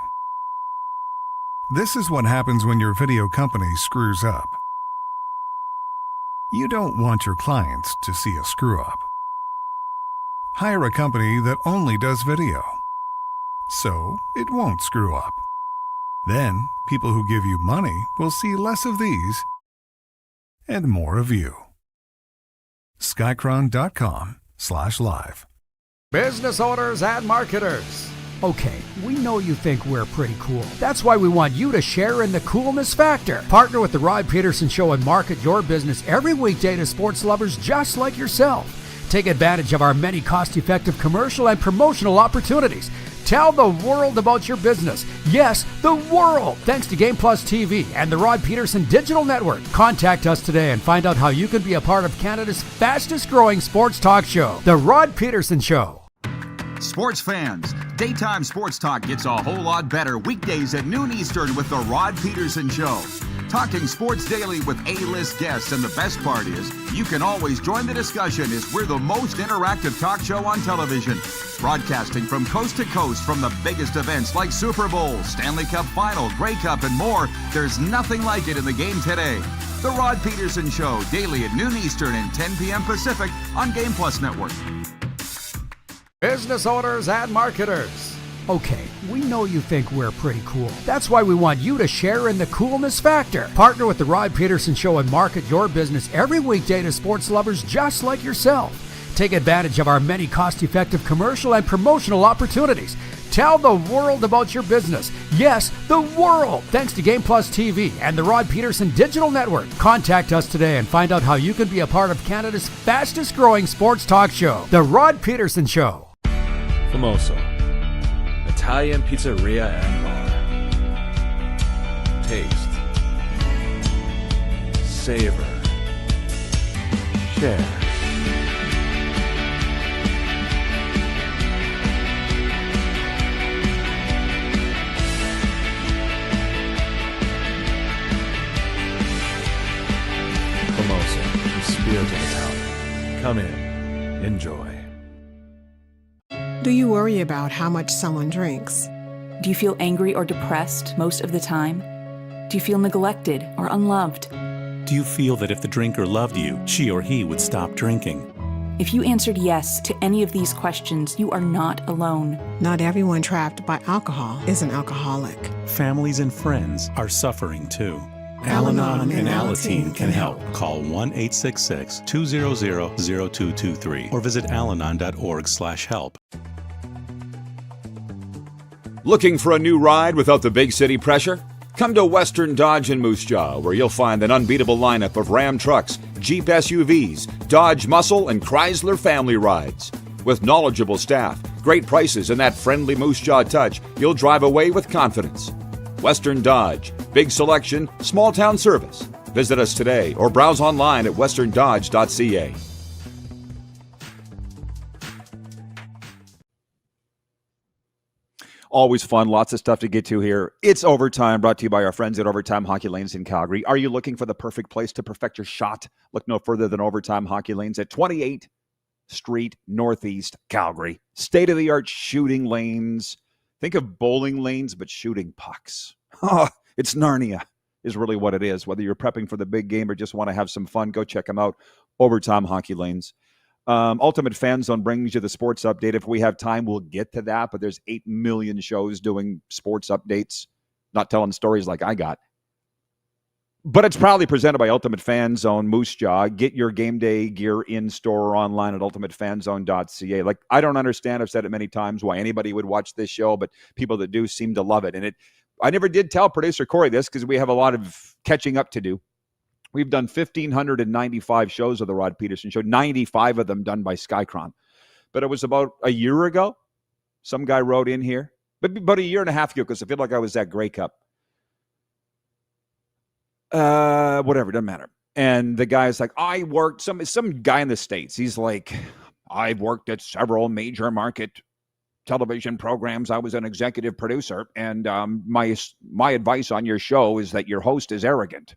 This is what happens when your video company screws up. You don't want your clients to see a screw up. Hire a company that only does video, so it won't screw up. Then, people who give you money will see less of these and more of you. Skycron.com/live. Business owners and marketers. Okay, we know you think we're pretty cool. That's why we want you to share in the coolness factor. Partner with the Rod Pedersen Show and market your business every weekday to sports lovers just like yourself. Take advantage of our many cost-effective commercial and promotional opportunities. Tell the world about your business. Yes, the world. Thanks to Game Plus TV and the Rod Pedersen Digital Network. Contact us today and find out how you can be a part of Canada's fastest-growing sports talk show, The Rod Pedersen Show. Sports fans, daytime sports talk gets a whole lot better weekdays at noon Eastern with the Rod Pedersen Show. Talking sports daily with A-list guests, and the best part is, you can always join the discussion as we're the most interactive talk show on television. Broadcasting from coast to coast from the biggest events like Super Bowl, Stanley Cup Final, Grey Cup, and more. There's nothing like it in the game today. The Rod Pedersen Show, daily at noon Eastern and 10 p.m. Pacific on Game Plus Network. Business owners and marketers. Okay, we know you think we're pretty cool. That's why we want you to share in the coolness factor. Partner with the Rod Pedersen Show and market your business every weekday to sports lovers just like yourself. Take advantage of our many cost-effective commercial and promotional opportunities. Tell the world about your business. Yes, the world. Thanks to Game Plus TV and the Rod Pedersen Digital Network. Contact us today and find out how you can be a part of Canada's fastest growing sports talk show, The Rod Pedersen Show. Famoso, Italian pizzeria and bar. Taste, savor, share. Famoso, the spirit of Italian. Come in, enjoy. Do you worry about how much someone drinks? Do you feel angry or depressed most of the time? Do you feel neglected or unloved? Do you feel that if the drinker loved you, she or he would stop drinking? If you answered yes to any of these questions, you are not alone. Not everyone trapped by alcohol is an alcoholic. Families and friends are suffering too. Al-Anon and Alateen can help. Call 1-866-200-0223 or visit alanon.org/help. Looking for a new ride without the big city pressure? Come to Western Dodge in Moose Jaw, where you'll find an unbeatable lineup of Ram trucks, Jeep SUVs, Dodge Muscle, and Chrysler family rides. With knowledgeable staff, great prices, and that friendly Moose Jaw touch, you'll drive away with confidence. Western Dodge. Big selection, small town service. Visit us today or browse online at westerndodge.ca. Always fun, lots of stuff to get to here. It's Overtime, brought to you by our friends at Overtime Hockey Lanes in Calgary. Are you looking for the perfect place to perfect your shot? Look no further than Overtime Hockey Lanes at 28th Street Northeast, Calgary. State-of-the-art shooting lanes. Think of bowling lanes, but shooting pucks. It's Narnia is really what it is. Whether you're prepping for the big game or just want to have some fun, go check them out. Overtime Hockey Lanes. Ultimate Fan Zone brings you the sports update. If we have time, we'll get to that. But there's 8 million shows doing sports updates, not telling stories like I got. But it's proudly presented by Ultimate Fan Zone, Moose Jaw. Get your game day gear in store or online at ultimatefanzone.ca. Like, I don't understand, I've said it many times, why anybody would watch this show, but people that do seem to love it. And I never did tell producer Corey this because we have a lot of catching up to do. We've done 1,595 shows of the Rod Pedersen Show, 95 of them done by Skycron. But it was about a year ago, some guy wrote in here, but about a year and a half ago, because I feel like I was at Grey Cup. Whatever, doesn't matter. And the guy's like, I worked, some guy in the States, he's like, I've worked at several major market television programs. I was an executive producer, and my advice on your show is that your host is arrogant.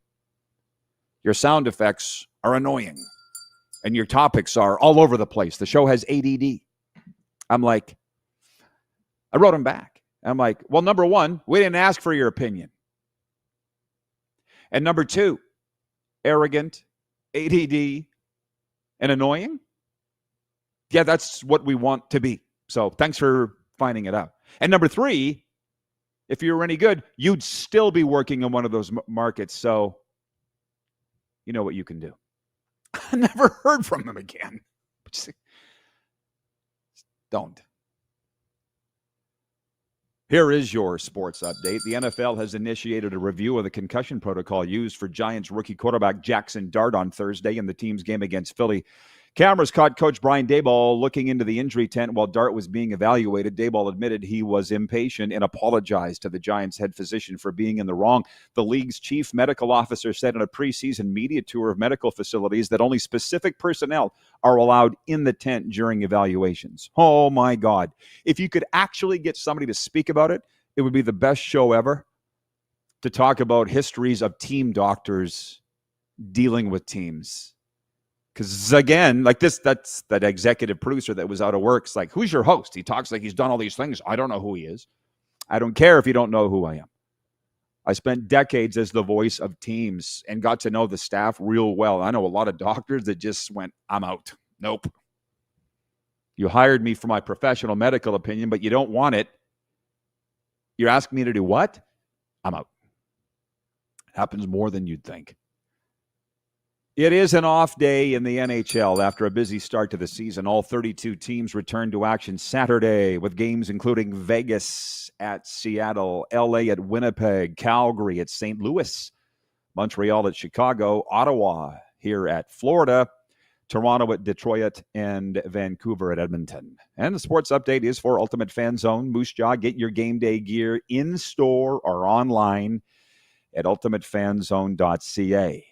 Your sound effects are annoying, and your topics are all over the place. The show has ADD. I'm like, I wrote him back. I'm like, well, number one, we didn't ask for your opinion. And number two, arrogant, ADD, and annoying. Yeah, that's what we want to be. So thanks for finding it out. And number three, if you were any good, you'd still be working in one of those markets. So you know what you can do. I never heard from him again. Don't. Here is your sports update. The NFL has initiated a review of the concussion protocol used for Giants rookie quarterback Jackson Dart on Thursday in the team's game against Philly. Cameras caught Coach Brian Daboll looking into the injury tent while Dart was being evaluated. Daboll admitted he was impatient and apologized to the Giants head physician for being in the wrong. The league's chief medical officer said in a preseason media tour of medical facilities that only specific personnel are allowed in the tent during evaluations. Oh, my God. If you could actually get somebody to speak about it, it would be the best show ever to talk about histories of team doctors dealing with teams. Because, again, like this, that's that executive producer that was out of work. It's like, who's your host? He talks like he's done all these things. I don't know who he is. I don't care if you don't know who I am. I spent decades as the voice of teams and got to know the staff real well. I know a lot of doctors that just went, I'm out. Nope. You hired me for my professional medical opinion, but you don't want it. You're asking me to do what? I'm out. Happens more than you'd think. It is an off day in the NHL after a busy start to the season. All 32 teams return to action Saturday with games including Vegas at Seattle, LA at Winnipeg, Calgary at St. Louis, Montreal at Chicago, Ottawa here at Florida, Toronto at Detroit, and Vancouver at Edmonton. And the sports update is for Ultimate Fan Zone. Moose Jaw, get your game day gear in store or online at ultimatefanzone.ca.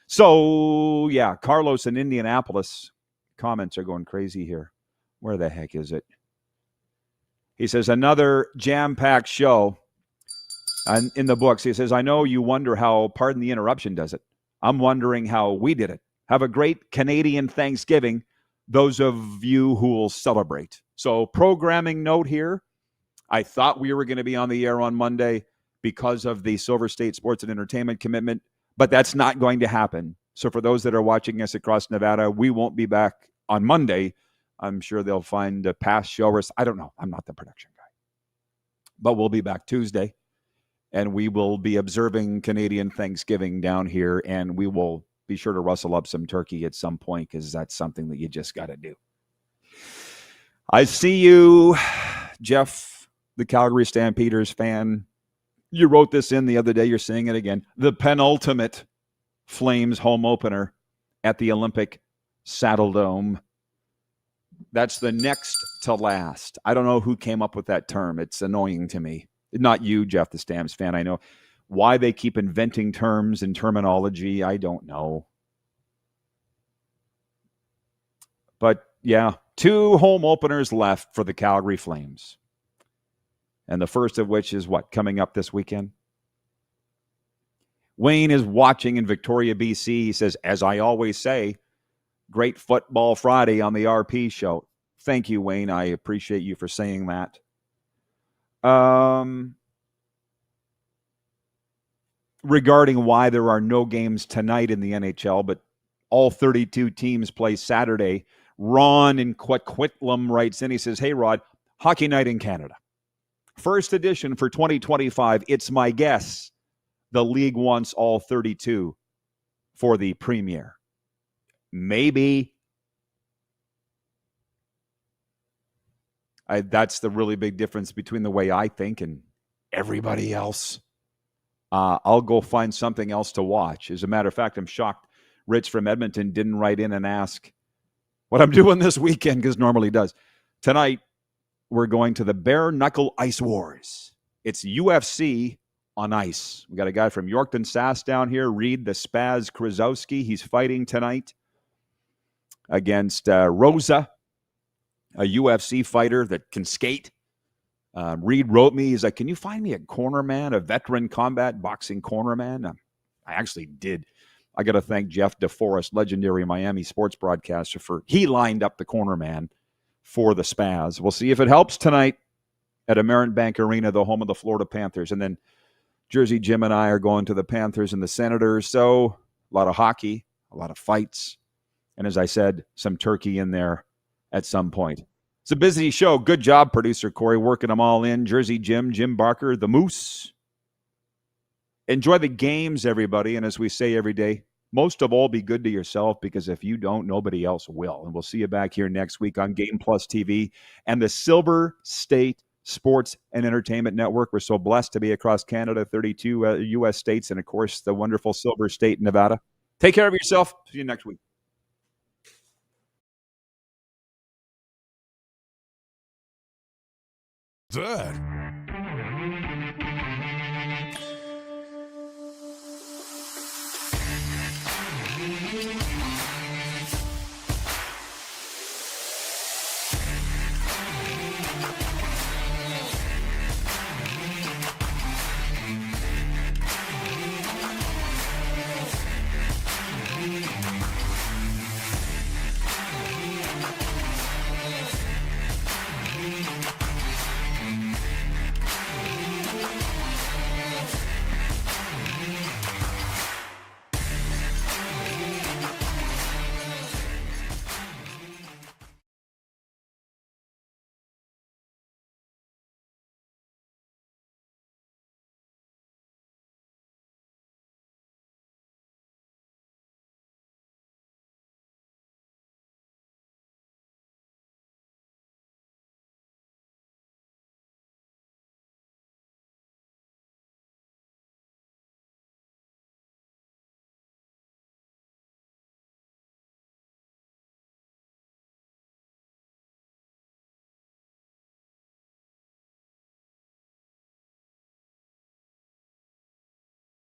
So, yeah, Carlos in Indianapolis. Comments are going crazy here. Where the heck is it? He says, another jam-packed show. And in the books, he says, I know you wonder how Pardon the Interruption does it. I'm wondering how we did it. Have a great Canadian Thanksgiving, those of you who will celebrate. So, programming note here. I thought we were going to be on the air on Monday because of the Silver State Sports and Entertainment commitment, but that's not going to happen. So for those that are watching us across Nevada, we won't be back on Monday. I'm sure they'll find a past show. I don't know. I'm not the production guy. But we'll be back Tuesday, and we will be observing Canadian Thanksgiving down here, and we will be sure to rustle up some turkey at some point because that's something that you just got to do. I see you, Jeff, the Calgary Stampeders fan. You wrote this in the other day. You're saying it again. The penultimate Flames home opener at the Olympic Saddle Dome. That's the next to last. I don't know who came up with that term. It's annoying to me. Not you, Jeff, the Stamps fan. I know why they keep inventing terms and terminology. I don't know. But yeah, 2 home openers left for the Calgary Flames. And the first of which is what? Coming up this weekend? Wayne is watching in Victoria, BC. He says, as I always say, great football Friday on the RP show. Thank you, Wayne. I appreciate you for saying that. Regarding why there are no games tonight in the NHL, but all 32 teams play Saturday, Ron in Coquitlam writes in. He says, hey, Rod, Hockey Night in Canada. First edition for 2025. It's my guess the league wants all 32 for the premiere. Maybe. That's the really big difference between the way I think and everybody else. I'll go find something else to watch. As a matter of fact, I'm shocked Rich from Edmonton didn't write in and ask what I'm doing this weekend, because normally does. Tonight, we're going to the Bare Knuckle Ice Wars. It's UFC on ice. We got a guy from Yorkton, Sass down here, Reed the Spaz Krasowski. He's fighting tonight against Rosa, a UFC fighter that can skate. Reed wrote me. He's like, can you find me a cornerman, a veteran combat boxing cornerman? I actually did. I got to thank Jeff DeForest, legendary Miami sports broadcaster, he lined up the cornerman for the Spaz. We'll see if it helps tonight at Amerint Bank Arena, the home of the Florida Panthers. And then Jersey Jim and I are going to the Panthers and the Senators. So a lot of hockey, a lot of fights. And as I said, some turkey in there at some point. It's a busy show. Good job, producer Corey, working them all in. Jersey Jim, Jim Barker, the Moose. Enjoy the games, everybody. And as we say every day, most of all, be good to yourself, because if you don't, nobody else will. And we'll see you back here next week on Game Plus TV and the Silver State Sports and Entertainment Network. We're so blessed to be across Canada, 32 U.S. states, and, of course, the wonderful Silver State, Nevada. Take care of yourself. See you next week. That